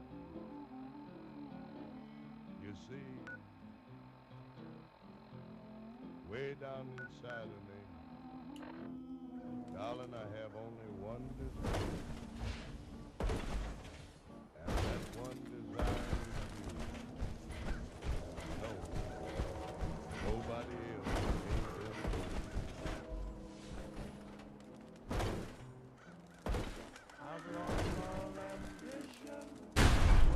You see, way down inside of me, darling, I have only one desire. And that one desire is you. No, nobody else can help me. I've lost all ambition,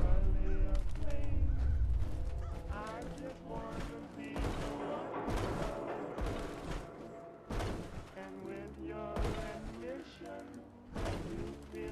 worldly acclaim. I just want to be the one. And with your ambition, you feel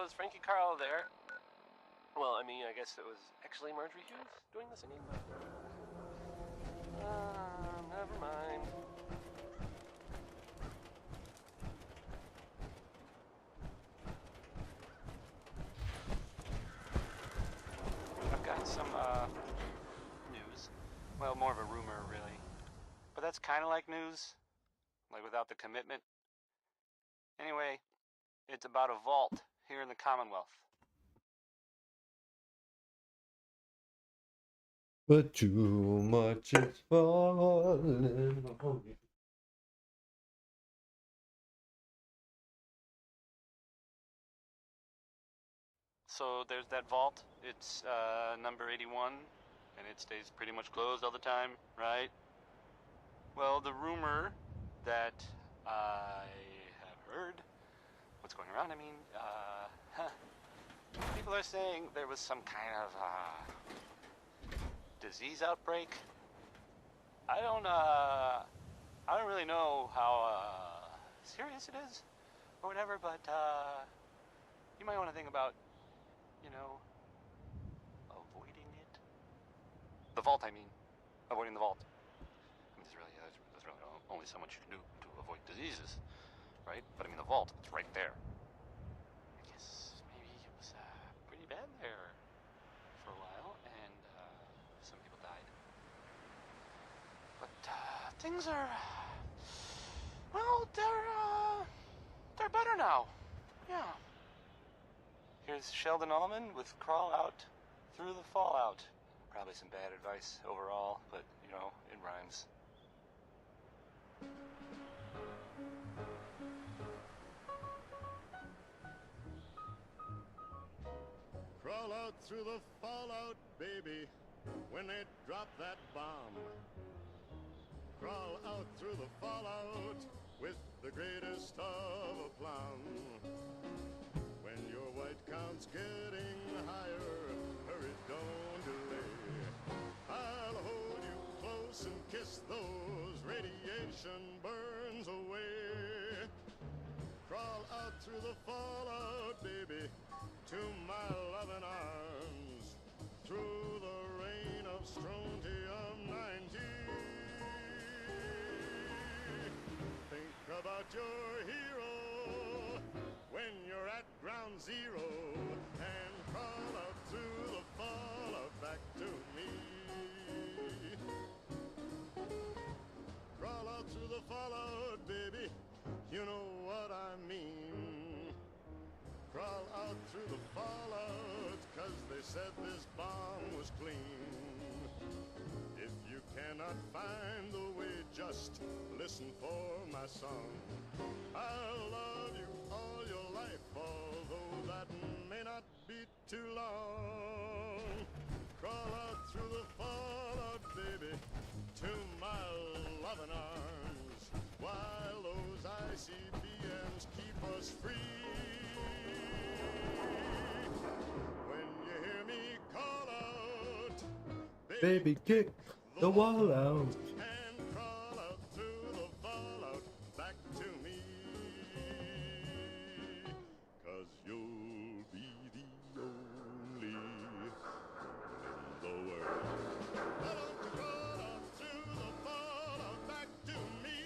was Frankie Carl there. Well, I mean, I guess it was actually Marjorie Hughes doing the singing, but... never mind. I've got some, news. Well, more of a rumor, really. But that's kind of like news. Like, without the commitment. Anyway, it's about a vault here in the Commonwealth. But too much is falling on me. So there's that vault. It's number 81, and it stays pretty much closed all the time, right? Well, the rumor that I have heard, what's going around, I mean, people are saying there was some kind of disease outbreak. I don't really know how serious it is or whatever, but you might want to think about, you know, avoiding it. The vault, I mean. Avoiding the vault. I mean, there's really only so much you can do to avoid diseases, right? But I mean, the vault, it's right there. I guess maybe it was pretty bad there for a while, and some people died. But things are, well, they're better now. Yeah. Here's Sheldon Allman with Crawl Out Through the Fallout. Probably some bad advice overall, but, you know, it rhymes. Crawl out through the fallout, baby, when they drop that bomb. Crawl out through the fallout with the greatest of aplomb. When your white count's getting higher, hurry, don't delay. I'll hold you close and kiss those radiation burns away. Crawl out through the fallout, baby, to my loving arms, through the rain of strontium-90. Think about your hero when you're at ground zero, and crawl out through the fallout back to me. Crawl out through the fallout, baby, you know what I mean. Crawl out through the fallout, 'cause they said this bomb was clean. If you cannot find the way, just listen for my song. I'll love you all your life, although that may not be too long. Crawl out through the fallout, baby, to my loving arms, while those ICBMs keep us free. When you hear me call out, Baby, kick the wall out. and crawl out through the fallout back to me. 'Cause you'll be the only in the world. Why don't you crawl out through the fallout back to me?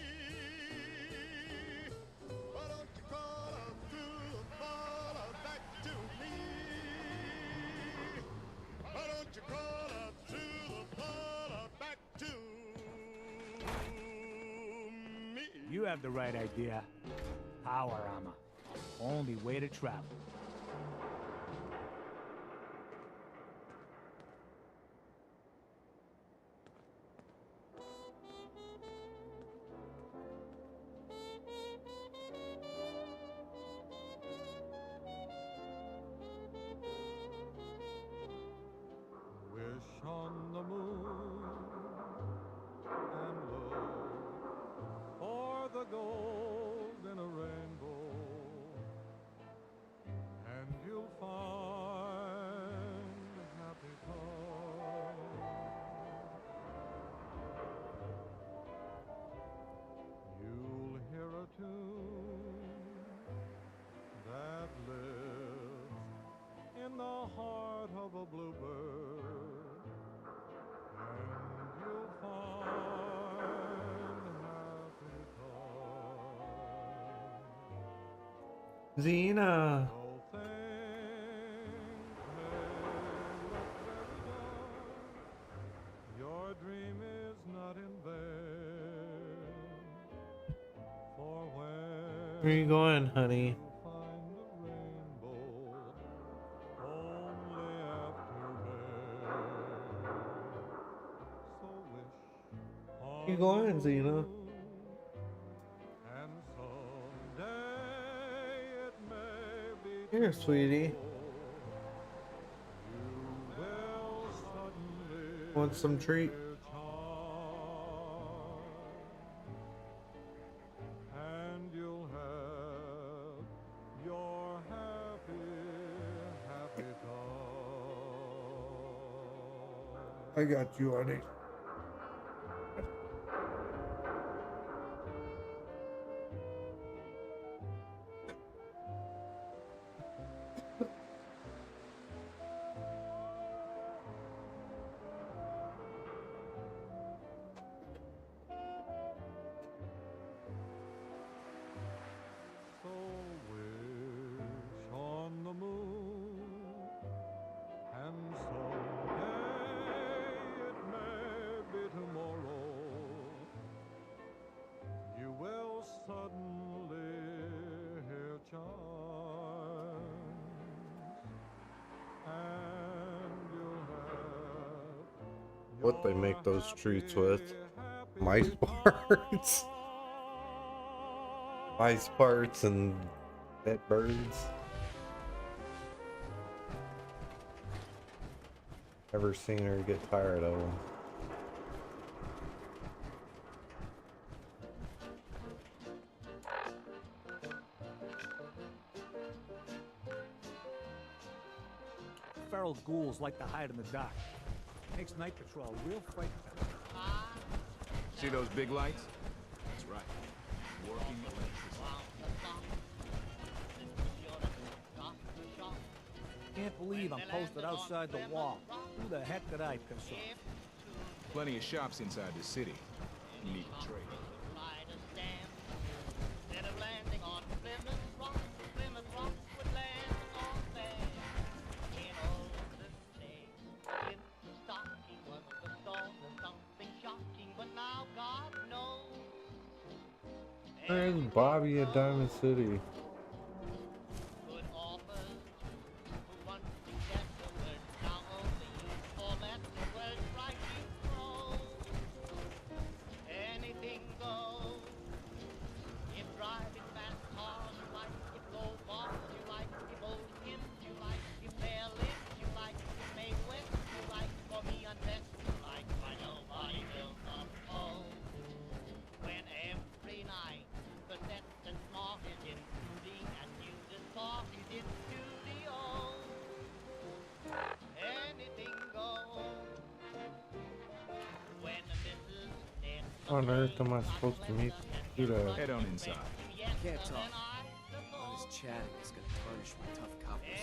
Why don't you crawl out through the fallout back to me? Why don't you crawl out through the fallout back to me? You have the right idea. Power armor. Only way to travel. Wish on the moon and low for the gold in a rainbow. Xena. Your dream is not in vain. For when Where you going, honey? find the rainbow only after rain. So wish Where you going, Xena? and someday it may be Here, sweetie. will suddenly Want some treat? and you'll have your happy, happy time. I got you, honey. So wish on the moon, and someday it may be tomorrow. You will suddenly hear chimes, and you'll have What they make those treats with? Mice parts? Mice parts and dead birds. Never seen her get tired of them. Feral ghouls like to hide in the dark. Makes night patrol real frightening. See those big lights? That's right. Working electricity. Can't believe I'm posted outside the wall. Who the heck did I piss off? Plenty of shops inside the city. You need to trade. Where's Bobby at Diamond City? On earth am I supposed to meet Peter? Head on inside. Can't talk. All this chatting is gonna tarnish my tough coppers.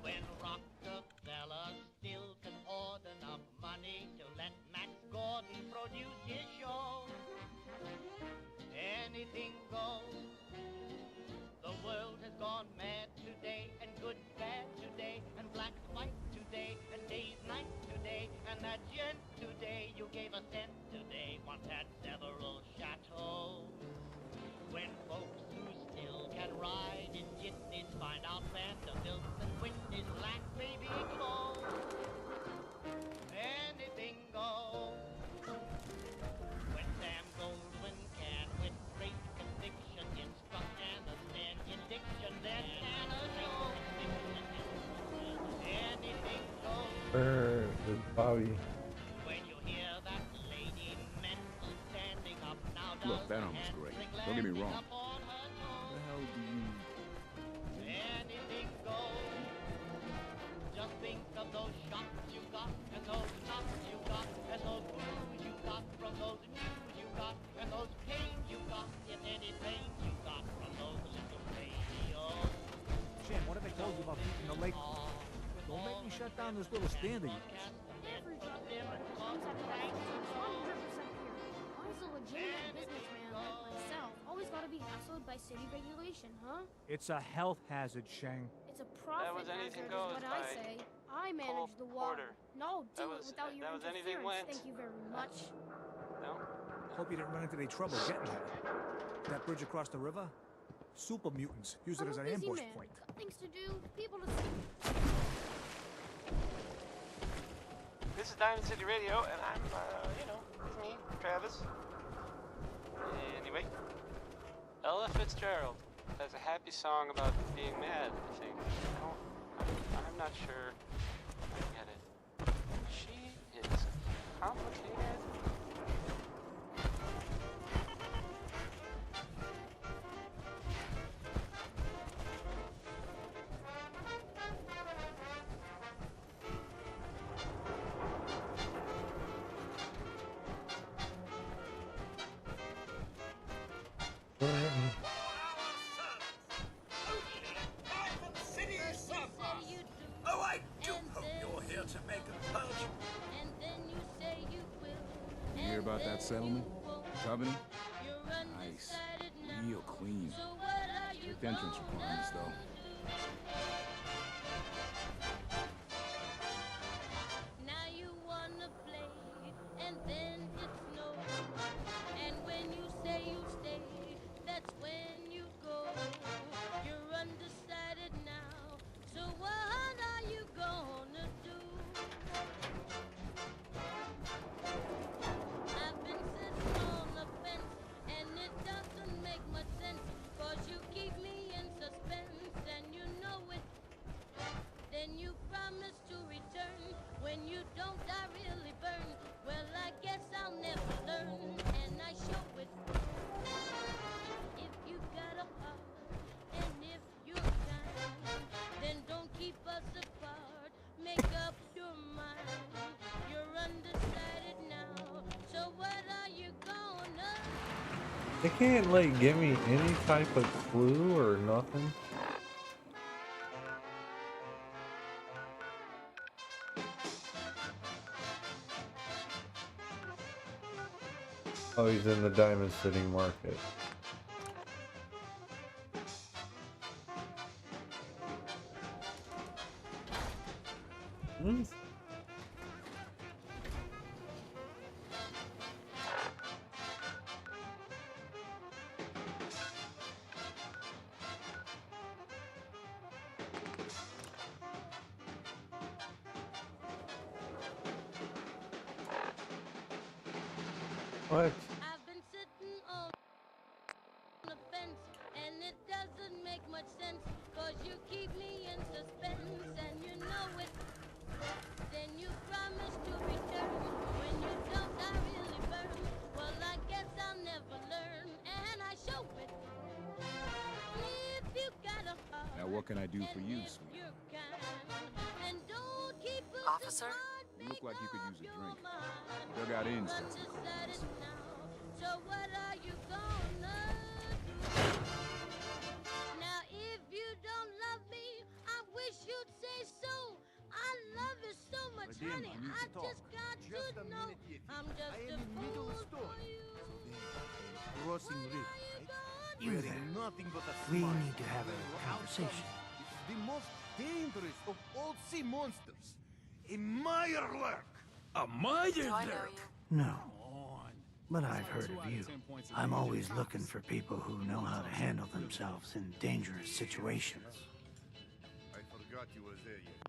When Rockefeller still can hoard enough money to let Max Gordon produce his show, anything goes. The world has gone mad today, and good bad today, and black white today, and day's night today, and that gent today you gave a cent today once had several chateaux. When folks who still can ride in jitneys find out Vanderbilt and Whitney's black baby clothes, anything goes. When Sam Goldwyn can with great conviction instruct and understand in diction, then can a show. Anything goes. Where is Bobby? When you hear that lady mental standing up now. Look, that arm was great. Don't get me wrong. What the hell do you... Anything goes. Just think of those shots you got, and those knots you got, and those blues you got from those news you got, and those pains you got, if any pain you got from those little radios. Jim, what have I told you about keeping the lake? Don't make me shut down this little stand of yours. Every job comes at the right. 100% here. I'm still a genuine businessman like myself. Always gotta be by city regulation, huh? It's a health hazard, Shang. It's a profit was anything hazard, is goes what I by say. I manage the water. No, do it without your that was anything interference. went. Thank you very much. No? Hope you didn't run into any trouble getting there. That bridge across the river? Super mutants use it I'm as a an busy ambush man. point. Got things to do, people to see. This is Diamond City Radio, and I'm, it's me, Travis. Anyway, Ella Fitzgerald has a happy song about being mad, I think. I'm not sure I get it. She is complicated. Oh, I do hope you're here to make a purge. You hear about that settlement? Covenant? Nice. Real clean. Strict entrance requirements, though. Now you wanna play, and then it's no. And when you say you stay, that's when you go. You're undecided now, so what are you gonna do? I've been sitting on the fence, and it doesn't make much sense, 'cause you keep me in suspense, and you know it. Then you promise to return. When you don't, I really burn. Well, I guess I'll never learn, and I show it. If you got a heart, and if you're kind, then don't keep us apart. Make up your mind. You're undecided now, so what are you gonna? They can't like give me any type of clue or nothing. Oh, he's in the Diamond City Market. Hmm. What? I've been sitting on the fence, and it doesn't make much sense, 'cause you keep me in suspense, and you know it. Then you promise to return. When you don't, I really burn. Well, I guess I'll never learn, and I show it. If you got a heart, Now what can I do for you, if sweetie? you're kind, and don't keep us Officer? apart. You look like you could use a drink. Dug out in since the Undecided now, so what are you gonna do? Now if you don't love me, I wish you'd say so. I love you so much, Vadim, honey. I need I to talk. just got Just to a know minute, Yiffy. I'm just I a am in middle of fool story. for you. Crossing river, right? You Wearing there. nothing but a We smile. need to have a conversation. It's the most dangerous of all sea monsters. A Mirelurk! A Mirelurk! No. But I've heard of you. I'm always looking for people who know how to handle themselves in dangerous situations. I forgot you was there yet.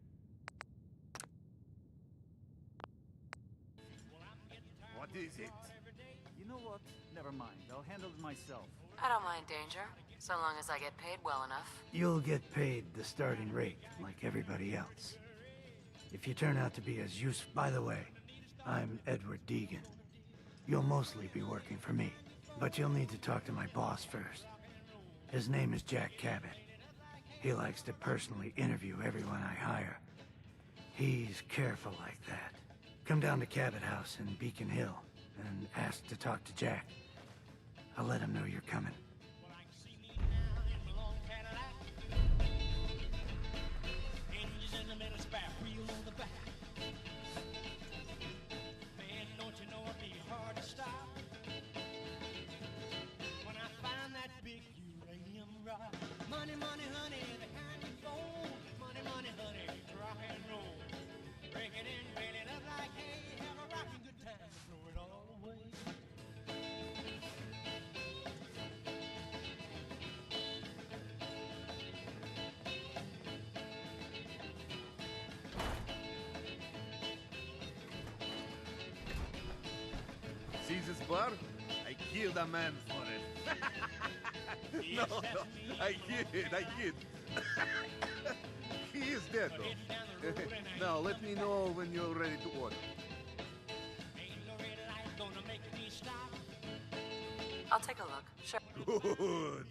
What is it? You know what? Never mind. I'll handle it myself. I don't mind danger, so long as I get paid well enough. You'll get paid the starting rate, like everybody else. If you turn out to be as useful... By the way, I'm Edward Deegan. You'll mostly be working for me, but you'll need to talk to my boss first. His name is Jack Cabot. He likes to personally interview everyone I hire. He's careful like that. Come down to Cabot House in Beacon Hill and ask to talk to Jack. I'll let him know you're coming. See this bar? I killed a man for it. No, I kid. He is dead, though. Now, let me know when you're ready to order. I'll take a look. Sure. Good.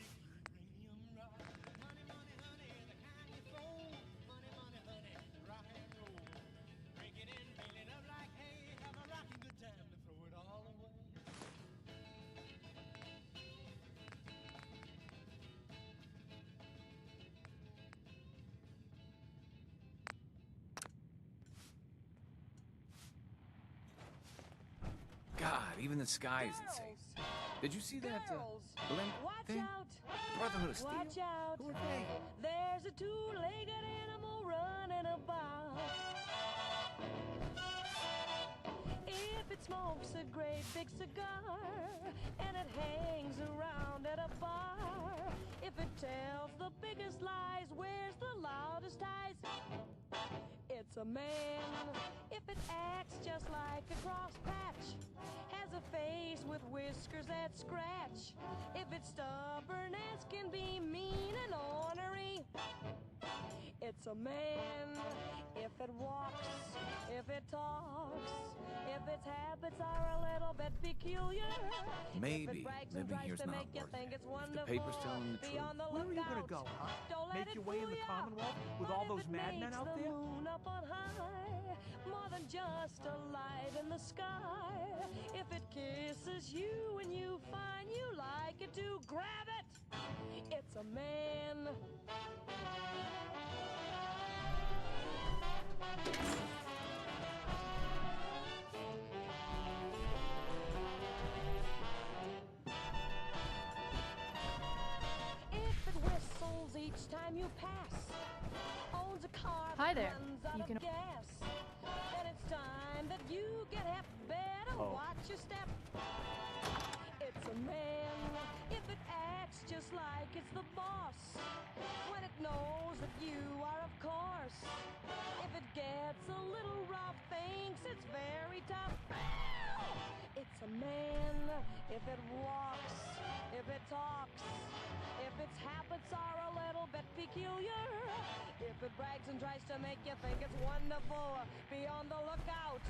God, even the sky is insane. Did you see that blimp thing? Brotherhood of Steel? Watch out. Who are they? There's a two-legged animal running about. If it smokes a great big cigar and it hangs around at a bar, if it tells the biggest lies, wears the loudest ties, it's a man. If it acts just like a cross patch, has a face with whiskers that scratch, if it's stubborn as can be, mean and ornery, it's a man. If it walks, if it talks, if its habits are a little bit peculiar, Maybe living here's not worth it. If the paper's telling the truth. Where are you gonna go, huh? Make your way in the Commonwealth with all those madmen out there? Moon up on high, more than just a light in the sky. If it kisses you and you find you like it to grab it, it's a man. If it whistles each time you pass, owns a car Hi that there. runs out You of can- gas, then it's time that you get hep. Better watch your step. It's a man. If it acts just like it's the boss, when it knows that you are, of course. If it gets a little rough, thinks it's very tough, it's a man. If it walks, if it talks, if its habits are a little bit peculiar, if it brags and tries to make you think it's wonderful, be on the lookout.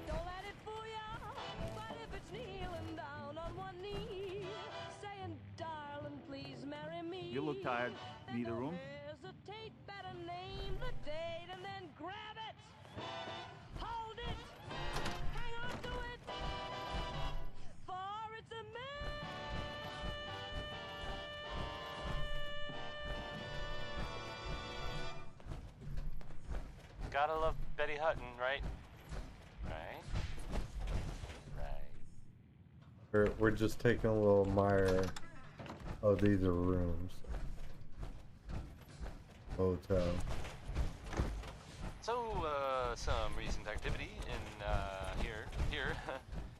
Don't let it fool ya. But if it's kneeling down on one knee, saying, darling, please marry me, You look tired. Need a room? hesitate, better name the date and then grab it. Hold it. Hang on to it. For it's a man. Gotta love Betty Hutton, right? Right? We're just taking a little mire. Oh, these are rooms. Hotel. So, some recent activity in, here,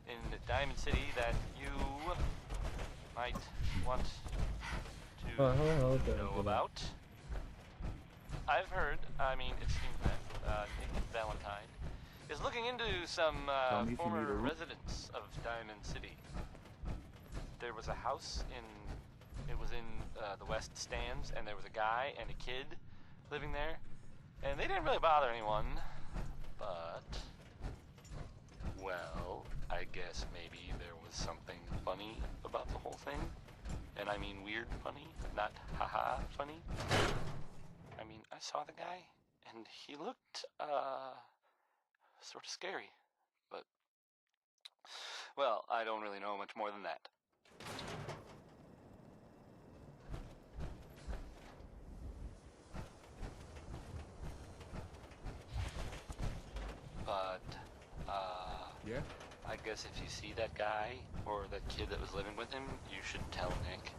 in Diamond City that you might want to know about. I've heard, I mean, it seems that, Nick Valentine is looking into some, Tell me if you need a former room. residents of Diamond City. There was a house it was in, the West Stands, and there was a guy and a kid living there, and they didn't really bother anyone, but, well, I guess maybe there was something funny about the whole thing, and I mean weird funny, not haha funny. I mean, I saw the guy, and he looked, sort of scary, but, well, I don't really know much more than that. But, yeah? I guess if you see that guy, or that kid that was living with him, you should tell Nick,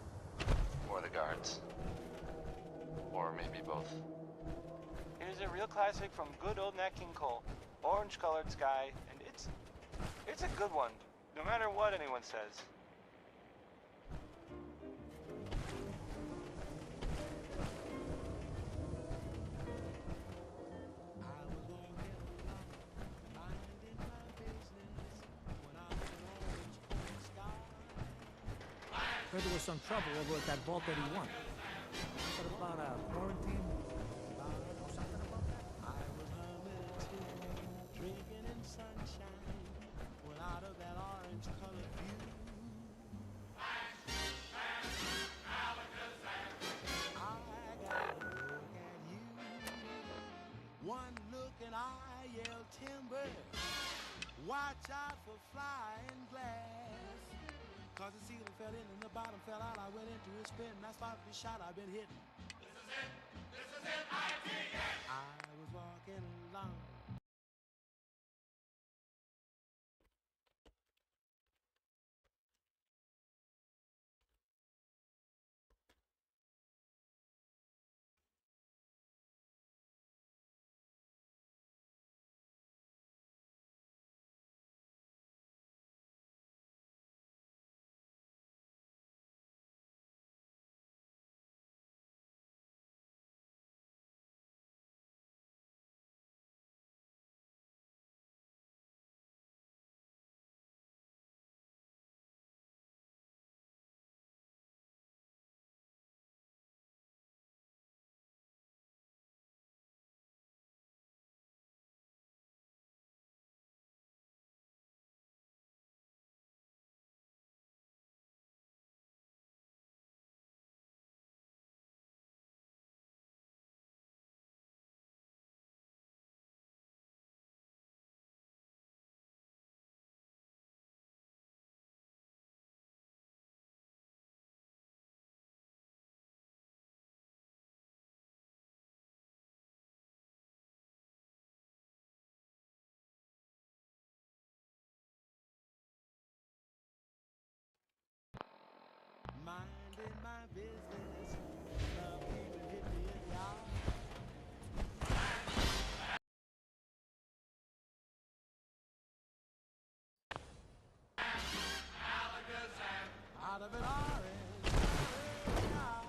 or the guards, or maybe both. Here's a real classic from good old Nat King Cole, orange-colored sky, and it's a good one, no matter what anyone says. Heard there was some trouble over at that Vault 81. What about quarantine? Or something about that? I was humming, drinking in sunshine, well out of that orange-colored view. One look and I yelled timber. Watch out for flying glass. Cause the ceiling fell in and the bottom fell out. I went into a spin and I started the shot I've been hitting. This is it. This is it. I was walking along. Minding my business, love even hit me in the eye. Out of an orange eye.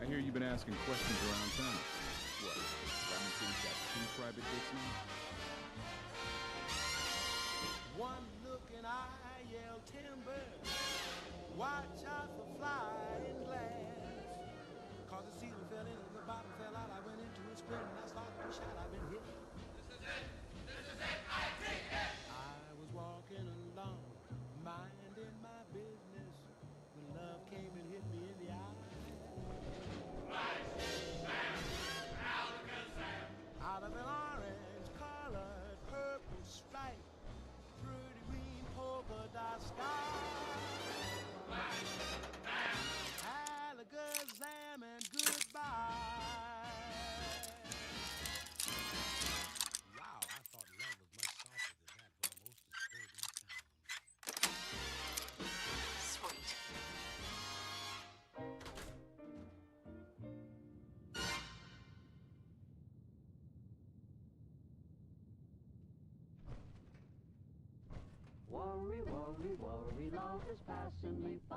I hear you've been asking questions around town. What? Diamond City's got 2 private jets now? One look and I yelled timber. Watch out for flying glass. Cause the ceiling fell in and the bottom fell out. I went into a sprint and I started the shot I've been hitting. This is it. This is it. I take it. I was walking along, minding my business, when love came and hit me in the eye. Out of an orange-colored purple stripe, pretty green polka dot sky. Alakazam and goodbye. Wow, I thought love was much softer than that, but most disturbing sound. Sweet. Worry, worry, worry, love is passing me by.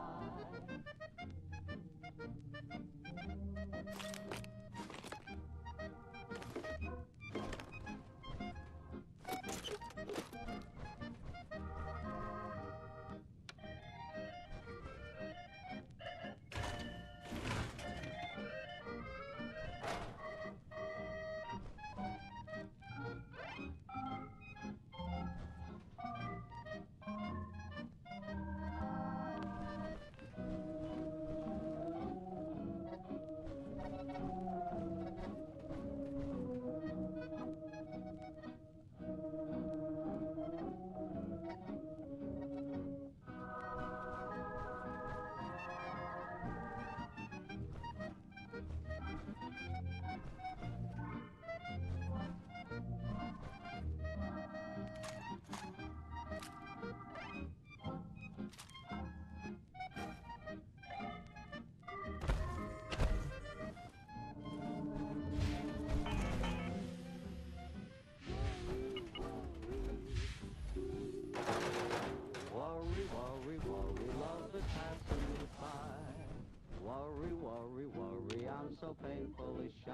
so painfully shy.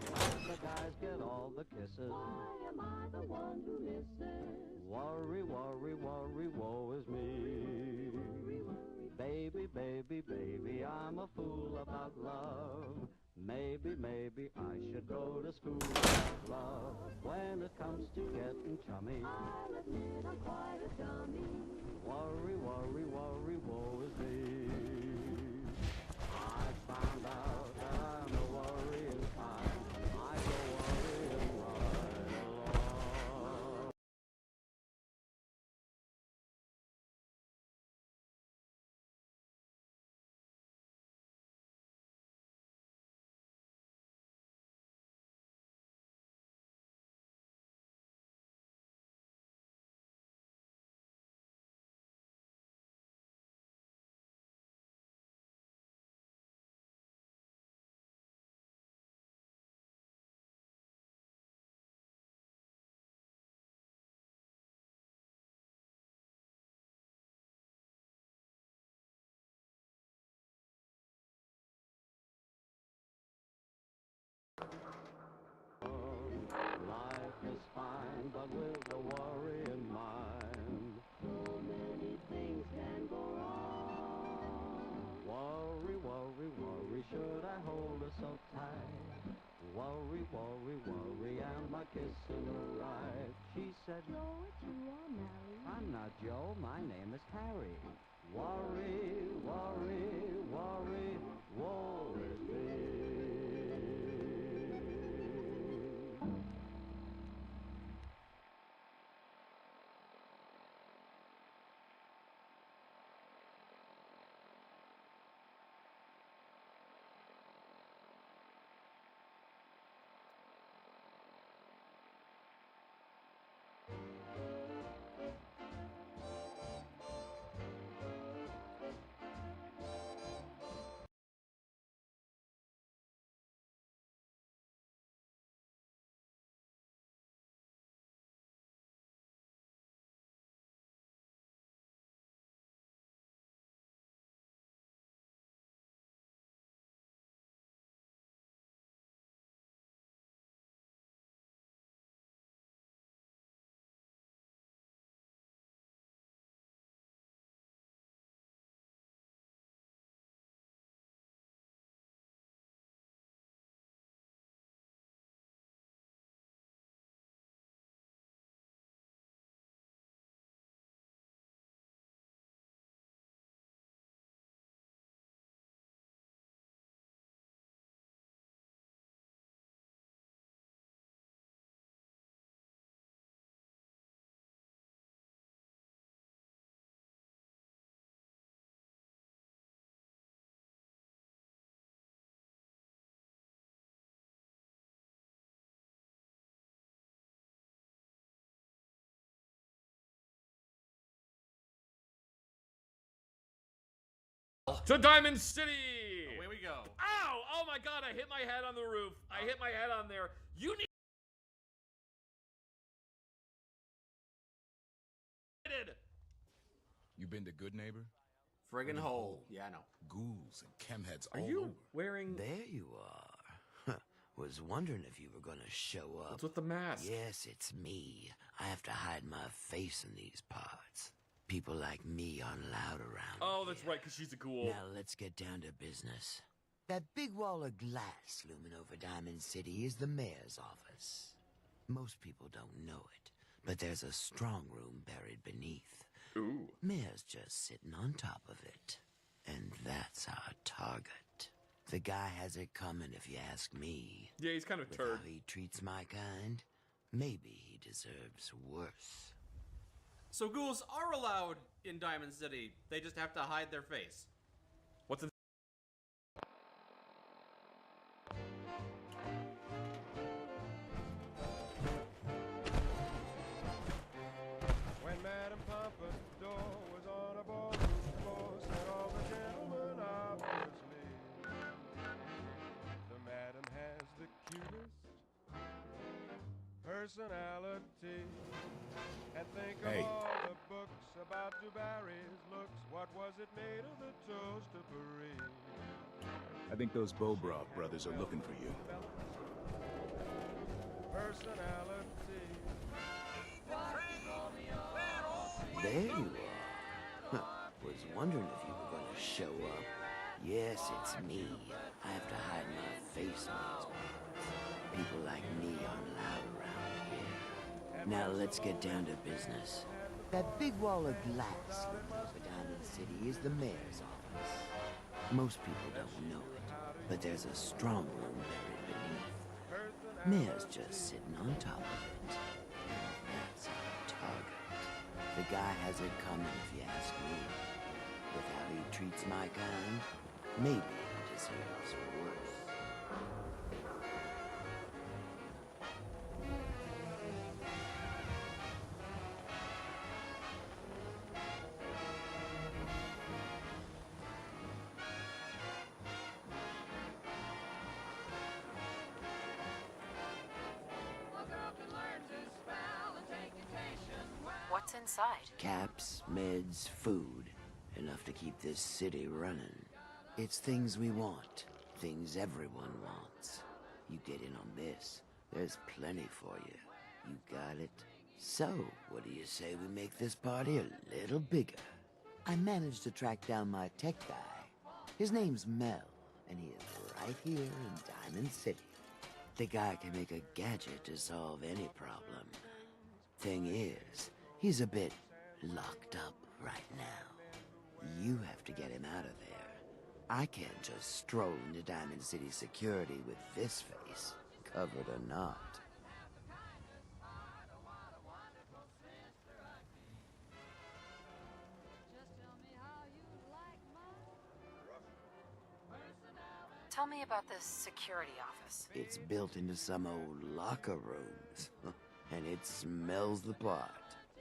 And the guys get all the kisses. Why am I the one who misses? Worry, worry, worry, woe is me. Baby, baby, baby, I'm a fool about love. Maybe, maybe I should go to school about love. When it comes to getting chummy, I'll admit I'm quite a dummy. Worry, worry, worry, woe is me. I found out that I'm a worrying kind. I go worrying right along. Life is fine, but with the worry in mind, so many things can go wrong. Worry, worry, worry, should I hold her so tight? Worry, worry, worry, am I kissing her right? She said, Joe, it's you are married. I'm not Joe, my name is Harry. Worry, worry, worry, woe is me. To Diamond City! Away we go. Ow! Oh my god, I hit my head on the roof. I hit my head on there. You need... You been to Good Neighbor? Friggin' hole. Yeah, I know. Ghouls and chemheads Are all you over. wearing... There you are. Was wondering if you were gonna show up. What's with the mask? Yes, it's me. I have to hide my face in these parts. People like me aren't allowed around. Oh, that's right, because she's a ghoul. Now let's get down to business. That big wall of glass looming over Diamond City is the mayor's office. Most people don't know it, but there's a strong room buried beneath. Ooh. Mayor's just sitting on top of it. And that's our target. The guy has it coming if you ask me. Yeah, he's kind of a turd. How he treats my kind, maybe he deserves worse. So ghouls are allowed in Diamond City. They just have to hide their face. What's in... When Madame Pompadour was on a ballroom floor, said all the gentlemen obviously, the madam has the cutest. Her personality. And think Hey. of all the books about DuBarry's looks. What was it made of the toast of Paris? I think those Bobrov brothers are looking for you. Personality. There you are. Was wondering if you were going to show up. Yes, it's me. I have to hide my face on these parts. People like me aren't allowed around here. Now let's get down to business. That big wall of glass looking over Diamond City is the mayor's office. Most people don't know it, but there's a strong room buried beneath. Mayor's just sitting on top of it. That's our target. The guy has it coming, if you ask me. With how he treats my kind, maybe he deserves worse. What's inside? Caps, meds, food. Enough to keep this city running. It's things we want. Things everyone wants. You get in on this, there's plenty for you. You got it? So, what do you say we make this party a little bigger? I managed to track down my tech guy. His name's Mel, and he is right here in Diamond City. The guy can make a gadget to solve any problem. Thing is, he's a bit locked up right now. You have to get him out of there. I can't just stroll into Diamond City security with this face, covered or not. Tell me about this security office. It's built into some old locker rooms, and it smells the part.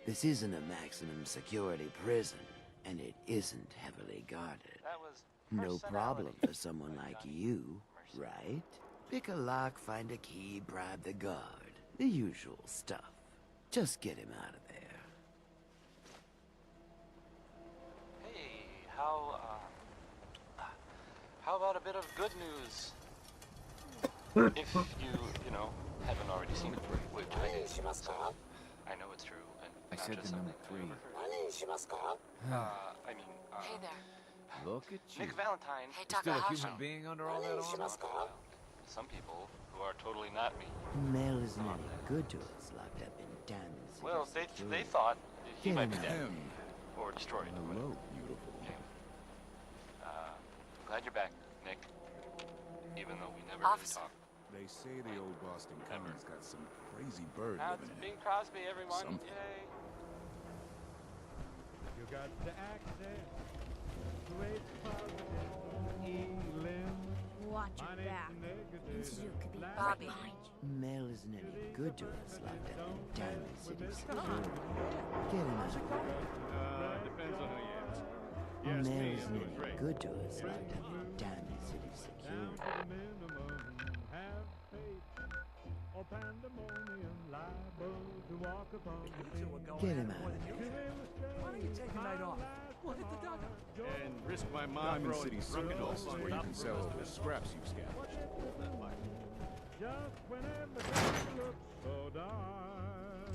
This isn't a maximum security prison, and it isn't heavily guarded. That was No problem for someone like you, right? Pick a lock, find a key, bribe the guard. The usual stuff. Just get him out of there. Hey, how about a bit of good news? If you know, haven't already seen it, which I did. So I know it's true, and I not said just the number something 3. I mean, Hey there. Look at you. Nick Valentine. Hey, You're still a Takahashi. human being under all that armor? Some people who are totally not me. Mel isn't any good to us, locked up in Diamond City. Well, they security. thought that he Get might be him dead out. or destroyed. Hello, beautiful. Glad you're back, Nick. Even though we never Officer. really talked. They say the old Boston Common's got some crazy bird That's living in Bing it. Crosby, everyone. Something. Yay. You got to access great healing. Watch your back. This zoo could be Bobby. Mel isn't any good to us, locked up in Diamond City security. Get him out of there. Depends on who you ask. Mel isn't any good to us, locked up in Diamond City security. Have faith or pandemonium liable to walk upon the Get him out of there. Why don't you take a night off? We'll hit the dugout. And risk my mom Diamond City Surplus is where you can sell all the scraps you've scavenged. Just when everything looks so dark,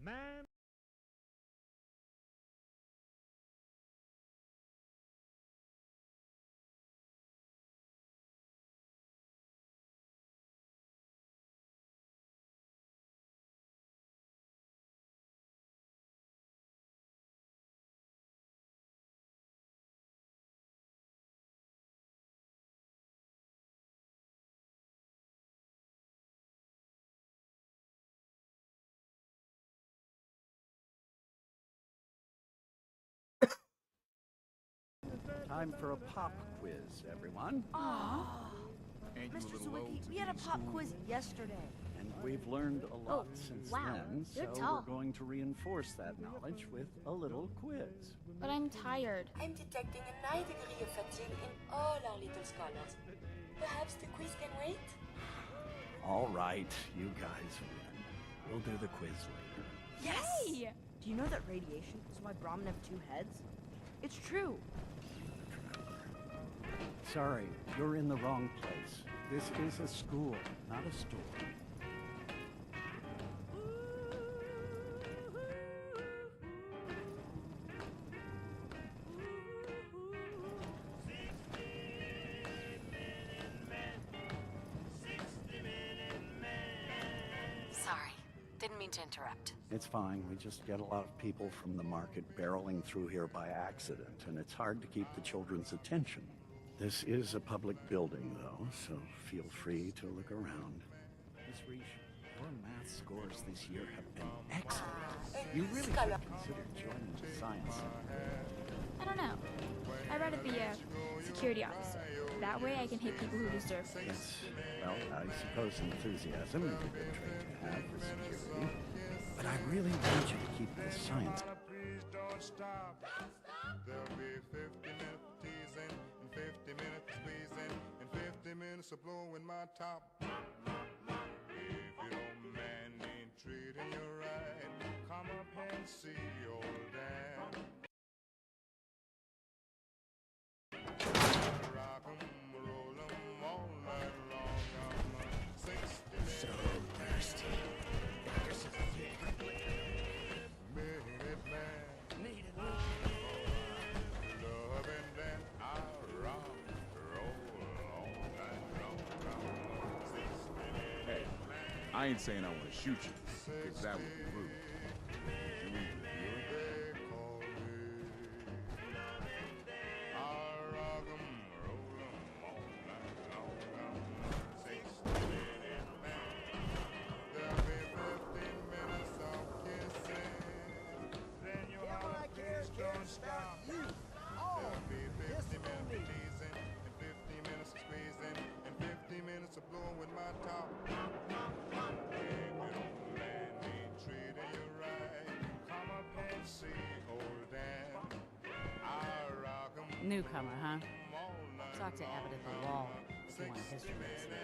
man. Time for a pop quiz, everyone. Aww. Ain't you a Mr. little old Sawicki, to we be had a in pop school? quiz yesterday. And we've learned a lot since wow. then, so You're tall. we're going to reinforce that knowledge with a little quiz. But I'm tired. I'm detecting a high degree of fatigue in all our little scholars. Perhaps the quiz can wait? All right, you guys win. We'll do the quiz later. Yay! Do you know that radiation is why Brahmin have two heads? It's true. Sorry, you're in the wrong place. This is a school, not a store. Sorry, didn't mean to interrupt. It's fine. We just get a lot of people from the market barreling through here by accident, and it's hard to keep the children's attention. This is a public building, though, so feel free to look around. Miss Reich, your math scores this year have been excellent. You really should consider joining the science center. I don't know. I read at the security officer. That way I can hit people who deserve it. Yes, well, I suppose enthusiasm is a good trait to have for security. But I really want you to keep the science. Please don't stop. There'll be 50 minutes teasing, and 50 minutes squeezing, and 50 minutes of blowing my top. If you don't mind me treating you right, come up and see old Dan. Rock 'em, roll 'em all night long. I'm 60 So thirsty. Hey, I ain't saying I want to shoot you, because that would be rude. You need to don't stop. There'll be 50 minutes teasing, and 50 minutes of squeezing, and 50 minutes of blowing my top. If you don't mind me treating you right, come up and see old Dan. I rock 'em. Newcomer, huh? Talk to Abbott at the wall if you want a history lesson.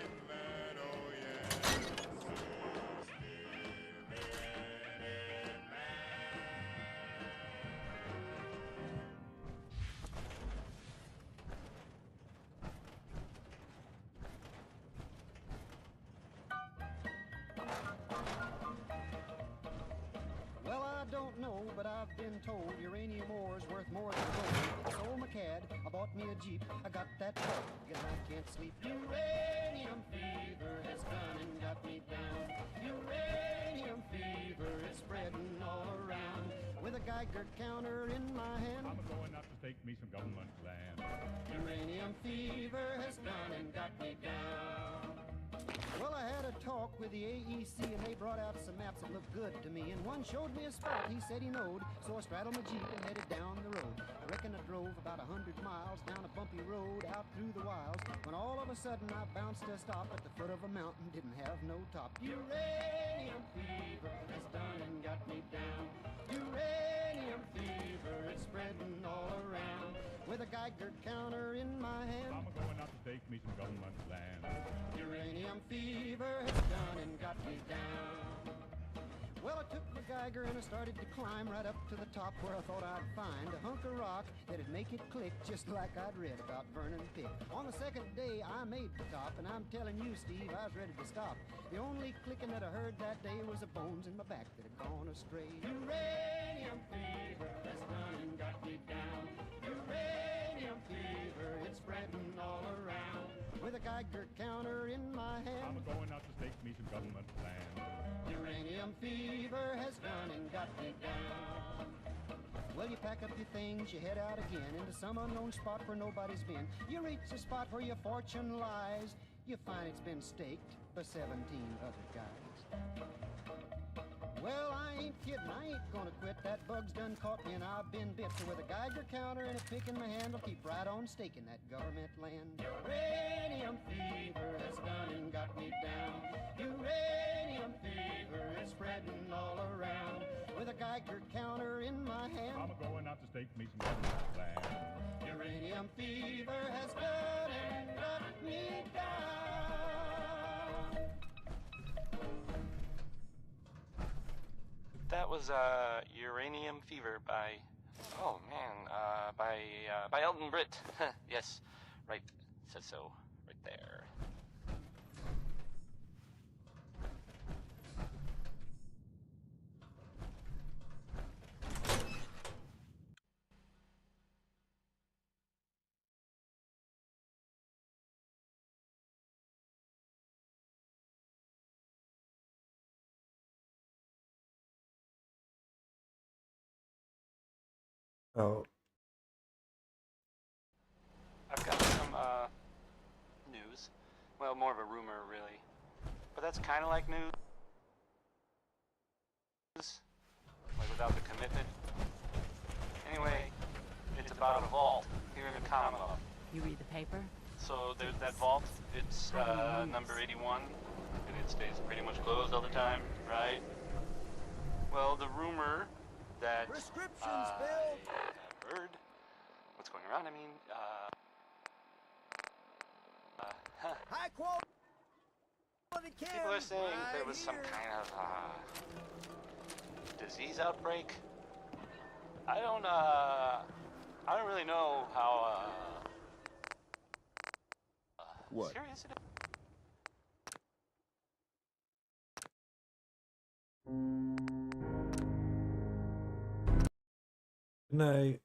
Well, I don't know, but I've been told uranium ore's worth more than gold. I sold my cad, I bought me a Jeep, I got that bug, and I can't sleep. Uranium fever has done and got me down. Uranium fever is spreading all around. With a Geiger counter in my hand, I'm going out to take me some government land. uranium fever has done and got me down. Well, I had a talk with the AEC and they brought out some maps that looked good to me. And one showed me a spot he said he knowed, so I straddled my Jeep and headed down the road. I reckon I drove about 100 miles down a bumpy road out through the wilds, when all of a sudden I bounced to a stop at the foot of a mountain, didn't have no top. Uranium fever has done and got me down. Uranium fever is spreading all around. With a Geiger counter in my hand, I'm going out to take me some government land. uranium fever has done and got me down. Well, I took the Geiger and I started to climb right up to the top where I thought I'd find a hunk of rock that'd make it click just like I'd read about Vernon Pick. On the second day, I made the top, and I'm telling you, Steve, I was ready to stop. The only clicking that I heard that day was the bones in my back that had gone astray. Uranium fever has done and got me down. Uranium fever, it's spreading all around. With a Geiger counter in my hand, I'm going out to take me some government land. uranium fever has done and got me down. Well, you pack up your things, you head out again into some unknown spot where nobody's been. You reach the spot where your fortune lies. You find it's been staked by 17 other guys. Well, I ain't kidding, I ain't gonna quit. That bug's done caught me and I've been bit. So with a Geiger counter and a pick in my hand, I'll keep right on staking that government land. Uranium fever has done and got me down. Uranium fever is spreading all around. With a Geiger counter in my hand, I'm going out to take me some government land. uranium fever has done and got me down. was Uranium Fever by, oh man, by Elton Britt. Yes, right, says so, right there. Oh. I've got some news. Well, more of a rumor, really. But that's kind of like news. Like without the commitment. Anyway, it's about a vault here in the Commonwealth. You read the paper? So there's that vault. It's number 81, and it stays pretty much closed all the time, right? Well, the rumor that Prescriptions, Bill. I've heard, what's going around? I mean, high quality chem. people are saying there was some kind of disease outbreak. I don't really know how what? serious it is. Good night.